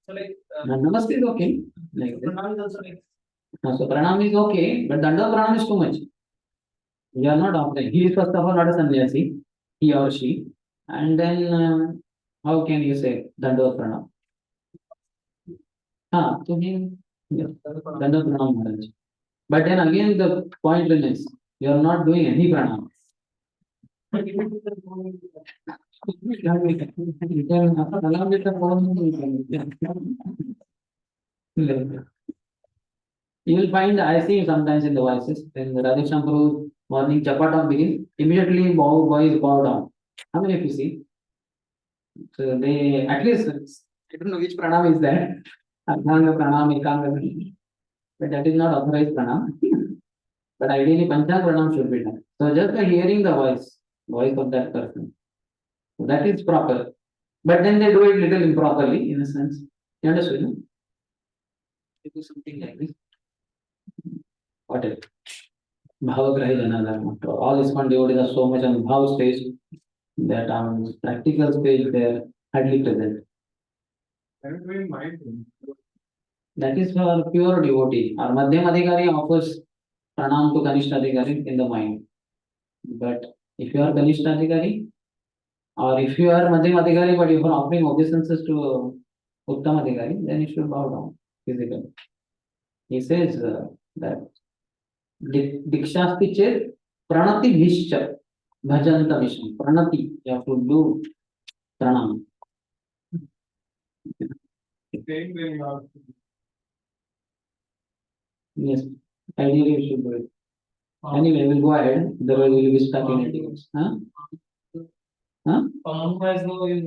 So like, Namaste is okay. Like this. Pranam is also like, So Pranam is okay, but Dandavat Pranam is too much. We are not offering. He is first of all not a sannyasi, he or she. And then how can you say Dandavat Pranam? So he, yeah, Dandavat Pranam Maharaj. But then again the point remains, you are not doing any pranam. You will find, I see sometimes in the voices, when the Radhesham Prabhu morning Chapatam begins, immediately boys bow down. How many of you see? So they, at least, I don't know which pranam is that. Adhanga pranam, Ekanga pranam. But that is not authorized pranam. But ideally, Panchang Pranam should be done. So just by hearing the voice of that person, so that is proper. But then they do it little improperly, in a sense. You understood? No? They do something like this. Whatever. Bhavagrahi Janadharma. All ISKCON devotees are so much on Bhav stage that on practical stage they are hardly present. That is for pure devotee. Our Madhyam Adhikari offers pranam to Kanishta Adhikari in the mind. But if you are Kanishta Adhikari, or if you are Madhyam Adhikari but you are offering obeisances to Uttam Adhikari, then you should bow down physically. He says that Dikshasti Chet Pranati Vishcha Bhajanta Visham. Pranati, you have to do pranam. Yes, ideally you should do it. Anyway, we'll go ahead. Otherwise, we will be stuck in etiquettes. Huh? Pamuk has no use.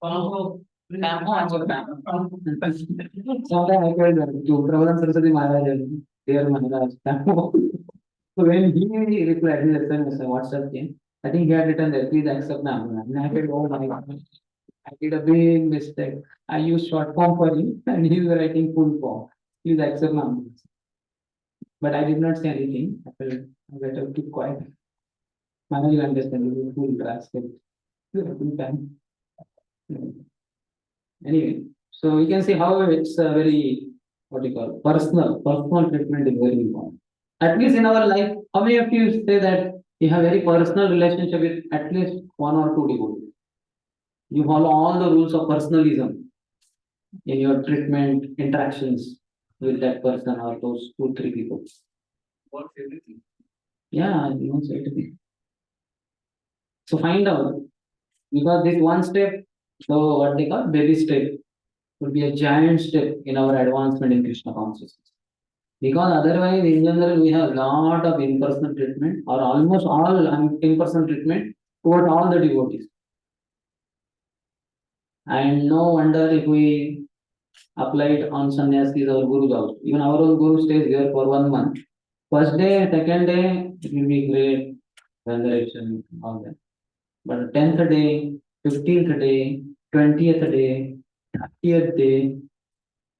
Pamuk. Sometimes I felt that Prabhupada Saraswati Maharaj, dear Maharaj. So when he replied his SMS on WhatsApp came, I think he had written that please accept my Maharaj. And I said, oh my God, I did a big mistake. I used short form for him and he was writing full form. Please accept my Maharaj. But I did not say anything. I felt I better keep quiet. Maharaj will understand. He will full transcript. Anyway, so we can see how it's a very, what do you call, personal treatment is very important. At least in our life, how many of you say that you have very personal relationship with at least one or two devotees? You follow all the rules of personalism in your treatment interactions with that person or those 2-3 people. What's everything? Yeah, you know, everything. So find out, because this one step, so what they call baby step, would be a giant step in our advancement in Krishna consciousness. Because otherwise, in general, we have a lot of impersonal treatment or almost all impersonal treatment toward all the devotees. And no wonder if we applied on sannyasis or gurus also. Even our own guru stays here for 1 month. First day, second day, it will be great veneration, all that. But 10th day, 15th day, 20th day, 30th day,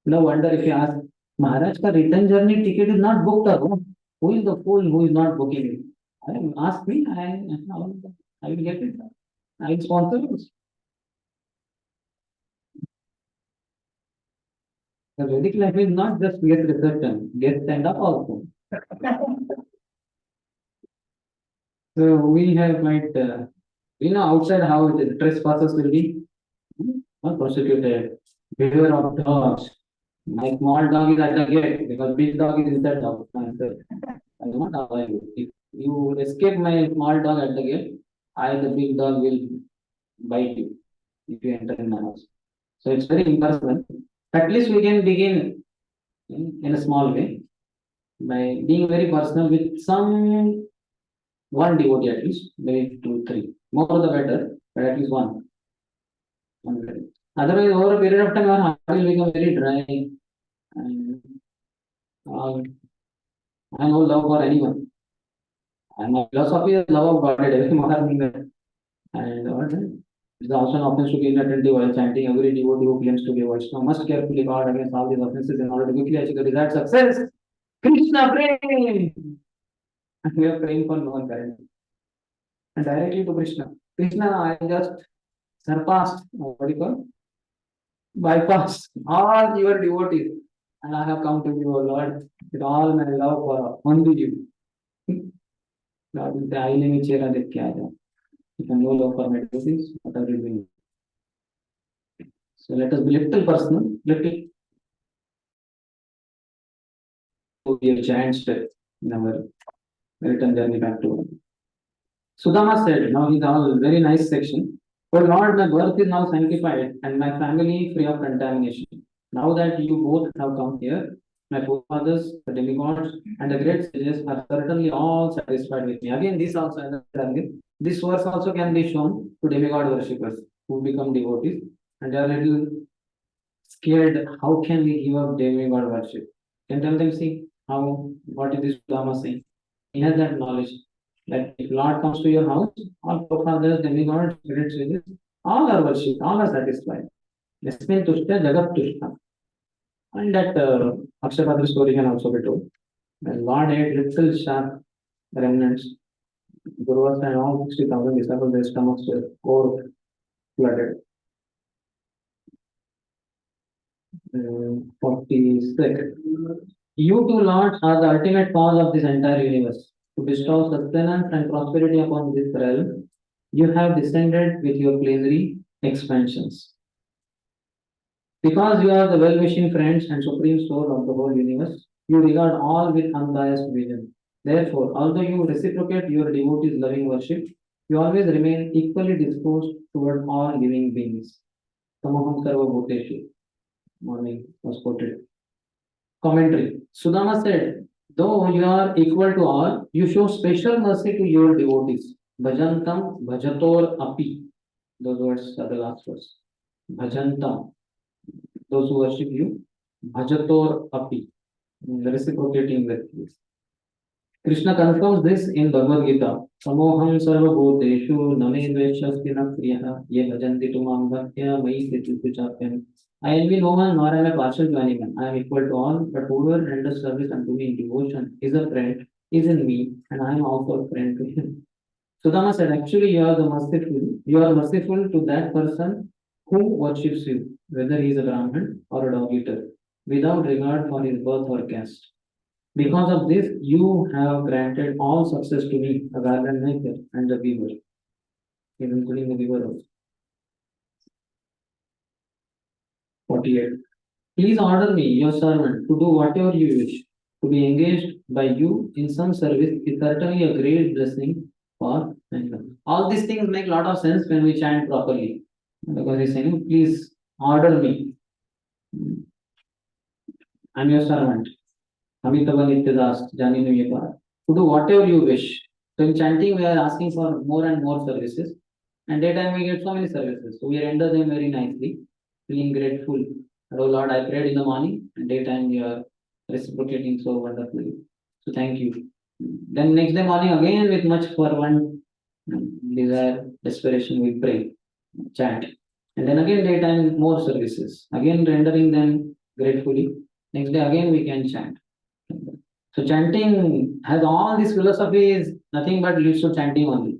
no wonder if you ask, Maharaj, ka return journey ticket is not booked. Or who is the fool who is not booking it? Ask me, I will get it. I will sponsor it. The Vedic life is not just get reception, get stand up also. So we have quite, outside how it is, trespassers will be not prosecuted. Beware of dogs. My small dog is at the gate because big dog is inside the house. I will not allow you. If you escape my small dog at the gate, the big dog, will bite you if you enter in my house. So it's very impersonal. At least we can begin in a small way by being very personal with some one devotee at least, maybe 2, 3. More the better, but at least one. Otherwise, over a period of time, our heart will become very dry. And I have no love for anyone. And my philosophy is love of God at every moment. And what is also an offense to be inattentive while chanting. Every devotee who claims to be a Vaishnava must carefully guard against all these offenses in order to quickly achieve the desired success. Krishna praying! And we are praying for no one currently. And directly to Krishna. Krishna, I just surpassed, what do you call? Bypassed all your devotees. And I have come to you, O Lord, with all my love for only you. Lord will say, आईने में चेहरा देख के आ जाओ. You can no love for my devotees, whatever you will. So let us be little personal, little to be a giant step in our return journey back to home. Sudama said, now he's all very nice section. Oh Lord, my birth is now sanctified and my family free of contamination. Now that you both have come here, my forefathers, the demigods, and the great sages are certainly all satisfied with me. Again, this verse also can be shown to demigod worshippers who become devotees, and they are a little scared. How can we give up demigod worship? Can tell them, see how what is this Dhamma saying? He has that knowledge that if Lord comes to your house, all forefathers, demigods, great sages, all are worshipped, all are satisfied. Yasmin tushta jagat tushta. And that Akshapatra story can also be told. The Lord ate little sharp remnants. Gurus and all 60,000 disciples, their stomachs were core flooded. 46. You two lords are the ultimate cause of this entire universe. To bestow sustenance and prosperity upon this realm, you have descended with your plenary expansions. Because you are the well-wishing friends and supreme soul of the whole universe, you regard all with unbiased vision. Therefore, although you reciprocate your devotees' loving worship, you always remain equally disposed toward all living beings. Tamaham sarva bhuteshu. Morning was quoted. Commentary. Sudama said, though you are equal to all, you show special mercy to your devotees. Bhajantam bhajator api. Those words are the last words. Bhajantam. Those who worship you, bhajator api, reciprocating with this. Krishna confirms this in Bhagavad Gita. Samoham sarva bhuteshu name dveshasti na priyaha ye bhajanti tumam bhaktya mai siddhi chapyam. I envy no one nor am I partial to anyone. I am equal to all, but whoever renders service unto me in devotion is a friend, is in me, and I am also a friend to him. Sudama said, actually you are the merciful. You are merciful to that person who worships you, whether he is a Brahmin or a dog eater, without regard for his birth or caste. Because of this, you have granted all success to me, the garden maker and the weaver, including the weaver also. 48. Please order me, your servant, to do whatever you wish. To be engaged by you in some service is certainly a great blessing for anyone. All these things make a lot of sense when we chant properly. Because he's saying, please order me. I'm your servant. Amitava Nityadas, Janinu Yepar. To do whatever you wish. So in chanting, we are asking for more and more services. And daytime we get so many services. So we render them very nicely, feeling grateful Oh Lord, I prayed in the morning, and daytime you are reciprocating so wonderfully. So thank you. Then next day morning again with much fervent desire, desperation we pray, chant. And then again daytime more services. Again rendering them gratefully. Next day again we can chant. So chanting has all these philosophies, nothing but leads to chanting only.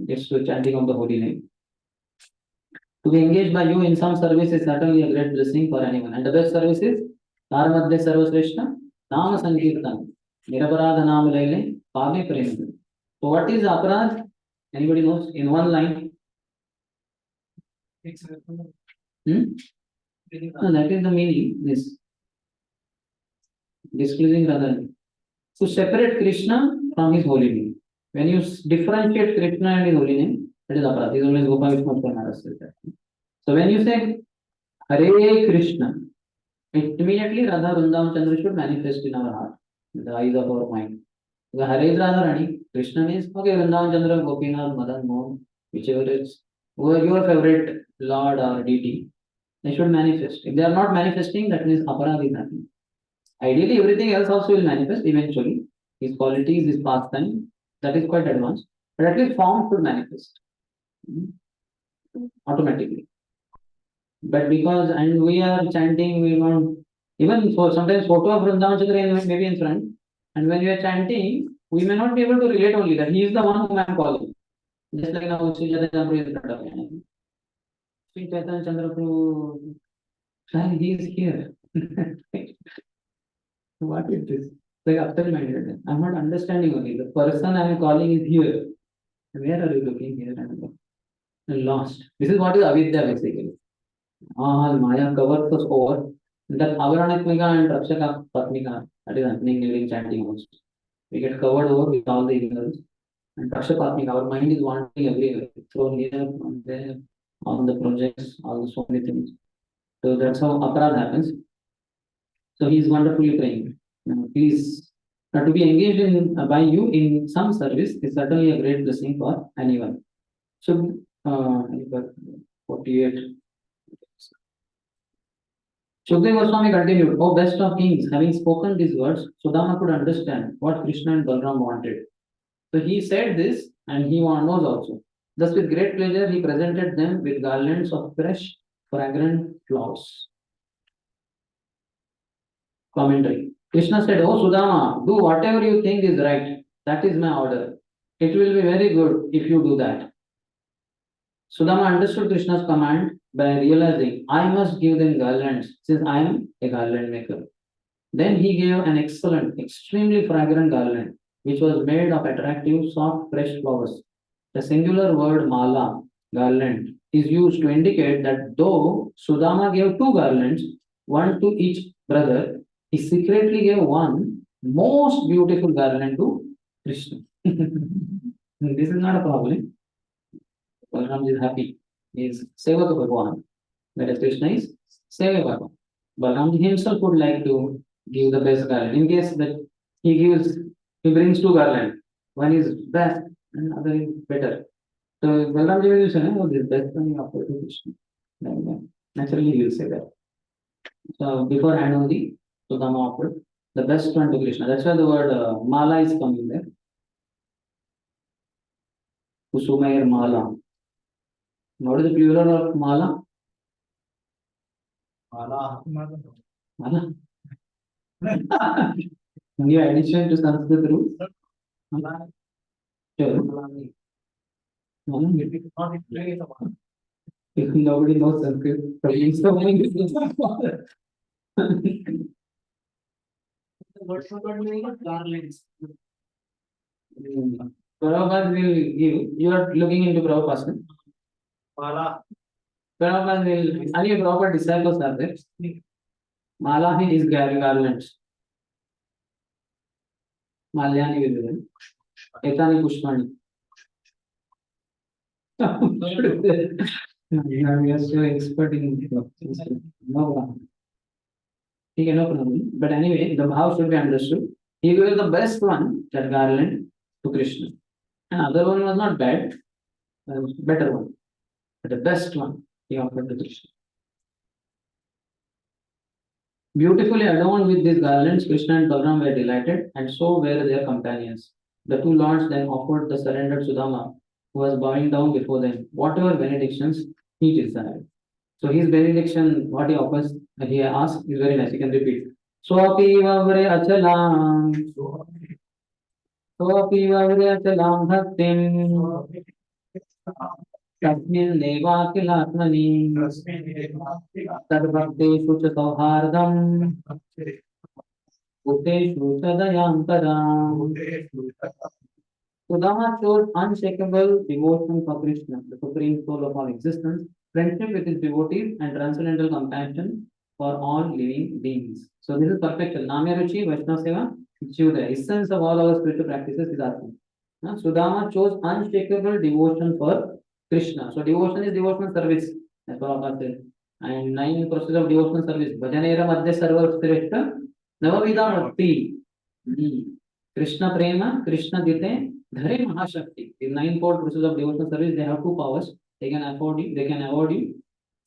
Leads to chanting of the holy name. To be engaged by you in some service is certainly a great blessing for anyone. And the best service is Taramadde Sarvasreshta, Nama Sankirtan, Niraparada Nama Lele, Pave Prem. So what is aparad? Anybody knows? In one line. Hmm? No, that is the meaning. This displeasing rather. To separate Krishna from his holy name. When you differentiate Krishna and his holy name, that is aparad. This is always Gopal Vishnu Maharaj says that. So when you say Hare Krishna, immediately Radha Vrindavan Chandra should manifest in our heart, in the eyes of our mind. The Hare is Radha Rani, Krishna means okay, Vrindavan Chandra, Gopinath, Madan Mohan, whichever is your favorite Lord or deity, they should manifest. If they are not manifesting, that means aparad is happening. Ideally, everything else also will manifest eventually. His qualities, his pastime, that is quite advanced. But at least form should manifest automatically. But because, and we are chanting, we want, even for sometimes photo of Vrindavan Chandra maybe in front, and when we are chanting, we may not be able to relate only that he is the one whom I am calling. Just like now, Sri Chaitanya Prabhu is in front of me. Sri Chaitanya Chandra Prabhu, he is here. What is this? Like absent-minded. I'm not understanding only. The person I am calling is here. Where are you looking here? I'm lost. This is what is avidya basically. Maya covers us over. That avaranatmika and rakshaka patmika, that is happening during chanting also. We get covered over with all the ignorance. And rakshapatmika, our mind is wandering everywhere. Thrown here, on there, on the projects, all the so many things. So that's how aparad happens. So he is wonderfully praying. Please, to be engaged in by you in some service is certainly a great blessing for anyone. So, 48. Shukdev Goswami continued, O best of kings, having spoken these words, Sudama could understand what Krishna and Balram wanted. So he said this and he knows also. Thus, with great pleasure, he presented them with garlands of fresh, fragrant flowers. Commentary. Krishna said, Oh Sudama, do whatever you think is right. That is my order. It will be very good if you do that. Sudama understood Krishna's command by realizing, I must give them garlands since I am a garland maker. Then he gave an excellent, extremely fragrant garland, which was made of attractive, soft, fresh flowers. The singular word mala, garland, is used to indicate that though Sudama gave two garlands, one to each brother, he secretly gave one most beautiful garland to Krishna. This is not a problem. Balram is happy. He is Sevaka Bhagwan, whereas Krishna is Sevaka Bhagwan. Balram himself would like to give the best garland. In case that he brings two garlands. One is best and other is better. So Balram will say, oh, this best one you offer to Krishna. Then, naturally he will say that. So before hand over the Sudama offered the best one to Krishna. That's why the word mala is coming there. Kusumair mala. What is the plural of mala? Mala. Mala. New addition to Sanskrit rules. Sure. Mala. If nobody knows Sanskrit, Prabhupada will give. You are looking into Prabhupada. Mala. Prabhupada will. Any Prabhupada disciples are there? Mala is garlands. Malyani will be there. Etani Pushpani. We are so expert in no problem. Okay, no problem. But anyway, the how should be understood. He gave the best one, that garland, to Krishna. And other one was not bad, better one. But the best one he offered to Krishna. Beautifully adorned with these garlands, Krishna and Balaram were delighted, and so were their companions. The two lords then offered the surrendered Sudama, who was bowing down before them, whatever benedictions he desired. So his benediction, what he offers, he asks, is very nice. You can repeat. Swapi vavre achalam, Swapi vavre achalam bhaktim, Tasmin nevakilatmani, Tadbhakteshu cha sauhardam, Bhuteshu cha dayantaram. Sudama shows unshakable devotion for Krishna, the supreme soul of all existence, friendship with his devotees, and transcendental compassion for all living beings. So this is perfection. Namya Ruchi, Vaishnava Seva, Jivudaya. Essence of all our spiritual practices is Atma. Sudama chose unshakable devotion for Krishna. So devotion is devotional service, as Prabhupada said. And 9 process of devotional service. Bhajanera Madhya Sarva Shrestha Navavida Bhakti. Krishna Prema, Krishna Dite, Dhare Mahashakti. In 9-fold process of devotional service, they have 2 powers. They can afford you, they can award you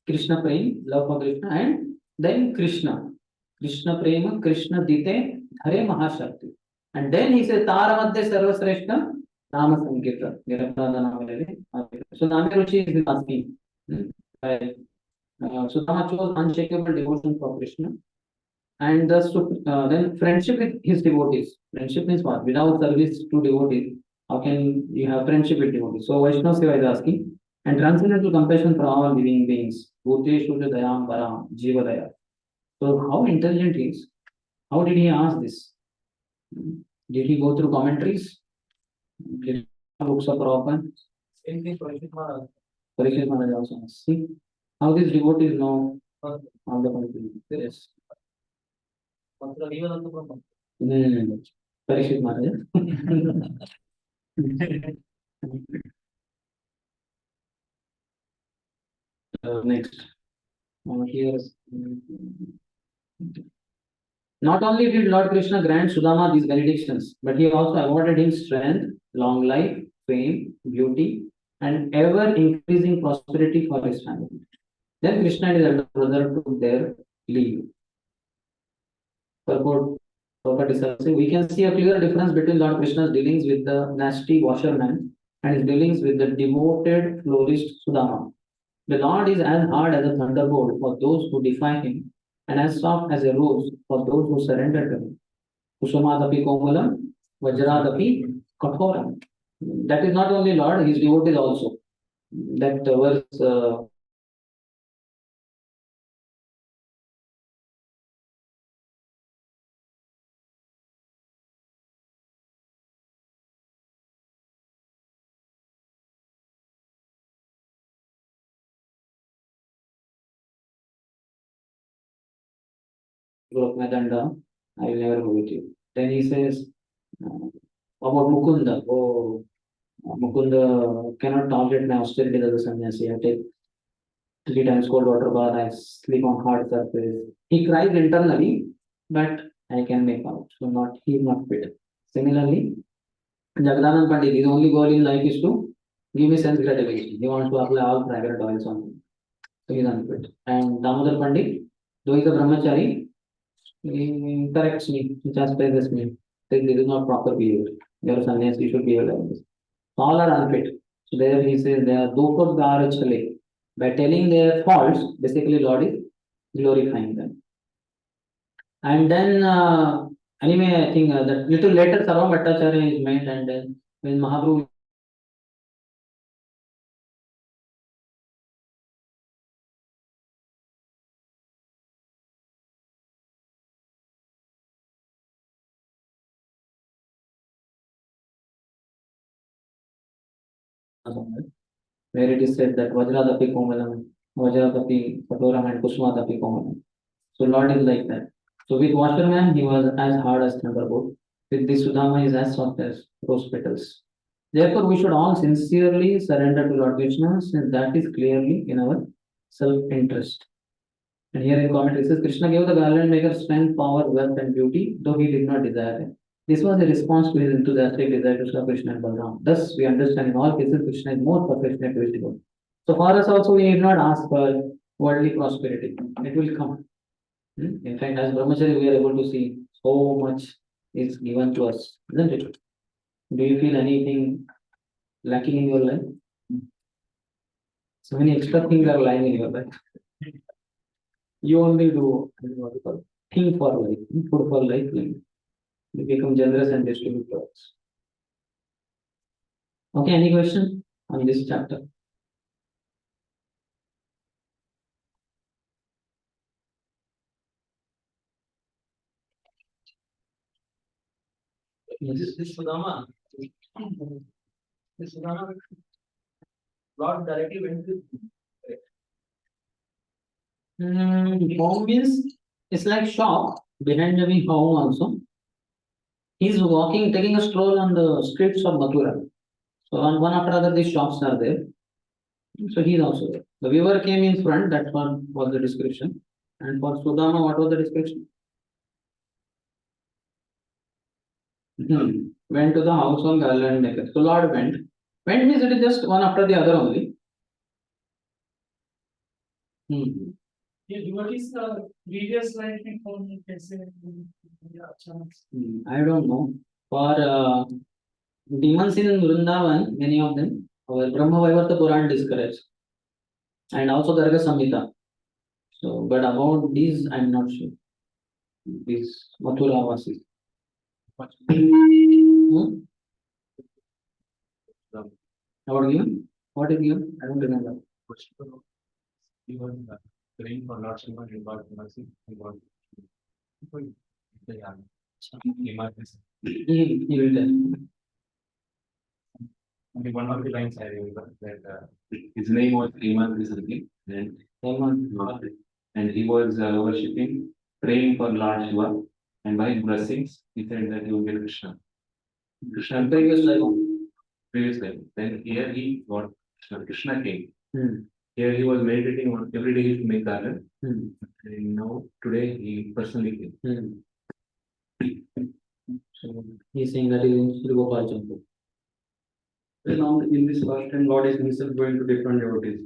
Krishna Prema, love for Krishna, and then Krishna. Krishna Prema, Krishna Dite, Dhare Mahashakti. And then he says, Tara Madhya Sarva Shrestha Nama Sankirta. So Namya Ruchi is asking. So Nama chose unshakable devotion for Krishna. And then friendship with his devotees. Friendship means what? Without service to devotees, how can you have friendship with devotees? So Vaishnava Seva is asking. And transcendental compassion for all living beings. Bhuteshu dayam param, jiva daya. So how intelligent he is? How did he ask this? Did he go through commentaries? Did he read books of Prabhupada? Same thing, Parikshit Maharaj. Parikshit Maharaj also asked. See how these devotees know all the country. Yes. Parikshit Maharaj. Next. Here. Not only did Lord Krishna grant Sudama these benedictions, but he also awarded him strength, long life, fame, beauty, and ever increasing prosperity for his family. Then Krishna and his elder brother took their leave. Purport we can see a clear difference between Lord Krishna's dealings with the nasty washerman and his dealings with the devoted florist Sudama. The Lord is as hard as a thunderbolt for those who defy him, and as soft as a rose for those who surrender to him. Kusumadapi Komalam, Vajradapi Kathoram. That is not only Lord, his devotees also. That verse broke my danda, I will never go with you. Then he says about Mukunda. Oh, Mukunda cannot tolerate my austerity as a sannyasi. I take 3 times cold water bath, I sleep on hard surface. He cries internally, but I can make out. So not he is not fit. Similarly, Jagdanand Pandit, his only goal in life is to give me sense gratification. He wants to apply all fragrant oils on me. So he is unfit. And Damodar Pandit, though he is a brahmachari, he corrects me, he chastises me. Says this is not proper behavior. You are a sannyasi, you should behave like this. All are unfit. So there he says they are dopad gara chale. By telling their faults, basically Lord is glorifying them. And then anyway, I think that little later Sarva Bhattacharya is made, and then when Mahaprabhu where it is said that Vajradapi Komalam, Vajradapi Katoram, and Kusmadapi Komalam. So Lord is like that. So with washerman, he was as hard as thunderbolt. With this Sudama, he is as soft as rose petals. Therefore, we should all sincerely surrender to Lord Krishna, since that is clearly in our self-interest. And here in commentary, it says Krishna gave the garland maker strength, power, wealth, and beauty, though he did not desire it. This was a response to his enthusiastic desire to serve Krishna and Balaram. Thus, we understand in all cases Krishna is more perfectionate to his devotee. So for us also, we need not ask for worldly prosperity. It will come. In fact, as brahmachari, we are able to see so much is given to us, isn't it? Do you feel anything lacking in your life? So many extra things are lying in your life. You only do what you call think for life, food for life. You become generous and distribute to others. Okay, any question on this chapter? Yes. This Sudama, Lord directly went to Home means it's like shop behind the home also. He's walking, taking a stroll on the streets of Mathura. So on one after other, these shops are there. So he's also there. The viewer came in front. That one was the description. And for Sudama, what was the description? Went to the house of Garland Maker. So Lord went. Went means it is just one after the other only. devotees previous life में कौन कैसे I don't know. For demons in Vrindavan, many of them, our Brahma Vaivarta Puran describes. And also Garga Samhita. So, but about these, I'm not sure. These Mathura Vasis. About you? What is you? I don't remember. He was praying for Lord Shiva and God mercy. He was He will tell. only one of the lines I remember that his name was Hemant Visargi and he was worshipping, praying for Lord Shiva, and by his blessings, he said that he will get Krishna. Krishna Previous life. previous life. Then here he got Krishna. Krishna came. Hmm. Here he was meditating on every day he used to make garland. Hmm. And now today he personally came. So he's saying that he is Sri Gopal Chandra. Now in this first time, Lord is himself going to different devotees.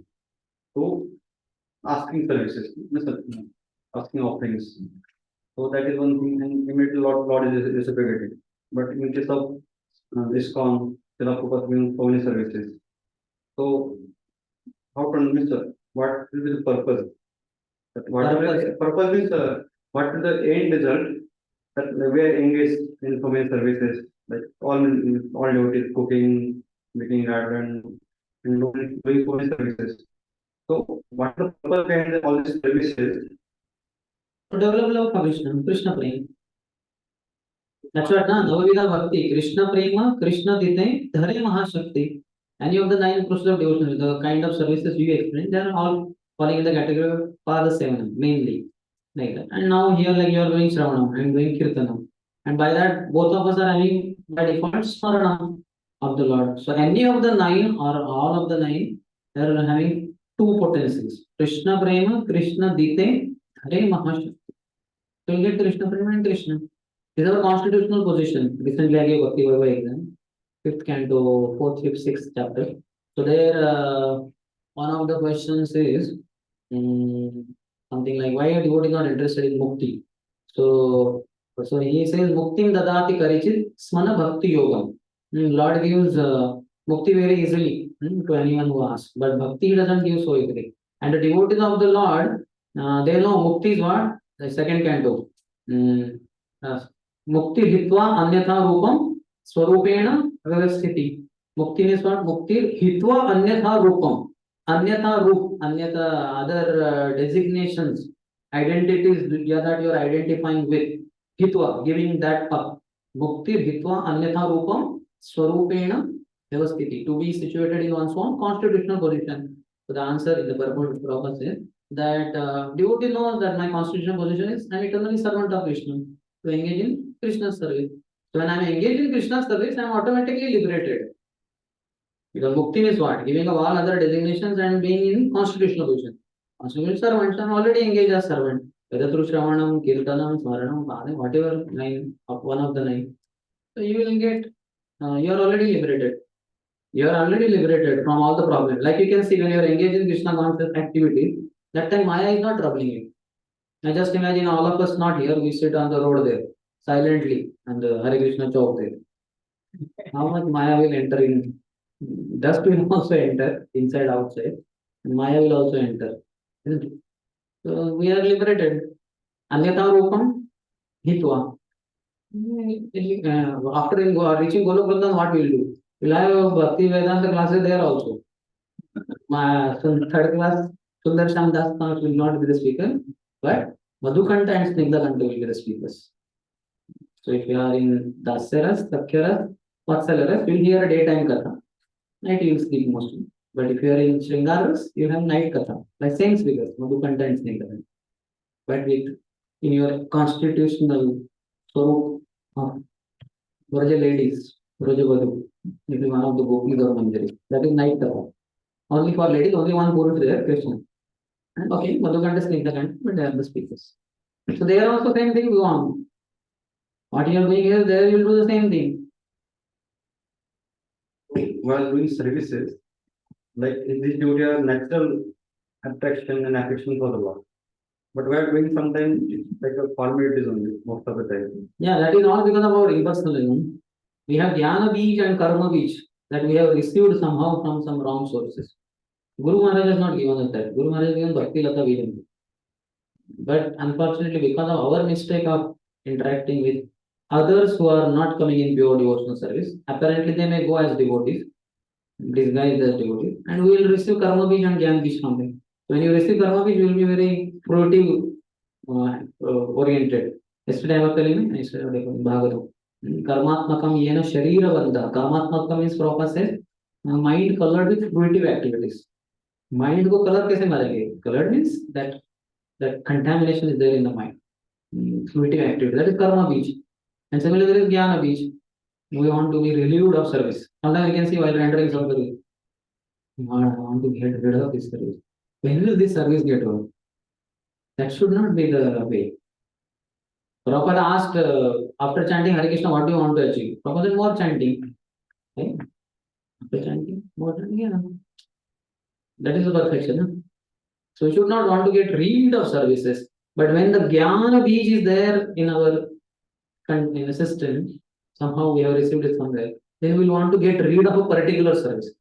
So asking services, asking offerings. So that is one thing, and immediately Lord is reciprocated. But in case of ISKCON, Srila Prabhupada giving so many services. So how to understand what will be the purpose? Purpose means what is the end result that we are engaged in so many services, like all devotees cooking, making garden, and doing so many services. So what is the purpose behind all these services? To develop love for Krishna, Krishna Prema. That's what Navavida Bhakti, Krishna Prema, Krishna Dite, Dhare Mahashakti. Any of the 9 processes of devotion, the kind of services you explained, they are all falling in the category of Pada Sevanam, mainly. Like that. And now here, like you are doing Shravanam, I am doing Kirtanam. And by that, both of us are having by default Smaranam of the Lord. So any of the 9 or all of the 9, they are having 2 potencies. Krishna Prema, Krishna Dite, Hare Mahashakti. So you get Krishna Prema and Krishna. This is our constitutional position. Recently I gave Bhaktivedanta exam. 5th canto, 4th, 5th, 6th chapter. So there, one of the questions is something like, why a devotee is not interested in mukti? So he says, muktim dadati karichit smana bhakti yogam. Lord gives mukti very easily to anyone who asks, but bhakti doesn't give so easily. And the devotees of the Lord, they know mukti is what? The 2nd canto. Mukti hitva anyatha rupam swarupena vyavasthiti. Mukti is what? Mukti hitva anyatha rupam. Anyatha roop, anyatha other designations, identities that you are identifying with. Hitva, giving that up. Mukti hitva anyatha rupam swarupena vyavasthiti. To be situated in one's own constitutional position. So the answer in the purpose is that devotee knows that my constitutional position is I am eternally servant of Krishna. To engage in Krishna's service. So when I am engaged in Krishna's service, I am automatically liberated. Because mukti is what? Giving up all other designations and being in constitutional position. Constitutional servant, I am already engaged as servant. Whether through Shravanam, Kirtanam, Smaranam, whatever 9 of one of the 9. So you will get, you are already liberated. You are already liberated from all the problems. Like you can see when you are engaged in Krishna conscious activity, that time Maya is not troubling you. I just imagine all of us not here, we sit on the road there, silently, and the Hare Krishna chowk there. How much Maya will enter in? Dust will also enter, inside, outside. Maya will also enter. Isn't it? So we are liberated. Anyata Rupam, Hitva. After reaching Golok Vrindavan, what we'll do? We'll have Bhaktivedanta classes there also. My third class, Sundar Sham Das will not be the speaker, but Madhukanta and Snigdhakanta will be the speakers. So if you are in Dasyaras, Sakyaras, Vatsalaras, you'll hear a daytime katha. Night you will sleep mostly. But if you are in Shringaras, you have night katha. Like same speakers, Madhukanta and Snigdhakanta. But with in your constitutional swarup of Vraja ladies, Vraja Vadhu, it is one of the Gopis or Manjari. That is night katha. Only for ladies, only one Guru is there, Krishna. And okay, Madhukanta, Snigdhakanta, but they are the speakers. So they are also same thing go on. What you are doing here, there you will do the same thing. While doing services, like in this duty are natural attraction and affection for the Lord. But while doing sometimes it's like a formalities only, most of the time. Yeah, that is all because of our impersonalism. We have Jnana Beej and Karma Beej that we have received somehow from some wrong sources. Guru Maharaj has not given us that. Guru Maharaj has given Bhakti Lata Beej. But unfortunately, because of our mistake of interacting with others who are not coming in pure devotional service, apparently they may go as devotees, disguised as devotees, and we will receive Karma Beej and Jnana Beej from them. When you receive Karma Beej, you will be very fruitive oriented. Yesterday I was telling you, yesterday Bhagavatam. Karmatmakam yena sharira bandha. Karmatmakam means Prabhupada says, mind colored with fruitive activities. Mind को color कैसे मारेंगे? Colored means that contamination is there in the mind. Fruitive activity, that is karma beach. And similarly, there is jnana beach. We want to be relieved of service. Sometimes we can see while rendering some service, I want to get rid of this service. When will this service get over? That should not be the way. Prabhupada asked after chanting Hare Krishna, what do you want to achieve? Prabhupada said, more chanting. Okay? After chanting, more chanting, yeah. That is the perfection. Huh? So we should not want to get rid of services. But when the Jnana Beej is there in our in a system, somehow we have received it somewhere, then we will want to get rid of a particular service.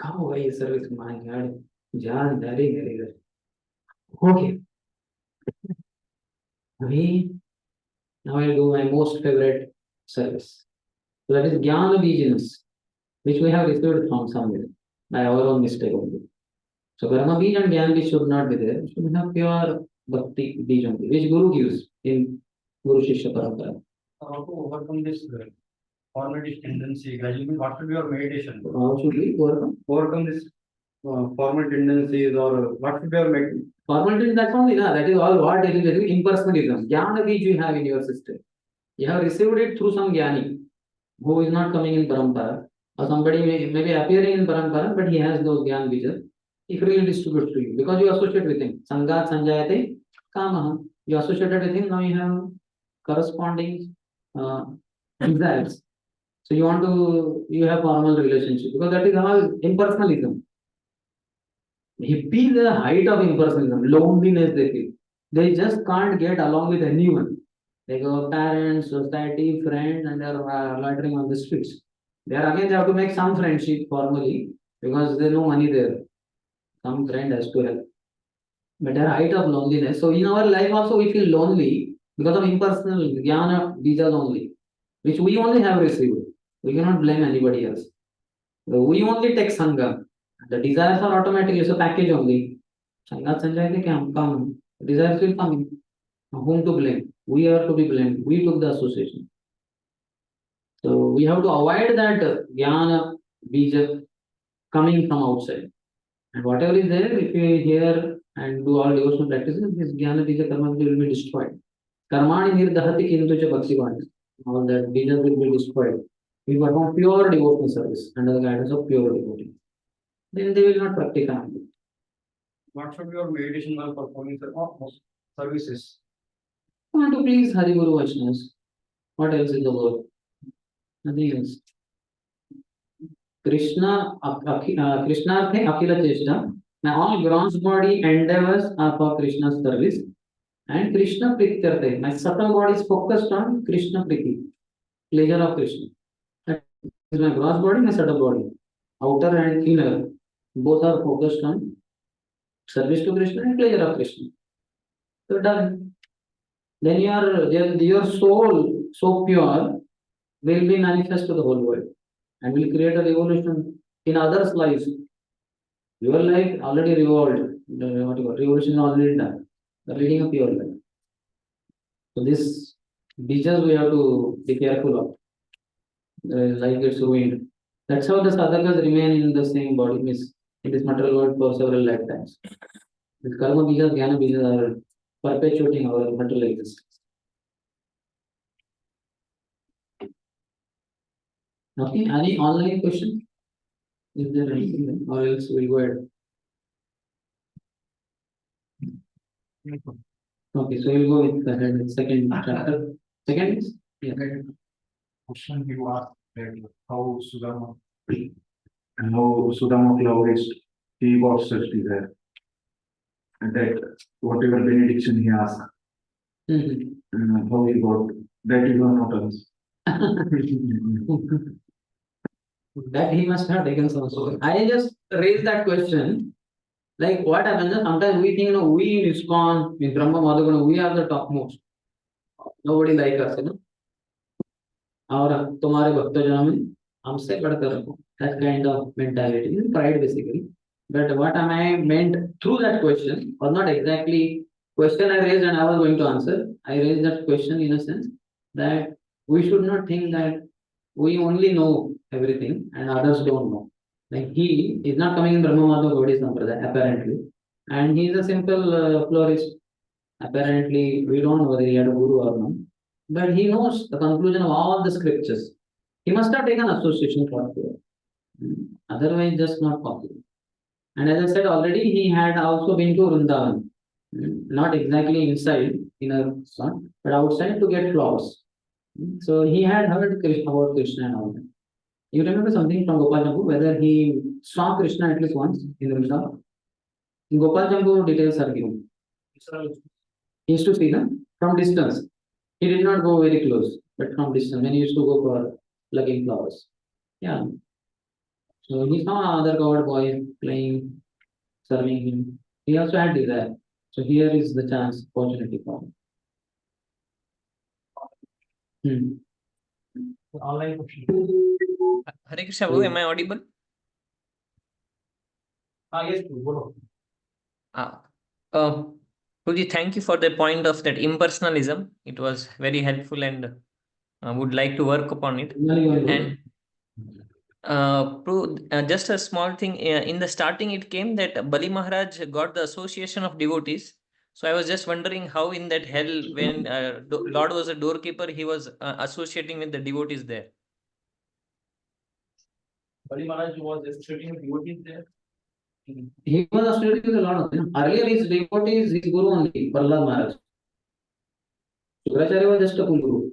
Come away, service, my God. Jaan, very. Okay. Now I'll do my most favorite service. So that is Jnana Beejiness, which we have received from somewhere by our own mistake only. So Karma Beej and Jnana Beej should not be there. We should have pure Bhakti Beej only, which Guru gives in Guru Shishya Parampara. How to overcome this formality tendency gradually? What should be your meditation? How should we overcome? Overcome this formal tendencies, or what should be your meditation? Formality, that's only, na, that is all what it is, impersonalism. Jnana Beej you have in your system. You have received it through some Jnani who is not coming in Parampara, or somebody may be appearing in Parampara, but he has those Jnana Beejas. He freely distributes to you because you associate with him. Sangat Sanjayate Kamaha. You associated with him, now you have corresponding desires. So you have formal relationship because that is all impersonalism. Hippie is the height of impersonalism, loneliness they feel. They just can't get along with anyone. They go parents, society, friends, and they are loitering on the streets. They have to make some friendship formally because there's no money there. Some friend has to help. But at height of loneliness. So in our life also we feel lonely because of impersonal jnana bija only, which we only have received. We cannot blame anybody else. So we only take sangha. The desires are automatically, it's a package only. Sangha sanjay come. Desires will come in. Whom to blame? We are to be blamed. We took the association. So we have to avoid that jnana bija coming from outside. And whatever is there, if you hear and do all devotional practices, this jnana bija karma will be destroyed. Karmani nirdahati kintu cha bhaktivanta. All that bija will be destroyed. We perform pure devotional service under the guidance of pure devotee. Then they will not practice ananda. What should be your meditation while performing services? I want to please Hari Guru Vaishnavas. What else is the word? Nothing else. Krishna Krishna the Akhila Cheshta. Now all gross body endeavors are for Krishna's service. and Krishna Prityartha. My subtle body is focused on Krishna Priti, pleasure of Krishna. That is my gross body, my subtle body. Outer and inner, both are focused on service to Krishna and pleasure of Krishna. So done. Then your soul, so pure, will be manifest to the whole world and will create a revolution in others' lives. Your life already revolved. What you call, revolution already done. The leading up your life. So this just we have to be careful of. Life gets ruined. That's how the sadhakas remain in the same body, means in this material world for several lifetimes. The karma bijas, jnana bijas are perpetuating our material existence. Okay, any online question? Is there anything, or else we'll go ahead? Okay, so we'll go with the second chapter. Second is? Yeah. Question you asked that how Sudama and how Sudama flourished, he got such desire. And that whatever benediction he asked, how he got, that you are not answer. That he must have taken some soul. I just raised that question. Like what happens? Sometimes we think, we in ISKCON, in Brahma Madhugana, we are the topmost. Nobody like us, और तुम्हारे भक्तजनों में हमसे बढ़कर रखो. That kind of mentality is pride basically. But what am I meant through that question, or not exactly question I raised and I was going to answer. I raised that question in a sense that we should not think that we only know everything and others don't know. Like he is not coming in Brahma Madhava Gaudiya Sampradaya apparently, and he is a simple florist. Apparently, we don't know whether he had a guru or not, but he knows the conclusion of all the scriptures. He must have taken association for it. Otherwise, just not possible. And as I said already, he had also been to Vrindavan, not exactly inside, inner sun, but outside to get flowers. So he had heard about Krishna and all that. You remember something from Gopal Jambu, whether he saw Krishna at least once in the Vrindavan? In Gopal Jambu, details are given. He used to see them from distance. He did not go very close, but from distance. When he used to go for plucking flowers. Yeah. So he saw other covered boys playing, serving him. He also had desire. So here is the chance, opportunity for him. Online question. Hare Krishna, Prabhu, am I audible? Yes, bolo. Guruji, thank you for the point of that impersonalism. It was very helpful and would like to work upon it. And just a small thing, in the starting it came that Bali Maharaj got the association of devotees. So I was just wondering how in that hell, when Lord was a doorkeeper, he was associating with the devotees there. Bali Maharaj was associating devotees there. He was associated with a lot of them. Earlier his devotees, his guru only, Prahlad Maharaj. Shukracharya was just a full guru.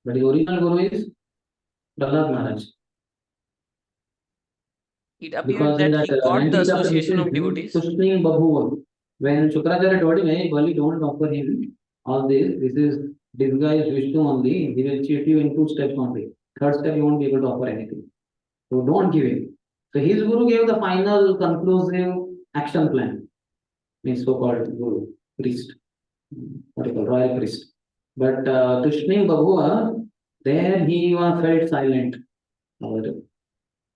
But the original guru is Prahlad Maharaj. It appeared that he got the association of devotees. When Shukracharya told him, hey, Bali, don't offer him all this. This is disguised Vishnu only. He will cheat you in 2 steps only. 3rd step, you won't be able to offer anything. So don't give him. So his guru gave the final conclusive action plan. Means so-called guru, priest. What you call royal priest. But Tushni Babua, there he was felt silent. Bali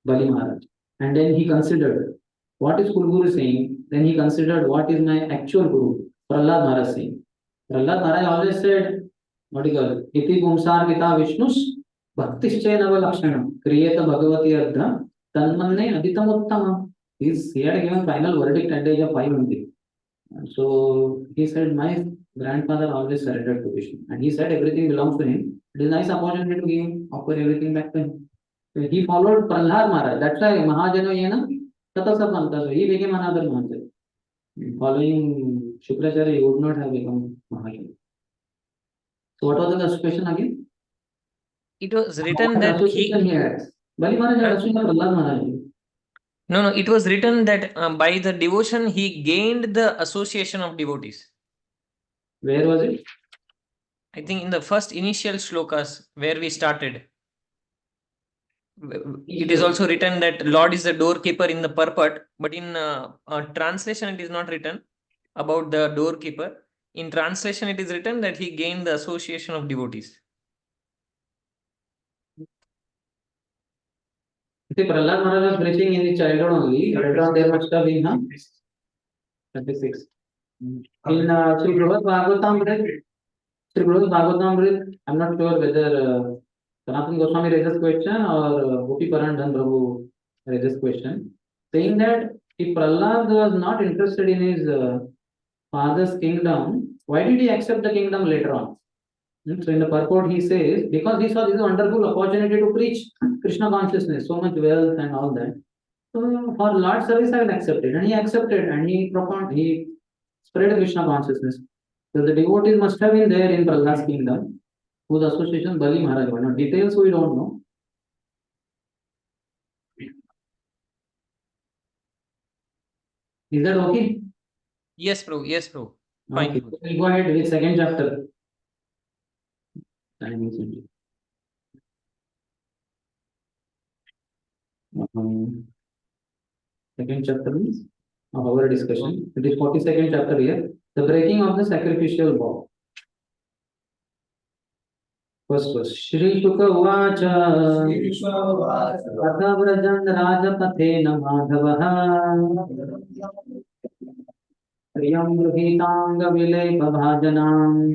Maharaj. And then he considered what is Guru saying. Then he considered what is my actual guru, Prahlad Maharaj saying. Prahlad Maharaj always said, what do you call it? Iti Pumsar Vita Vishnus Bhaktische Navalakshana Kriyeta Bhagavati Ardha Tanmanne Aditamuttama. He had given final verdict at the age of 5 only. So he said, my grandfather always surrendered to Vishnu. And he said everything belongs to him. It is a nice opportunity to give him, offer everything back to him. So he followed Prahlad Maharaj. That's why Mahajano Yena Tatasapanta. So he became another Mahajana. Following Shukracharya, he would not have become Mahajana. So what was the association again? It was written that he... Bali Maharaj had association with Prahlad Maharaj. No, it was written that by the devotion he gained the association of devotees. Where was it? I think in the first initial shlokas where we started. It is also written that Lord is the doorkeeper in the purport, but in translation it is not written about the doorkeeper. In translation it is written that he gained the association of devotees. See, Prahlad Maharaj was preaching in his childhood only. Later on, there must have been 36. In Sri Brihad Bhagavatamrit, I'm not sure whether Sanatana Goswami raised this question or Gopi Paranadhan Prabhu raised this question, saying that if Prahlad was not interested in his father's kingdom, why did he accept the kingdom later on? So in the purport he says, because he saw this is a wonderful opportunity to preach Krishna consciousness, so much wealth and all that. So for Lord service I will accept it. And he accepted and he spread Krishna consciousness. So the devotees must have been there in Prahlad's kingdom, whose association Bali Maharaj. Now details we don't know. Is that okay? Yes, Prabhu. Yes, Prabhu. Fine. Okay. So we'll go ahead with second chapter. Time is ending. Second chapter means of our discussion. It is 42nd chapter here. The breaking of the sacrificial vow. First verse. Shri Shuka Uvacha Atha Vrajan Rajapathena Madhavaha Priyam Gruhitanga Vilepa Bhajanam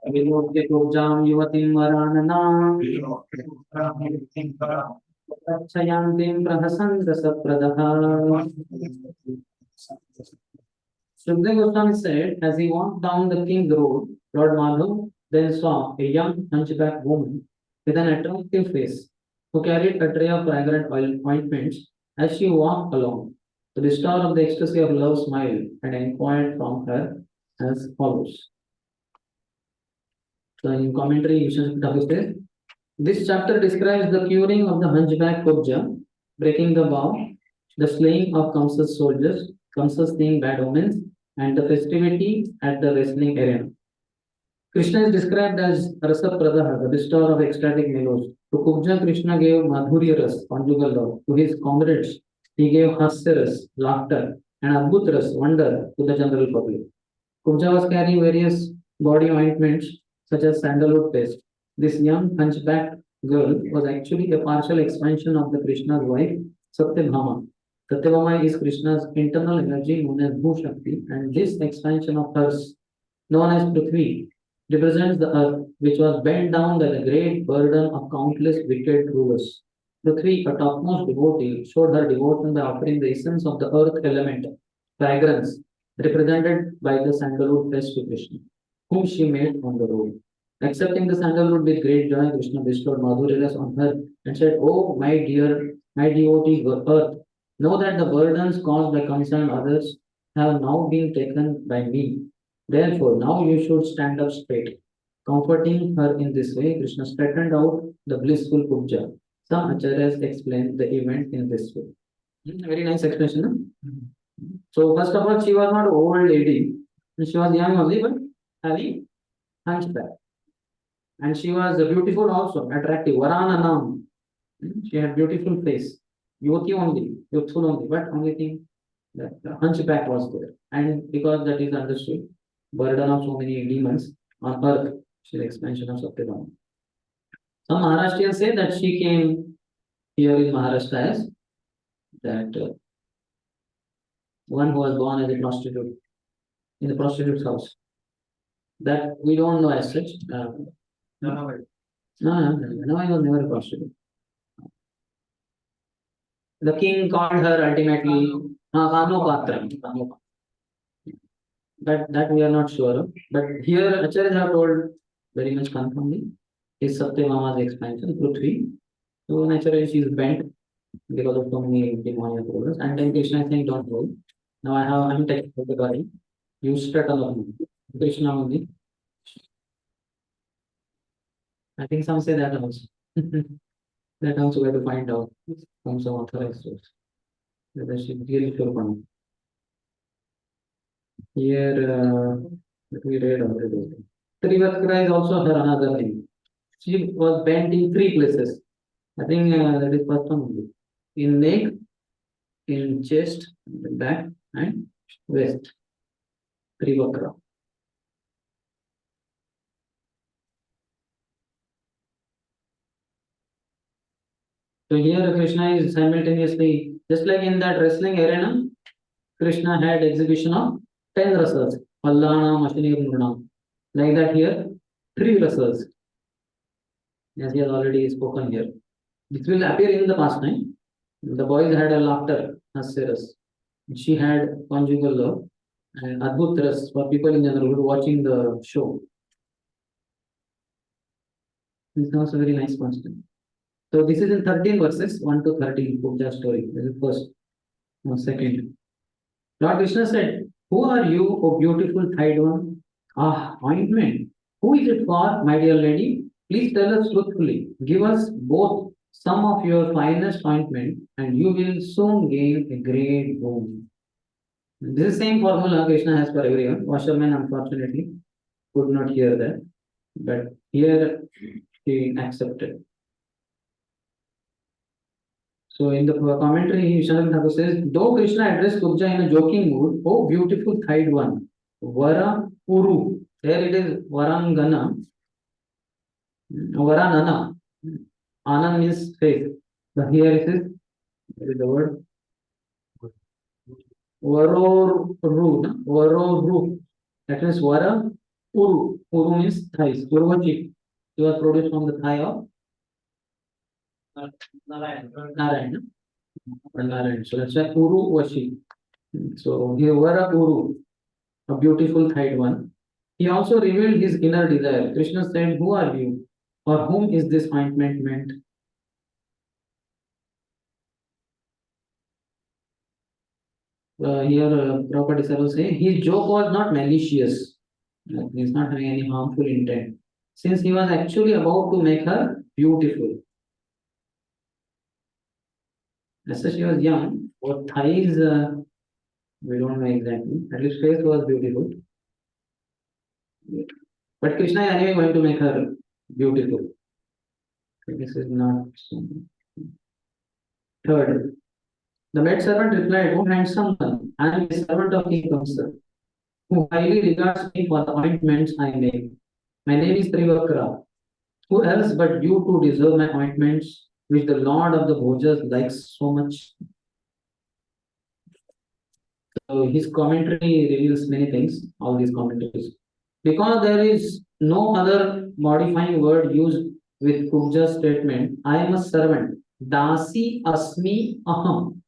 Vilokya Kubjam Yuvatim Varananam Chayantim Prahasanta Sapradaha. Sukadeva Goswami said, as he walked down the King's Road, Lord Madhav then saw a young hunchback woman with an attractive face who carried a tray of fragrant ointments as she walked along. So the star of the ecstasy of love smiled and inquired from her as follows. So in commentary, Vishnu Thakur says, this chapter describes the curing of the hunchback Kubja, breaking the vow, the slaying of Kamsa's soldiers, Kamsa seeing bad omens, and the festivity at the wrestling arena. Krishna is described as Rasa Pradaha, the bestower of ecstatic mellows. To Kubja, Krishna gave Madhurya Ras, conjugal love. To his comrades, he gave Hasya Ras, laughter, and Adbhut Ras, wonder, to the general public. Kubja was carrying various body ointments such as sandalwood paste. This young hunchback girl was actually a partial expansion of the Krishna's wife, Satyabhama. Satyabhama is Krishna's internal energy known as Bhu Shakti, and this expansion of hers, known as Prithvi, represents the earth, which was bent down by the great burden of countless wicked rulers. Prithvi, a topmost devotee, showed her devotion by offering the essence of the earth element, fragrance, represented by the sandalwood paste to Krishna, whom she made on the road. Accepting the sandalwood with great joy, Krishna bestowed Madhurya on her and said, "Oh, my dear, my devotee earth, know that the burdens caused by concerned others have now been taken by me. Therefore, now you should stand up straight." Comforting her in this way, Krishna straightened out the blissful Kubja. Some acharyas explain the event in this way. Very nice expression. No? So, first of all, she was not old lady. She was young only, but having hunchback. And she was beautiful also, attractive. Varananam. She had beautiful face. Yuti only, youthful only, but only thing that the hunchback was there. And because that is understood, burden of so many demons on earth, she is expansion of Satyabhama. Some Maharashtrians say that she came here in Maharashtra as that one who was born as a prostitute in the prostitute's house. That we don't know as such. No, I was never a prostitute. The king called her ultimately Kamopatra. That we are not sure of. But here Acharyas have told very much confirmly is Satyabhama's expansion, Prithvi. So naturally she is bent because of so many demonic rulers. And then Krishna is saying, don't roll. Now I'm taking the body. You straighten up. Krishna only. I think some say that also. That also we have to find out from some authorized source. Whether she really sure. Here, we read already. Trivakra is also her another name. She was bent in three places. I think that is first one only. In neck, in chest, back, and waist. Trivakra. So here Krishna is simultaneously, just like in that wrestling arena, Krishna had exhibition of 10 wrestlers. Pallana, Mashini, Murnam. Like that here, 3 wrestlers. As he has already spoken here. This will appear in the pastime. The boys had a laughter, Hasyaras. She had conjugal love and Adbhut Ras for people in general who were watching the show. This is also very nice pastime. So this is in 13 verses, 1 to 13, Puja story. This is first. Now second. Lord Krishna said, "Who are you, O beautiful thighed one? Ah, ointment. Who is it for, my dear lady? Please tell us truthfully. Give us both some of your finest ointment, and you will soon gain a great boon." This is the same formula Krishna has for everyone. Washerman, unfortunately, could not hear that. But here he accepted. So in the commentary, Vishwanath Thakur says, though Krishna addressed Kubja in a joking mood, oh beautiful thighed one, Vara Uru. There it is Varangana, Varanana. Anand means faith. But here it is, what is the word? Varoru. Varoru. That means Vara Uru. Uru means thighs. Urvachi. He was produced from the thigh of Narayana. So that's why Uru Vashi. So here Vara Uru, a beautiful thighed one. He also revealed his inner desire. Krishna said, "Who are you? For whom is this ointment meant?" Here, Prabhupada Sir will say, his joke was not malicious. He is not having any harmful intent. Since he was actually about to make her beautiful. As such, she was young. Her thighs, we don't know exactly. At least face was beautiful. But Krishna is anyway going to make her beautiful. This is not. Third, the maid servant replied, "O handsome one, I am a servant of King Kamsa, who highly regards me for the ointments I make. My name is Trivakra. Who else but you to deserve my ointments, which the Lord of the Bhojas likes so much?" So his commentary reveals many things, all these commentaries. Because there is no other modifying word used with Kubja's statement, I am a servant. Dasi asmi aham.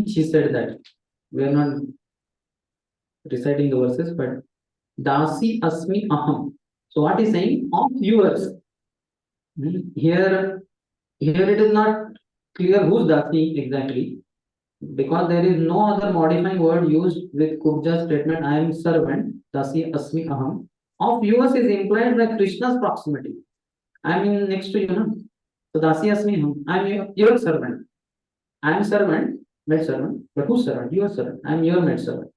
She said that. We are not reciting the verses, but Dasi asmi aham. So what is saying? Of yours. Here it is not clear who's Dasi exactly. Because there is no other modifying word used with Kubja's statement, I am servant, Dasi asmi aham. Of yours is implied by Krishna's proximity. I am next to you, no? So Dasi asmi aham. I am your servant. I am servant, maid servant. But whose servant? Your servant. I am your maid servant.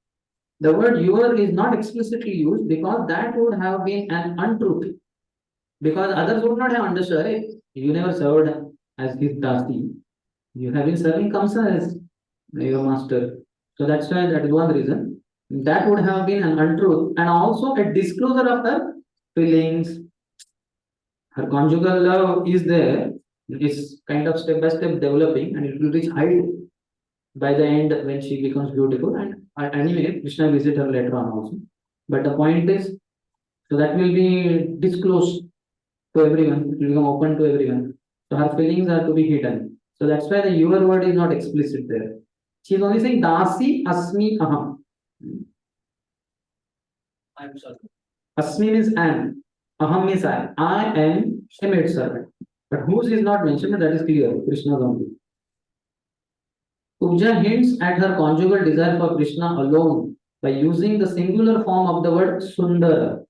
The word your is not explicitly used because that would have been an untruth. Because others would not have understood, hey, you never served as his Dasi. You have been serving Kamsa as your master. So that's why that is one reason. That would have been an untruth and also a disclosure of her feelings. Her conjugal love is there. It's kind of step by step developing and it will reach height by the end when she becomes beautiful. And anyway, Krishna visit her later on also. But the point is, so that will be disclosed to everyone. It will become open to everyone. So her feelings are to be hidden. So that's why the your word is not explicit there. She is only saying Dasi Asmi Aham. I'm sorry. Asmi means am. Aham means I. I am a maid servant. But whose is not mentioned, that is clear. Krishna's only. Kubja hints at her conjugal desire for Krishna alone by using the singular form of the word Sundara.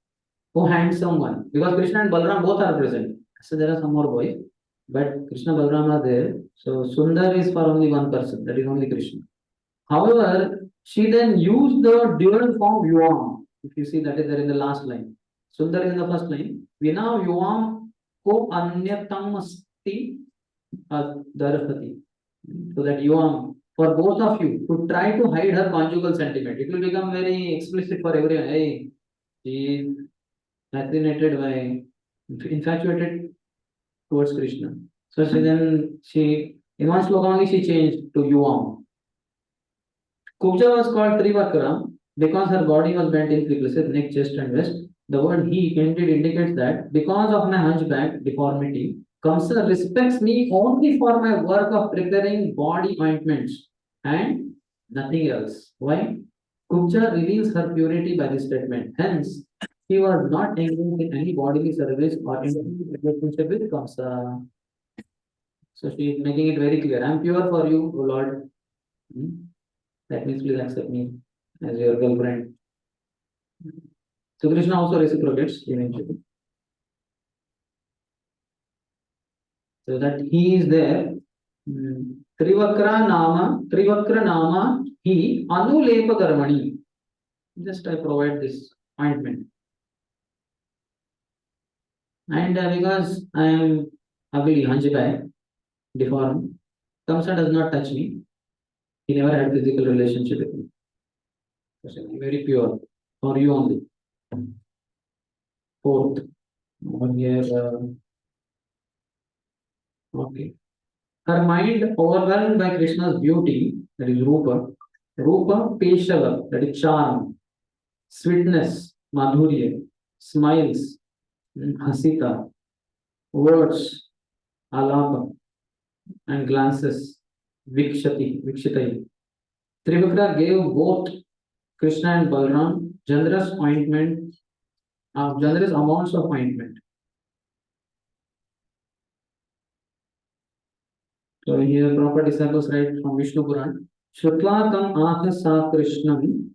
Oh, handsome one. Because Krishna and Balaram both are present. So there are some more boys. But Krishna and Balaram are there. So Sundar is for only one person. That is only Krishna. However, she then used the dual form yuam. If you see, that is there in the last line. Sundar is in the first line. Vina yuam ko anyatam asti darapati. So that yuam, for both of you, to try to hide her conjugal sentiment. It will become very explicit for everyone. Hey, she is fascinated by, infatuated towards Krishna. So she in one sloka only she changed to yuam. Kubja was called Trivakram because her body was bent in three places, neck, chest, and waist. The word he indeed indicates that because of my hunchback deformity, Kamsa respects me only for my work of preparing body ointments and nothing else. Why? Kubja reveals her purity by this statement. Hence, he was not engaged in any bodily service or intimate relationship with Kamsa. So she is making it very clear. I am pure for you, O Lord. That means please accept me as your girlfriend. So Krishna also reciprocates eventually. So that he is there. Trivakra Nama, he Anulepa Karmani. Just I provide this ointment. And because I am ugly, hunchback, deformed, Kamsa does not touch me. He never had physical relationship with me. Very pure. For you only. Fourth. Over here. Okay. Her mind overwhelmed by Krishna's beauty, that is Rupa. Rupa, Peshava, that is charm, sweetness, Madhurya, smiles, Hasita, words, Alapa, and glances, Vikshitai. Trivakra gave both Krishna and Balram generous amounts of ointment. So here proper disciples write from Vishnu Puran. Shrutlakam ahasa Krishnam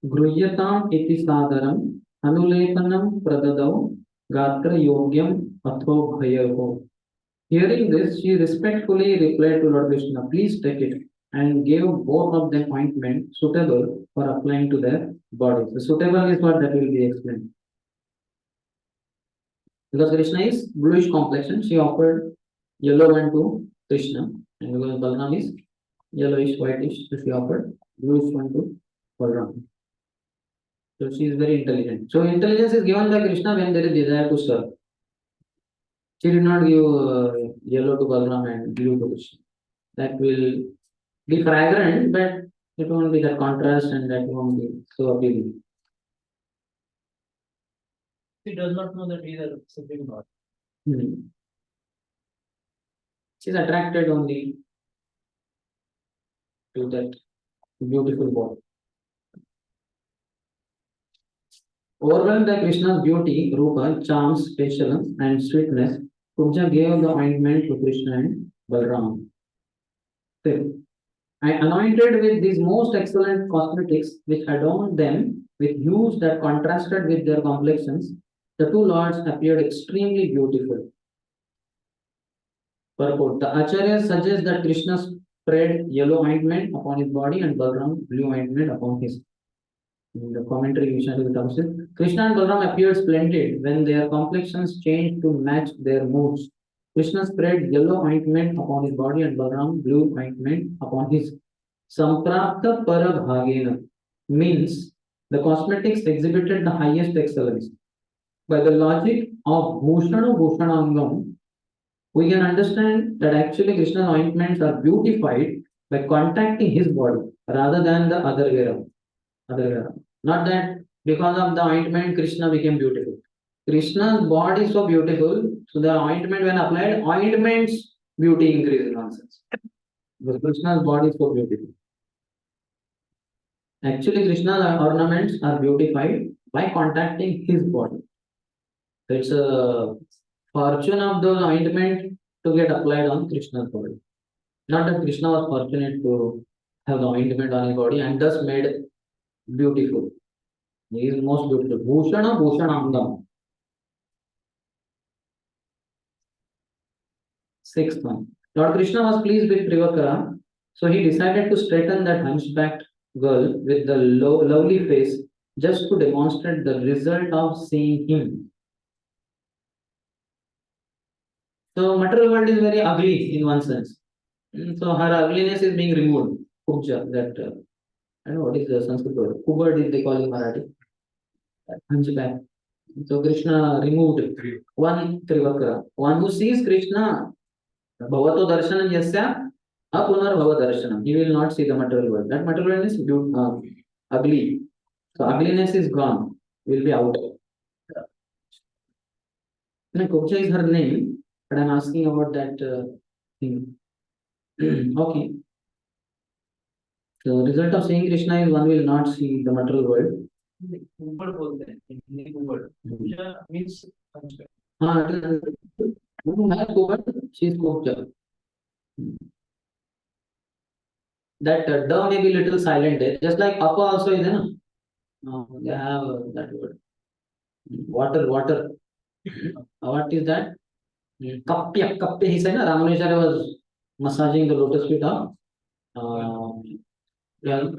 gruyyatam iti sadaram anulepanam pradadau gatra yogyam atho bhayaho. Hearing this, she respectfully replied to Lord Krishna, please take it, and gave both of them ointment suitable for applying to their bodies. The suitable is what that will be explained. Because Krishna is bluish complexion, she offered yellow one to Krishna, and because Balram is yellowish, whitish, so she offered bluish one to Balram. So she is very intelligent. So intelligence is given by Krishna when there is desire to serve. She did not give yellow to Balram and blue to Krishna. That will be fragrant, but it won't be that contrast and that won't be so appealing. He does not know that he is a supreme God. She is attracted only to that beautiful body. Overwhelmed by Krishna's beauty, Rupa, charms, specialness, and sweetness, Kubja gave the ointment to Krishna and Balram. Fifth, I anointed with these most excellent cosmetics, which adorned them with hues that contrasted with their complexions. The two lords appeared extremely beautiful. Purport. The Acharyas suggest that Krishna spread yellow ointment upon his body and Balram blue ointment upon his. In the commentary, Krishna and Balram appeared splendid when their complexions changed to match their moods. Krishna spread yellow ointment upon his body and Balram blue ointment upon his. Samprapta Parabhagena means the cosmetics exhibited the highest excellence. By the logic of Bhushana Bhushanangam, we can understand that actually Krishna's ointments are beautified by contacting his body rather than the other way around. Not that because of the ointment Krishna became beautiful. Krishna's body is so beautiful, so the ointment when applied, ointment's beauty increases. Nonsense. Because Krishna's body is so beautiful. Actually, Krishna's ornaments are beautified by contacting his body. So it's a fortune of the ointment to get applied on Krishna's body. Not that Krishna was fortunate to have the ointment on his body and thus made beautiful. He is most beautiful. Bhushana Bhushanangam. Sixth one. Lord Krishna was pleased with Trivakara So he decided to straighten that hunchbacked girl with the lovely face just to demonstrate the result of seeing him. So material world is very ugly in one sense. So her ugliness is being removed. Kubja, that I don't know what is the Sanskrit word. Kubad is they call in Marathi. Hunchback. So Krishna removed one Trivakra. One who sees Krishna, Bhavato Darshanam Yasya, Apunar Bhava Darshanam. He will not see the material world. That material world is ugly. So ugliness is gone. Will be out. Kubja is her name, but I'm asking about that thing. Okay. The result of seeing Krishna is one will not see the material world. Kubad बोलते हैं Hindi kubad. Puja means she is Kubja. That the may be little silent there. Just like Appa also is there. They have that word. Water. What is that? Kapya. He said, Ramanujara was massaging the lotus feet of Yadav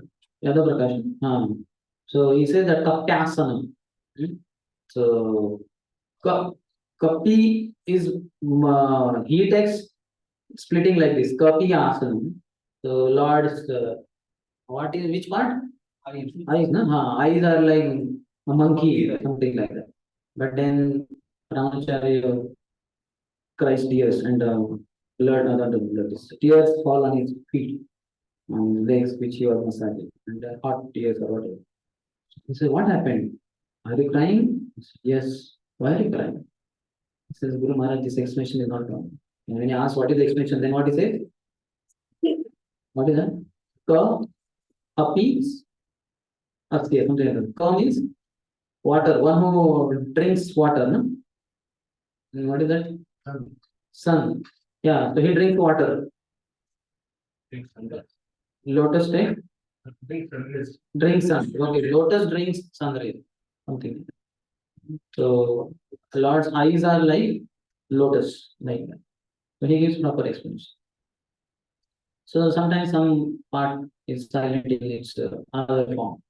Prakash. So he says that Kapyasana. So Kapi is he takes splitting like this. Kapi Asana. So Lord's what is which part? Eyes, no? Eyes are like a monkey or something like that. But then Ramacharya cries tears and tears fall on his feet, on legs which he was massaging, and hot tears or whatever. He said, "What happened? Are you crying?" He said, "Yes." "Why are you crying?" He says, "Guru Maharaj, this explanation is not wrong." And when he asks what is the explanation, then what he says? What is that? Ka, api, something like that. Ka means water, one who drinks water, no? And what is that? Sun. Yeah, so he drinks water. Lotus take? Drinks sun. Okay, lotus drinks sun rays. Something. So Lord's eyes are like lotus, like that. So he gives proper explanation. So sometimes some part is silent in its other form.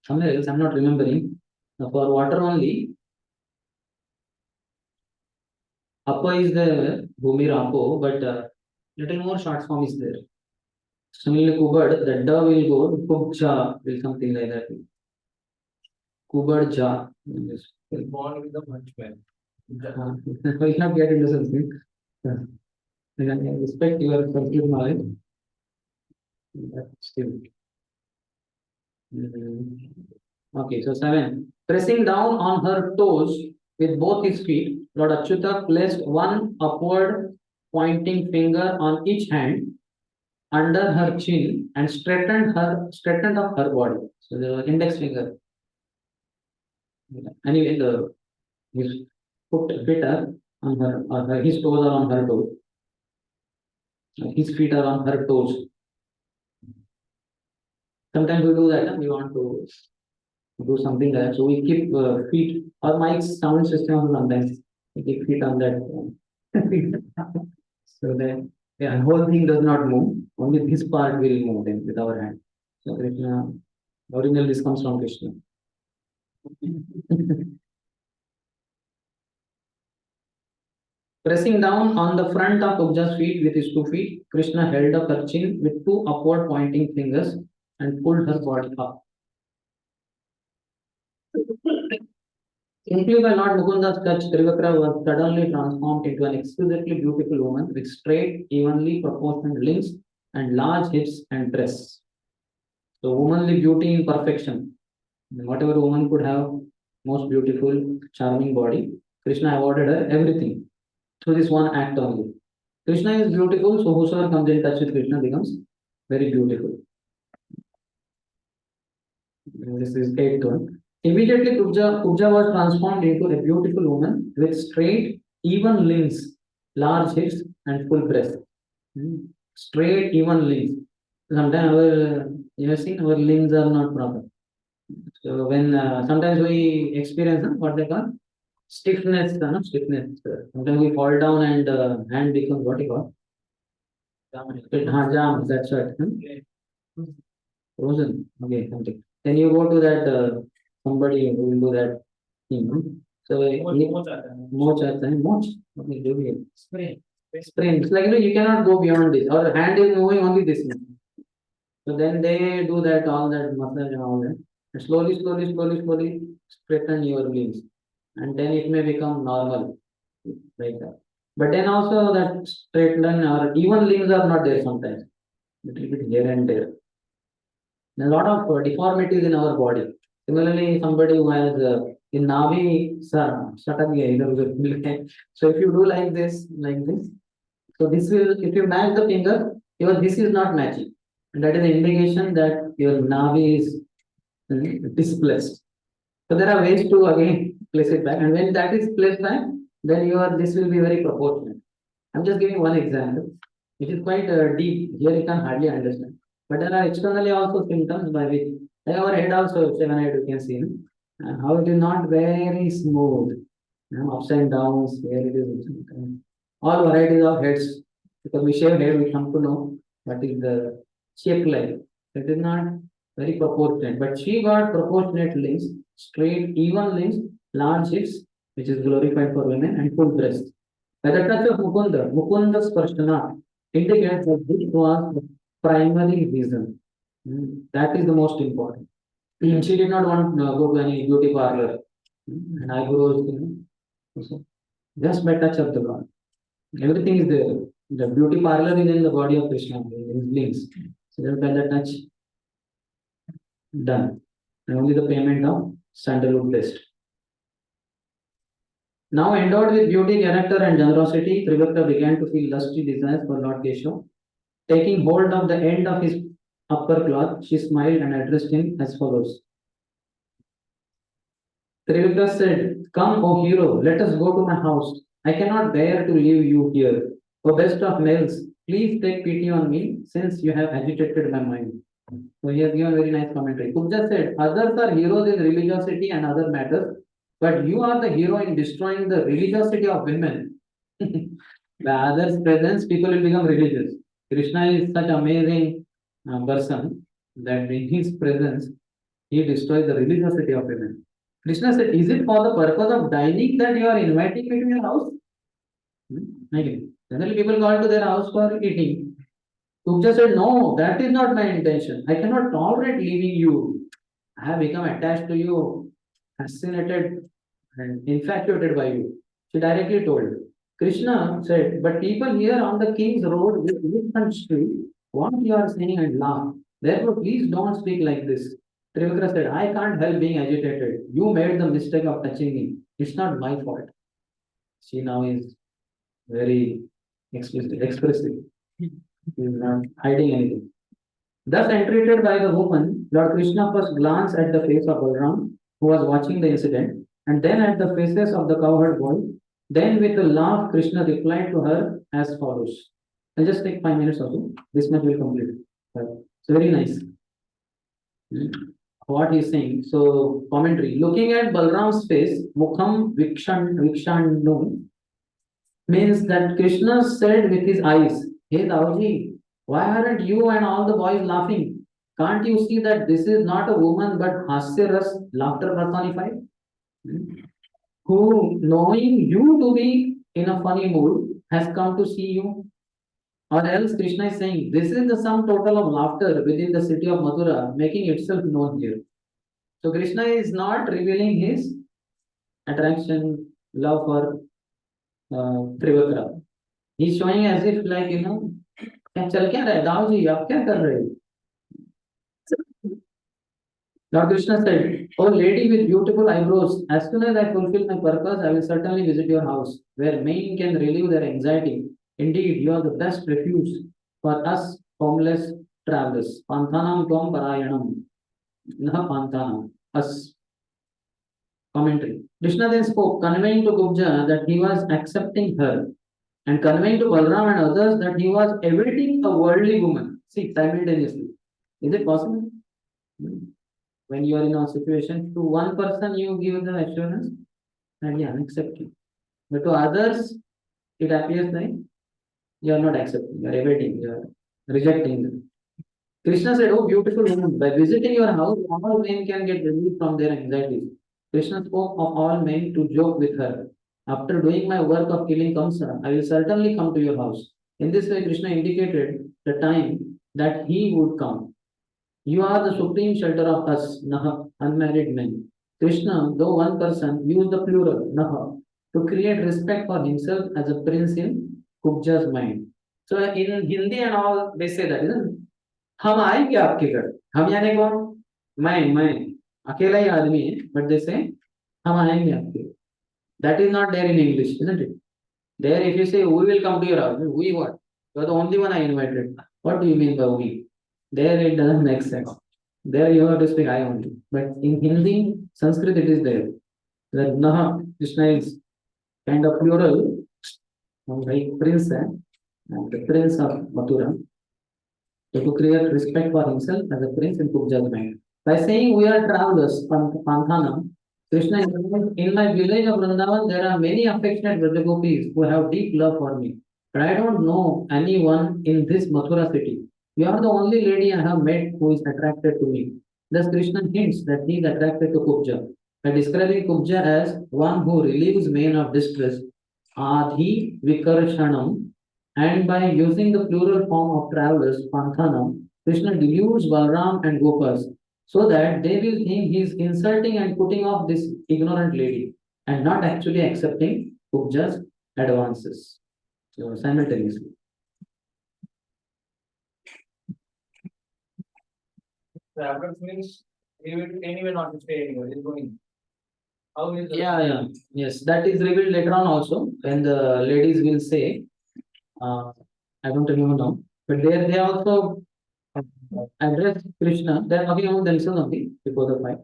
Somewhere else, I'm not remembering. For water only, Appa is the Bhumi Rapo, but little more short form is there. Similarly, Kubad, the da will go, Kubja will something like that. Kubad Ja. born with a hunchback. We'll not get into something. I respect your complete knowledge. But still. Okay, so 7. Pressing down on her toes with both his feet, Lord Achyuta placed one upward pointing finger on each hand under her chin and straightened up her body. So the index finger. Anyway, his feet are on her, his toes are on her toes. His feet are on her toes. Sometimes we do that, we want to do something like that. So we keep feet, or my sound system sometimes we keep feet on that. So the whole thing does not move. Only this part will move then with our hand. So Krishna, original this comes from Krishna. Pressing down on the front of Kubja's feet with his 2 feet, Krishna held up her chin with 2 upward pointing fingers and pulled her body up. Simply by Lord Mukunda's touch, Trivakra was suddenly transformed into an exquisitely beautiful woman with straight, evenly proportioned limbs and large hips and breasts. So, womanly beauty in perfection. Whatever woman could have, most beautiful, charming body, Krishna awarded her everything through this one act only. Krishna is beautiful, so whosoever comes in touch with Krishna becomes very beautiful. This is 8th one. Immediately, Kubja was transformed into a beautiful woman with straight, even limbs, large hips, and full breast. Straight, even limbs. Sometimes you have seen our limbs are not proper. So when sometimes we experience what they call stiffness. Sometimes we fall down and hand becomes what you call Jam, that's right. Frozen. Okay, something. Then you go to that somebody who will do that thing. So moch आता है moch. Okay, जो भी है. Spray. It's like you cannot go beyond this. Or hand is moving only this much. So then they do that all that massage and all that. And slowly straighten your limbs, and then it may become normal like that. But then also that straight line or even limbs are not there sometimes. Little bit here and there. There are a lot of deformities in our body. Similarly, somebody who has in Navi, stuck here. So if you do like this, so this will, if you match the finger, your this is not matching. And that is an indication that your Navi is displaced. So there are ways to again place it back. And when that is placed back, then your this will be very proportionate. I'm just giving one example, which is quite deep. Here you can hardly understand. But there are externally also symptoms by which, like our head also, 7-eyed you can see, how it is not very smooth, ups and downs, where it is, all varieties of heads. Because we shave head, we come to know what is the shape like. It is not very proportionate, but she got proportionate limbs, straight, even limbs, large hips, which is glorified for women, and full breast. By the touch of Mukunda's Sparshana indicates that this was the primary reason. That is the most important. She did not want to go to any beauty parlor and eyebrows, so just by touch of the Lord. Everything is there. The beauty parlor is in the body of Krishna, in his links. So just by the touch, done. And only the payment of sandalwood paste. Now endowed with beauty, character, and generosity, Trivikra began to feel lusty desires for Lord Keshav. Taking hold of the end of his upper cloth, she smiled and addressed him as follows. Trivikra said, "Come, O hero, let us go to my house. I cannot bear to leave you here. O best of males, please take pity on me, since you have agitated my mind." So he has given a very nice commentary. Kubja said, "Others are heroes in religiosity and other matters, but you are the hero in destroying the religiosity of women." By others' presence, people will become religious. Krishna is such amazing person that in his presence, he destroys the religiosity of women. Krishna said, "Is it for the purpose of dining that you are inviting me to your house?" Again, generally people call to their house for eating. Kubja said, "No, that is not my intention. I cannot tolerate leaving you. I have become attached to you, fascinated and infatuated by you." She directly told. Krishna said, "But people here on the King's Road with different street want you are saying and laugh. Therefore, please don't speak like this." Trivikra said, "I can't help being agitated. You made the mistake of touching me. It's not my fault." She now is very expressive. He is not hiding anything. Thus entreated by the woman, Lord Krishna first glanced at the face of Balram, who was watching the incident, and then at the faces of the cowherd boy. Then with a laugh, Krishna replied to her as follows. I'll just take 5 minutes or so. This much will complete. So very nice. What he's saying. So commentary. Looking at Balram's face, Mukham Vikshannu, means that Krishna said with his eyes, "Hey Dauji, why aren't you and all the boys laughing? Can't you see that this is not a woman but Hasyaras, laughter personified? Who, knowing you to be in a funny mood, has come to see you?" Or else Krishna is saying, this is the sum total of laughter within the city of Mathura, making itself known here. So Krishna is not revealing his attraction, love for Trivikra. He's showing as if like, क्या चल क्या रहा है दाऊ जी आप क्या कर रहे हो? Lord Krishna said, "Oh lady with beautiful eyebrows, as soon as I fulfill my purpose, I will certainly visit your house, where men can relieve their anxiety. Indeed, you are the best refuge for us homeless travelers. Panthanam tvam parayanam. Nah panthanam. Us." Commentary. Krishna then spoke, conveying to Gubja that he was accepting her, and conveying to Balram and others that he was awaiting a worldly woman. See, simultaneously. Is it possible? When you are in a situation, to one person you give the assurance and yeah, accept it. But to others, it appears like you are not accepting, you are evading, you are rejecting them. Krishna said, "Oh, beautiful woman, by visiting your house, all men can get relief from their anxieties." Krishna spoke of all men to joke with her. "After doing my work of killing Kamsa, I will certainly come to your house." In this way, Krishna indicated the time that he would come. "You are the supreme shelter of us, Naha, unmarried men." Krishna, though one person, used the plural, Naha, to create respect for himself as a prince in Kubja's mind. So in Hindi and all, they say that, isn't it? हम आएंगे आपके घर, हम यानी कौन, मैं अकेला ही आदमी है, but they say हम आएंगे आपके. That is not there in English, isn't it? There if you say we will come to your house, we what? You are the only one I invited. What do you mean by we? There it doesn't make sense. There you have to speak I only. But in Hindi, Sanskrit it is there. That Naha, Krishna is kind of plural, like prince, and the prince of Mathura. So to create respect for himself as a prince in Kubja's mind. By saying we are travelers, Panthana, Krishna is saying, in my village of Vrindavan, there are many affectionate Vrajagopis who have deep love for me. But I don't know anyone in this Mathura city. You are the only lady I have met who is attracted to me. Thus, Krishna hints that he is attracted to Kubja. By describing Kubja as one who relieves men of distress, Adhi Vikarshanam, and by using the plural form of travelers, Panthanam, Krishna deludes Balram and Gopas so that they will think he is insulting and putting off this ignorant lady and not actually accepting Kubja's advances. So simultaneously. Travelers means he will anyway not stay anywhere, he's going. How is the Yeah. Yes, that is revealed later on also when the ladies will say, I don't remember now, but there they also address Krishna. They are talking about themselves only before the fight.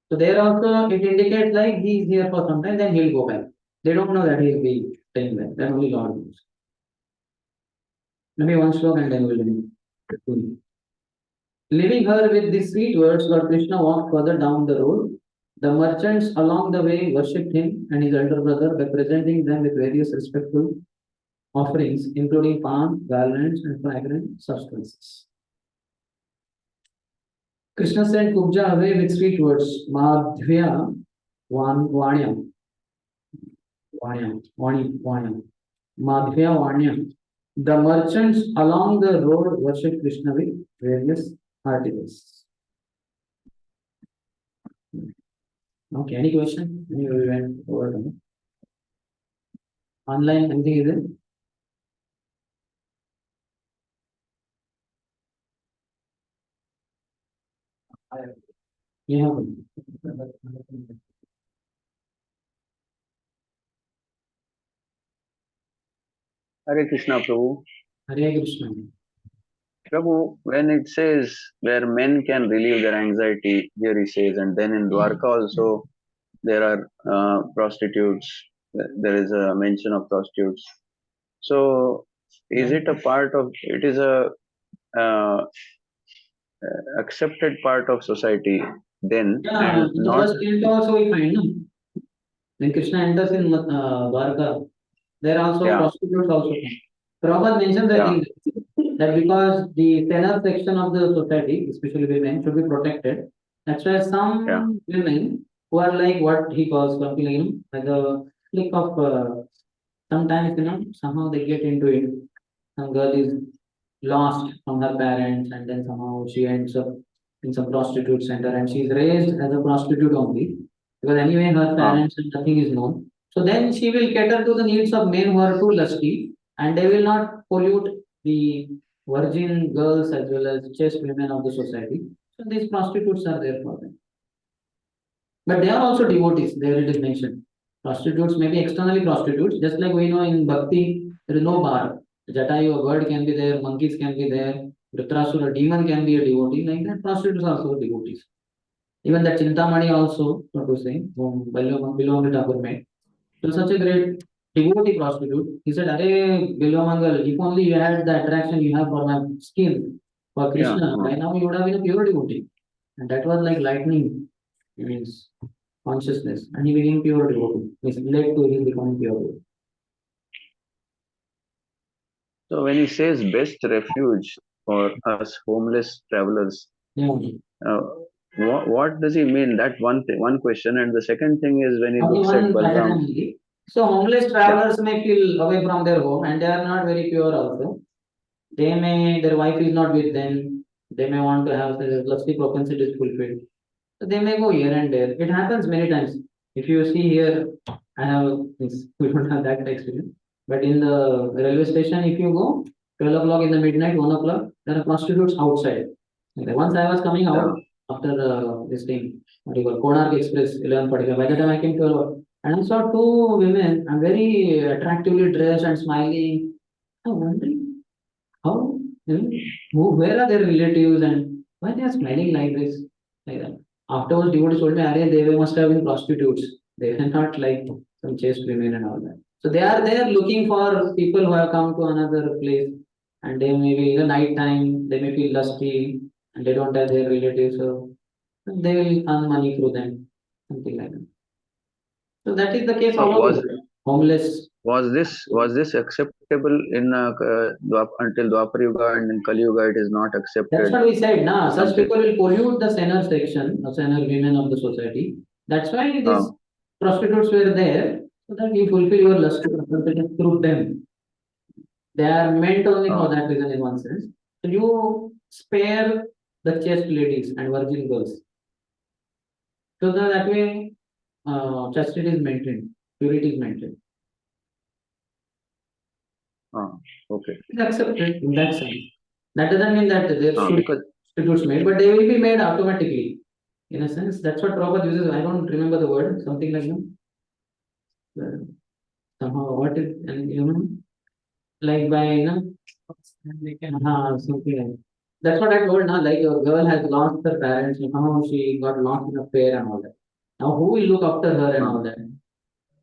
So there also it indicates like he is here for some time, then he will go back. They don't know that he will be staying there. That only Lord knows. Maybe one slok and then we will leave. Leaving her with these sweet words, Lord Krishna walked further down the road. The merchants along the way worshipped him and his elder brother by presenting them with various respectful offerings, including palm, garlands, and fragrant substances. Krishna sent Kubja away with sweet words, Madhvya Vanyam. Madhvya Vanyam. The merchants along the road worshipped Krishna with various articles. Okay, any question? We went over them. Online, anything is there? Yeah. Hare Krishna, Prabhu. Hare Krishna. Prabhu, when it says where men can relieve their anxiety, here he says, and then in Dwarka also there are prostitutes. There is a mention of prostitutes. So, is it a part of? It is a uh, accepted part of society then, Yeah, and in the not. first canto also we find, no? When Krishna enters in Dwarka, there are also Yeah. prostitutes also. Prabhupada mentions that, that because the tenor section of the society, especially women, should be protected. That's why some women who are like what he calls something like a click of sometimes somehow they get into it. Some girl is lost from her parents and then somehow she ends up in some prostitute center and she's raised as a prostitute only because anyway her parents and nothing is known. So then she will cater to the needs of men who are too lusty and they will not pollute the virgin girls as well as chaste women of the society. So these prostitutes are there for them. But they are also devotees, there it is mentioned. Prostitutes may be externally prostitutes, just like we know in Bhakti, there is no bar. Jatayu, a bird can be there, monkeys can be there, Vritrasura, a demon can be a devotee, like that, prostitutes are also devotees. Even the Chintamani also, so to say, whom Bilwamangal Thakur made. So such a great devotee prostitute, he said, Arey Bilwamangal, if only you had the attraction you have for my skin, for Krishna, by now you would have been a pure devotee. And that was like lightning, means consciousness, and he became pure devotee. This led to his becoming pure devotee. So when he says best refuge for us homeless travelers, Yeah. what does he mean? That one question, and the second thing is when he Only looks at one at a time Balram. only. So homeless travelers may feel away from their home and they are not very pure also. Their wife is not with them. They may want to have the lusty propensities fulfilled. So they may go here and there. It happens many times. If you see here, I have, we don't have that experience. But in the railway station, if you go, 12 o'clock in the midnight, 1 o'clock, there are prostitutes outside. Okay. Once I was coming out after this thing, what do you call Konark Express, 11:45. By the time I came to, and I saw two women, and very attractively dressed and smiling. I'm wondering how, where are their relatives and why they are smiling like this? Like that. Afterwards, devotees told me, Arey, they must have been prostitutes. They are not like some chaste women and all that. So they are there looking for people who have come to another place, and they may be in the night time, they may feel lusty, and they don't have their relatives, so they will earn money through them, something like that. So that is the case So of homeless. was this acceptable in until Dwapar Yuga, and in Kali Yuga it is not That's accepted? what we said. Nah, such Something. people will pollute the sinner section, the sinner women of the society. That's why these prostitutes were there, so that you fulfill your lust through them. They are meant only for that reason in one sense. So you spare the chaste ladies and virgin girls. So that way, chastity is maintained, purity is maintained. Okay. It's accepted in that sense. That doesn't mean that there should be Because prostitutes made, but they will be made automatically. In a sense, that's what Prabhupada uses. I don't remember the word, something like that. Somehow, what is, and like by, something like that's what I told now. Like your girl has lost her parents, and somehow she got lost in a fair and all that. Now, who will look after her and all that?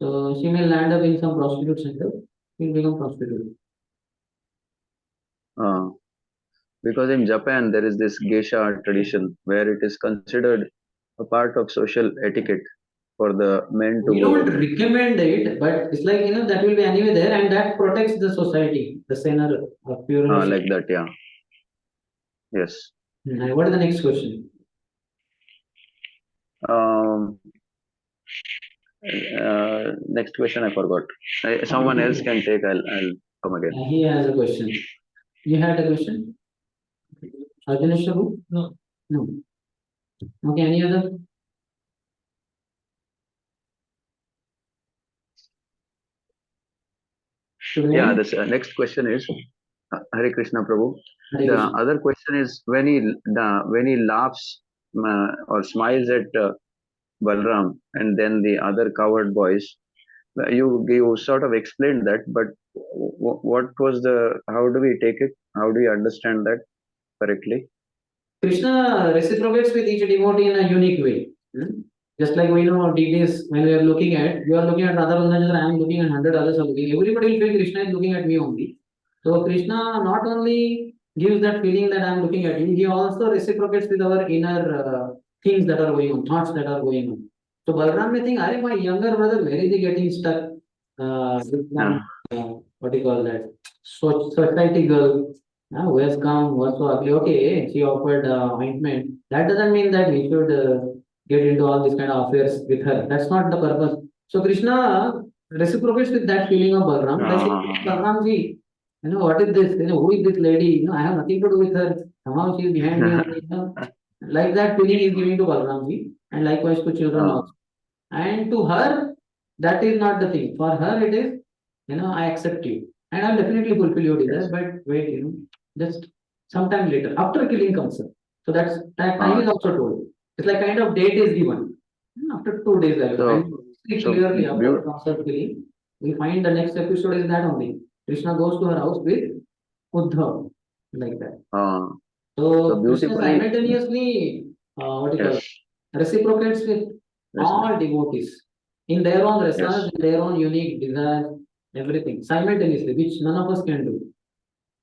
So she may land up in some prostitute center, she'll become prostitute. because in Japan there is this geisha tradition where it is considered a part of social etiquette for the men to We go. don't recommend it, but it's like that will be anyway there, and that protects the society, the sinner of pure. Like that, yeah. Yes. What is the next question? Next question I forgot. Someone else can take. I'll come again. He has a question. You had a question? Arjunesh Prabhu? No. No. Okay, any other? Yeah, this next question is Hare Krishna Prabhu. Hare The Krishna. other question is when he laughs or smiles at Balram and then the other coward boys. You sort of explained that, but what was how do we take it? How do you understand that correctly? Krishna reciprocates with each devotee in a unique way. Just like we know deities, when we are looking at, you are looking at Radha Bandhan, I am looking at 100 others are looking. Everybody will feel Krishna is looking at me only. So Krishna not only gives that feeling that I am looking at him, he also reciprocates with our inner things that are going on, thoughts that are going on. So Balram may think, my younger brother, where is he getting stuck with one, what do you call that? Society girl. Who has come, what's so ugly? Okay, she offered ointment. That doesn't mean that we should get into all these kind of affairs with her. That's not the purpose. So Krishna reciprocates with that feeling of Balram by saying, Balram ji, what is this? Who is this lady? I have nothing to do with her. Somehow she is behind me only. Like that feeling is giving to Balram ji, and likewise to children also. And to her, that is not the thing. For her, it is, I accept you. And I'll definitely fulfill your desire, but wait, just sometime later, after killing comes up. So that time is also told. It's like kind of date is given. After 2 days, I will. And clearly, after concert killing, we find the next episode is that only. Krishna goes to her house with Uddhav, like that. So Krishna simultaneously, reciprocates with all devotees in their own rasas, in their own unique desires, everything simultaneously, which none of us can do.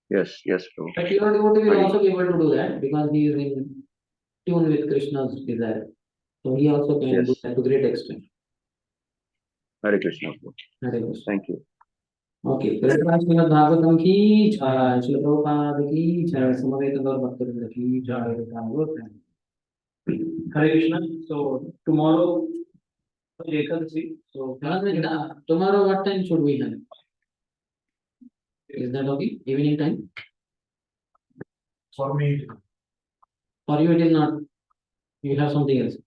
Yes, Prabhu. But pure devotee will also be able to do that because he is in tune with Krishna's desire. So he also can do that to great extent. Hare Krishna. Thank you. Okay, Srimad Bhagavatam ki jai, Srila Prabhupada ki jai, Samaveta Gaur Bhaktivedanta ki jai, Hare Krishna. So tomorrow, Ekadasi. So tomorrow what time should we have? Is that okay? Evening time? For me, For you it is not. You have something else.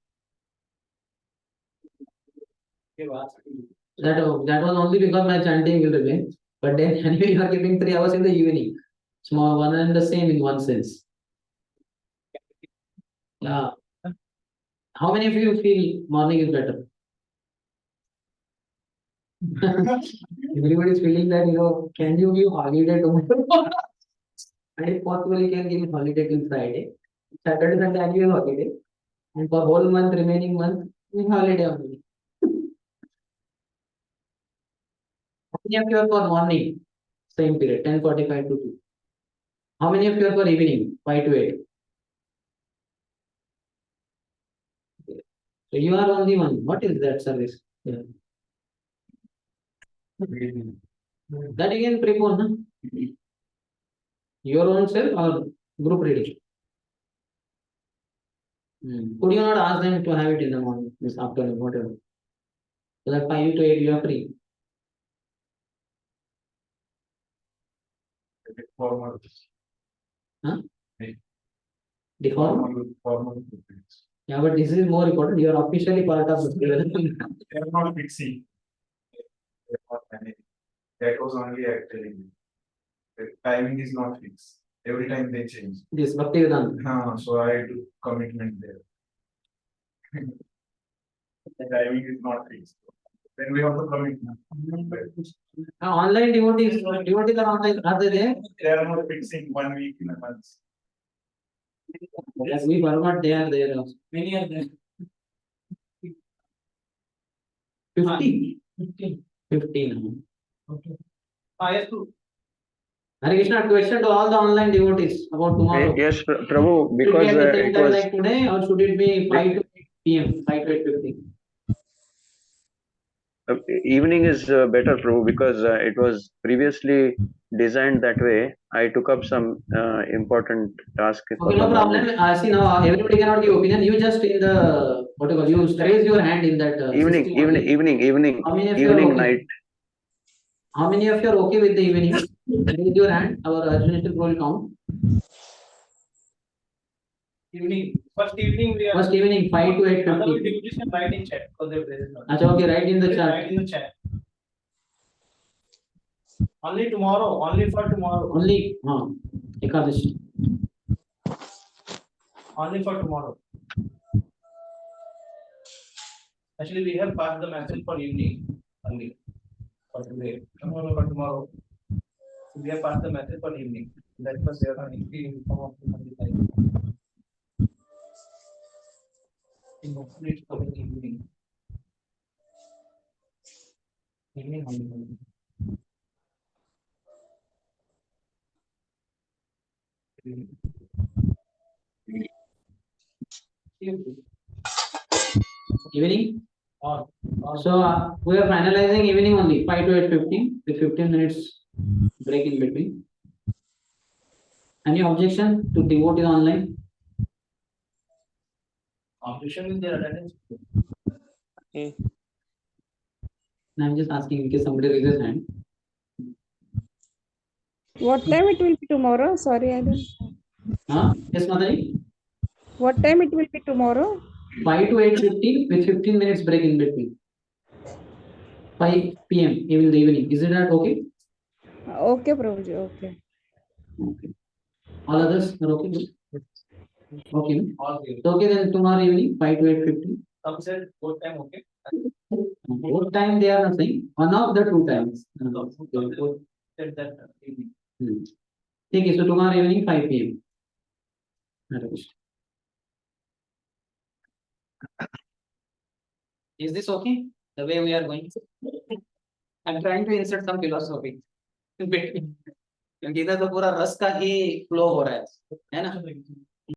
That was only because my chanting will remain. But then anyway, you are giving 3 hours in the evening. Small one and the same in one sense. Yeah. How many of you feel morning is better? Everybody is feeling that, can you give holiday tomorrow? And if possible, you can give holiday till Friday. Saturday, Sunday, I give holiday. And for whole month, remaining month, give holiday only. How many of you are for morning? Same period, 10:45 to 2. How many of you are for evening? 5 to 8. So you are only one. What is that service? Yeah. That you can prepone, huh? Your own self or group reading? Could you not ask them to have it in the morning, this afternoon, whatever? So that 5 to 8 you are free. formal. Huh? Hey. Deform? Formal. Yeah, but this is more important. You are officially part of the They are not fixing. They are not managing. That was only actually. The timing is not fixed. Every time they change. this Bhaktivedanta. So I do commitment there. The timing is not fixed. Then we have to commit. Online devotees are online. Are they there? They are not fixing 1 week in a month. Yes, we forgot they are there also. many are there. 50? 15. 15. Okay. Yes, to Hare Krishna, question to all the online devotees about tomorrow. Yes, Prabhu, Should it be because at the same it time was like today, or should it be 5 to 8 p.m., 5 to 8:50? evening is better, Prabhu, because it was previously designed that way. I took up some important task for Okay, the no problem. morning. See now, everybody cannot give opinion. You just in the what you call, you raise your hand in that Evening, system only. evening, How many of you are evening, okay? night. How many of you are okay with the evening? Raise your hand. Our Arjunical will count. evening. First evening we are. First evening, 5 to 8:50. Otherwise, devotees can write in chat because they present. Acha, okay, write in the chat. Write in the chat. Only tomorrow. Only for tomorrow. Only, Ekadashi. Only for tomorrow. Actually, we have passed the message for evening only. For today. Tomorrow for tomorrow. So we have passed the message for evening. That was there on evening of the time. Mostly it's coming evening. Evening only. Evening? Or So we are finalizing evening only, 5 to 8:50 with 15 minutes break in between. Any objection to devote it online? objection is their attendance. I'm just asking in case somebody raises hand. What time it will be tomorrow? Sorry, I don't. Yes, Mataji? What time it will be tomorrow? 5 to 8:50 with 15 minutes break in between. 5 p.m. in the evening. Is it that okay? Okay, Prabhuji. Okay. Okay. All others are okay? Okay. All good. So, okay, then tomorrow evening, 5 to 8:50. Some said both time okay. Both time they are not saying. One of the two times. Said that evening. Okay, so tomorrow evening, 5 p.m. Is this okay? The way we are going? I'm trying to insert some philosophy in between. क्योंकि इधर तो पूरा रस का ही flow हो रहा है ना?